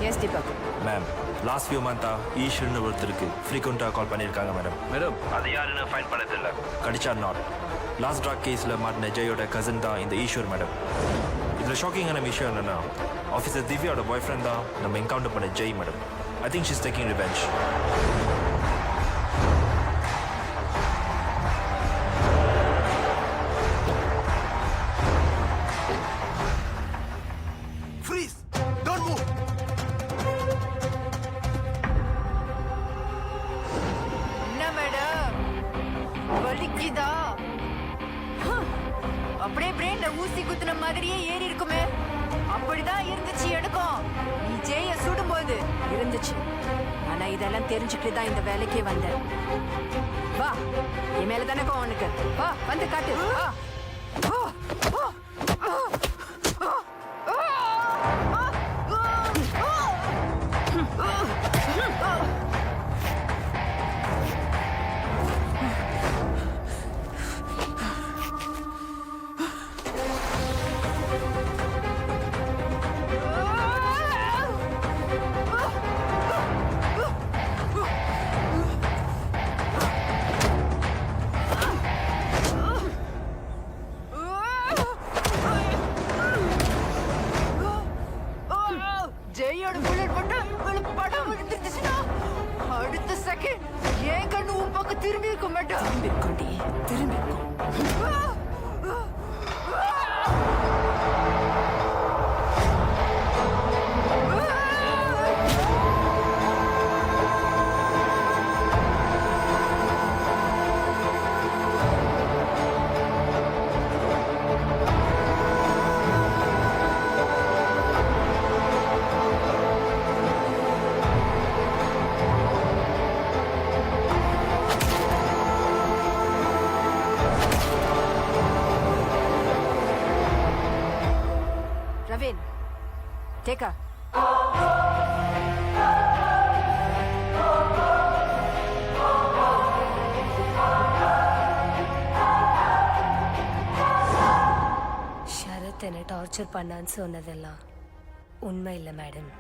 Yes Deepak. Ma'am last few மந்தா ஈஸ்வர்னு ஒருத்தருக்கு ஃப்ரீக்வெண்ட்டாக கால் பண்ணியிருக்காங்க மேடம். மேடம் அது யாருன்னு ஃபைன் பண்ணதில்லை. கடிச்சா நாட். லாஸ்ட் ட்ராக் கேஸில் மாட்டின ஜெயோட கசின் தான் இந்த ஈஸ்வர் மேடம். இதில் ஷாக்கிங்கான விஷயம் என்னன்னா ஆஃபீஸர் திவ்யாவோட பாய் ஃப்ரெண்ட் தான் நம்ம என்கவுண்டர் பண்ண Jai madam. I think she's taking revenge. Freeze! Don't move! என்ன மேடம் வலிக்குதா? அப்படியே பிரெயின்ல ஊசி குத்துன மாதிரியே ஏறி இருக்குமே. அப்படிதான் இருந்துச்சு எனக்கும். நீ ஜெய சுடும்போது இருந்துச்சு. ஆனா இதெல்லாம் தெரிஞ்சுக்கிட்டு தான் இந்த வேலைக்கே வந்தேன். வா, என் மேல தானே கோவம் உனக்கு. வா வந்து காட்டு. வா. ஜெயோட புல்லட் மட்டும் படம் விழுந்துச்சுன்னா அடுத்த செகண்ட் ஏன் கண்ணு உன் பக்கம் திரும்பி இருக்க மாட்டேன். திரும்பி இருக்கோண்டி, திரும்பி இருக்கும். Ravin, take her. ஷரத் என்னை டார்ச்சர் பண்ணான்னு சொன்னதெல்லாம் உண்மை இல்லை மேடம்.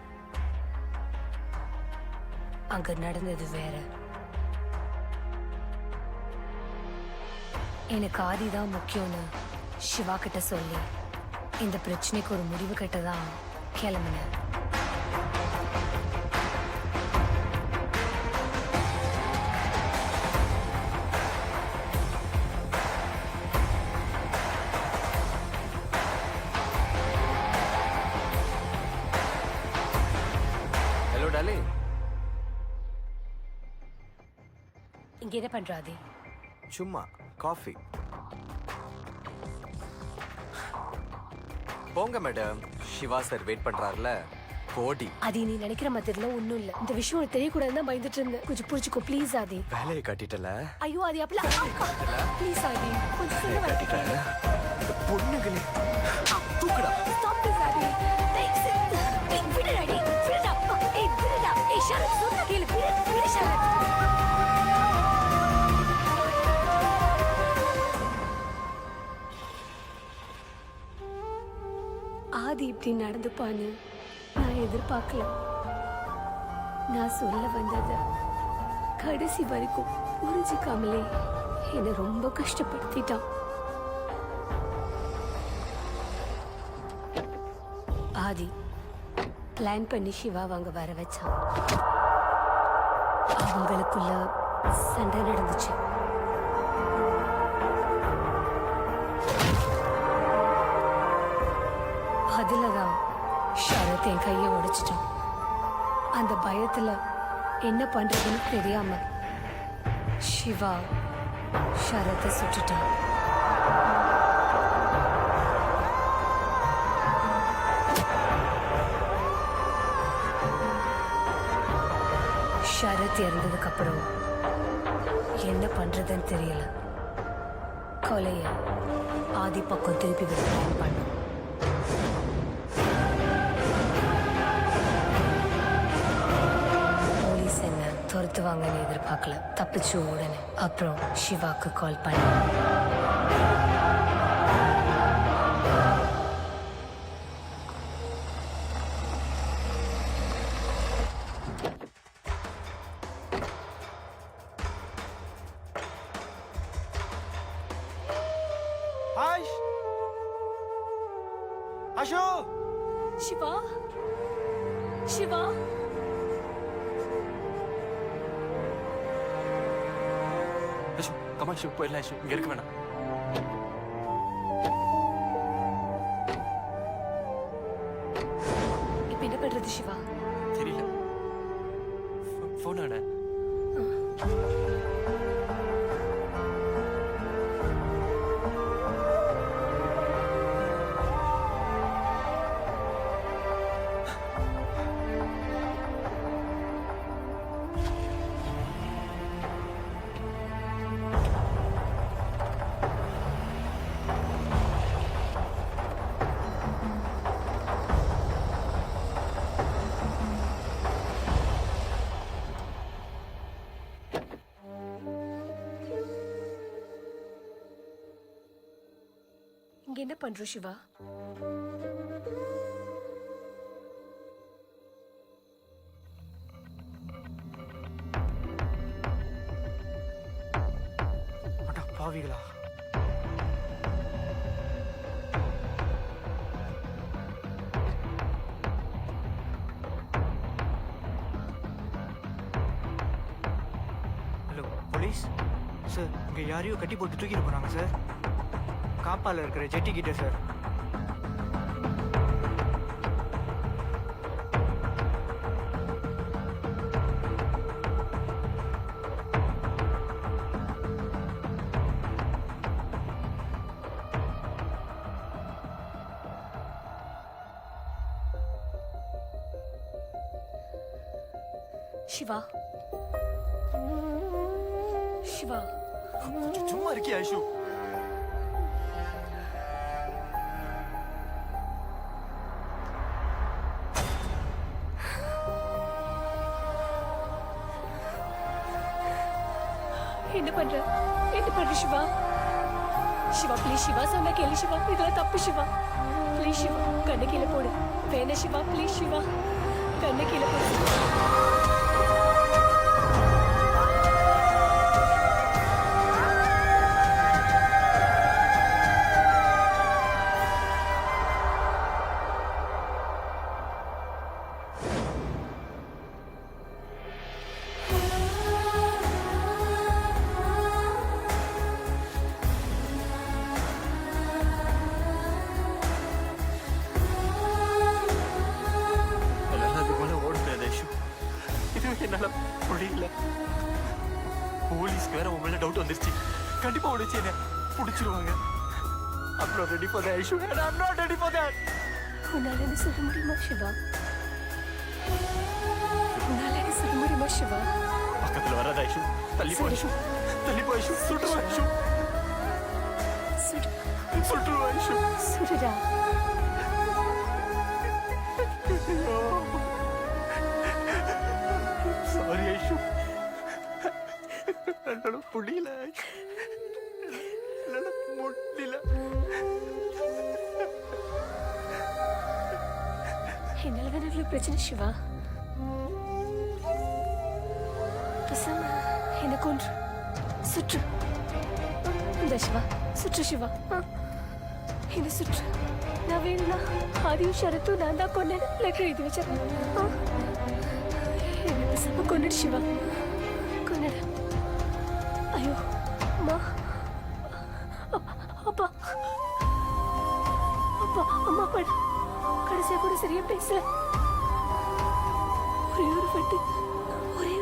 அங்க நடந்தது வேற. எனக்கு ஆதிதான் முக்கியம்னு சிவா கிட்ட சொல்லி இந்த பிரச்சனைக்கு ஒரு முடிவு கட்டதான் கிளம்பினேன். Hello tally. இங்க என்ன பண்றாதே? சும்மா காஃபி. போங்க மேடம், சிவா சார் வெயிட் பண்றாருல. போடி. அது நீ நினைக்கிற மாதிரி ஒண்ணும் இல்ல. இந்த விஷயம் உனக்கு தெரியக்கூடாதுன்னு தான் பயந்துட்டு இருந்தேன். கொஞ்சம் புரிச்சுக்கோ ப்ளீஸ் ஆதி. வேலையை கட்டிட்டல. ஐயோ அது அப்படிலாம் ப்ளீஸ் ஆதி கொஞ்சம் வேலையை கட்டிட்டல. இந்த பொண்ணுகளே தூக்குடா. Stop this Adhi. தேங்க்ஸ். ஏய் விடுடா டி. விடுடா. ஏய் விடுடா. ஏய் ஷரத் சொன்னா கேளு. விடு ஷரத். ஆதி இப்படி நடந்துப்பான்னு நான் எதிர்பார்க்கல. நான் சொல்ல வந்ததை கடைசி வரைக்கும் புரிஞ்சுக்காமலே என்னை ரொம்ப கஷ்டப்படுத்திட்டான். ஆதி பிளான் பண்ணி சிவா அவங்க வர வச்சான். அவங்களுக்குள்ள சண்டை நடந்துச்சு. அதுலதான் ஷரத் என் கையை உடைச்சிட்டான். அந்த பயத்துல என்ன பண்றதுன்னு தெரியாம சிவா ஷரத்தை சுட்டுட்டான். ஷரத் இறந்ததுக்கு அப்புறம் என்ன பண்றதுன்னு தெரியல. கொலைய ஆதி பக்கம் திருப்பி விட பிளான் பண்ணோம். போலீஸ் என்ன துரத்துவாங்கன்னு எதிர்பார்க்கல. தப்பிச்சு உடனே அப்புறம் சிவாக்கு கால் பண்ண ஆஷ் ஆஷு சிவா சிவா ஐஷு கமா ஐஷு போயிடலாம் ஐஷு இங்க இருக்க வேணாம். இப்ப என்ன பண்றது சிவா? தெரியல. போன் ஆட. இங்க என்ன பண்றோம் சிவா? அட பாவிகளா. ஹலோ போலீஸ் சார், இங்க யாரையோ கட்டி போட்டு தூக்கிட்டு போறாங்க சார். காப்பால இருக்கிற ஜெட்டி கிட்ட சார். சிவா சிவா சும்மா இருக்கியா ஐஷு? என்ன பண்ற? என்ன பண்ற சிவா? சிவா ப்ளீஸ் சிவா, சொன்ன கேளு சிவா, இதெல்லாம் தப்பு சிவா. ப்ளீஸ் சிவா, கண்ணு கீழே போடு. வேணா சிவா, ப்ளீஸ் சிவா, கண்ணு கீழே போடு. என்னால முடியல. போலீஸ்க்கு வேற உன் மேல டவுட் வந்துருச்சு. கண்டிப்பா உடைச்சு என்ன பிடிச்சிருவாங்க. I'm not ready for that issue and I'm not ready for that. உன்னால என்ன சொல்ல முடியுமா சிவா? உன்னால என்ன சொல்ல முடியுமா சிவா? பக்கத்துல வராத ஐஷு. தள்ளி போ ஐஷு. தள்ளி போ ஐஷு. சுடுவா ஐஷு. சுடுவா ஐஷு. சுடுடா. சாரி ஐஷு. என்னால முடியல ஐஷு. என்னால முடியல. என்னால வேற இவ்வளவு பிரச்சனை சிவா. பேசாம என்ன கொன்று சுற்று. இந்த சிவா சுற்று சிவா. என்ன சுற்று. நான் வேணும்னா ஆதியும் ஷரத்தும் நான் தான் கொண்டேன் லெட்டர் எழுதி வச்சிருக்கேன். என்ன பேசாம கொண்டுடு சிவா. கொண்டுடு. ஐயோ அம்மா, அப்பா, அப்பா, அம்மா படு. கடைசியா கூட சரியா பேசல. ஒரே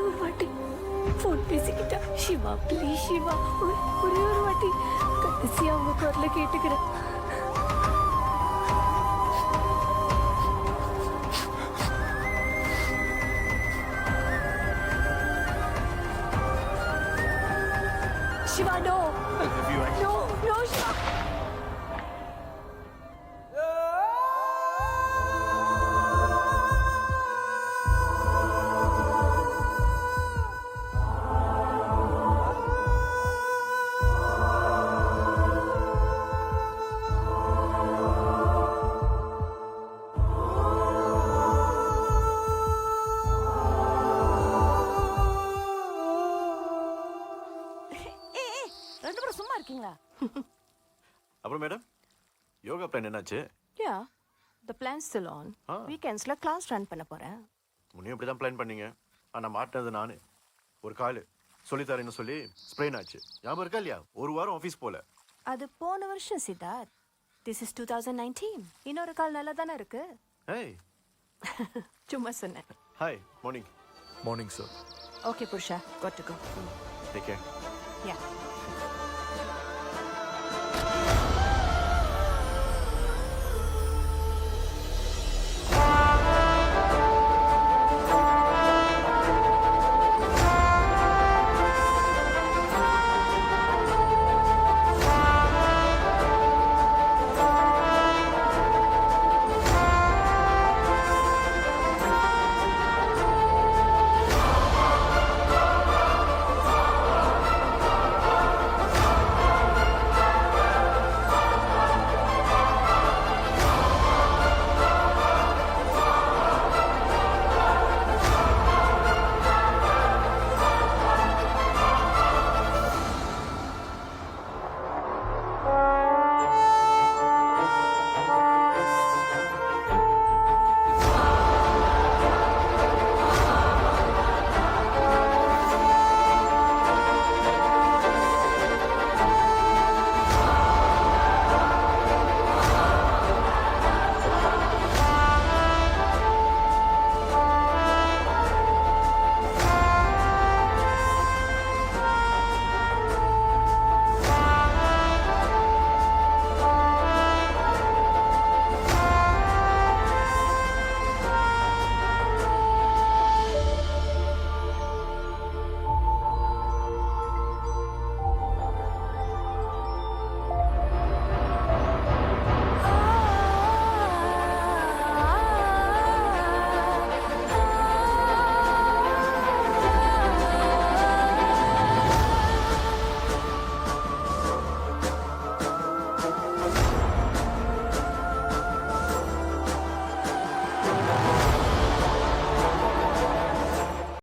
ஒரு வாட்டி போன் பேசிக்கிட்டா. சிவா ப்ளீஸ் சிவா, ஒரே ஒரு வாட்டி கடைசியா அவங்க குரல கேட்டுக்கிறேன். Shiva, no! I love you, Aisha. No, no, Shiva! அப்புறம் மேடம் யோகா பிளான் என்னாச்சு? Yeah, the plan's still on. Weekends-ல class run பண்ண போறேன். முன்னையும் இப்படி தான் பிளான் பண்ணீங்க. ஆனால் மாட்டினது நான். ஒரு கால் சொல்லித்தரேன்னு சொல்லி ஸ்ப்ரெயின் ஆச்சு. ஞாபகம் இருக்கா இல்லையா? ஒரு வாரம் ஆஃபீஸ் போல. அது போன வருஷம் சித்தார்த். This is 2019. இன்னொரு கால் நல்லா தானே இருக்கு. ஹேய் சும்மா சொன்னேன். Hi morning. Morning, sir. Okay, Purusha, got to go. Take care. Yeah.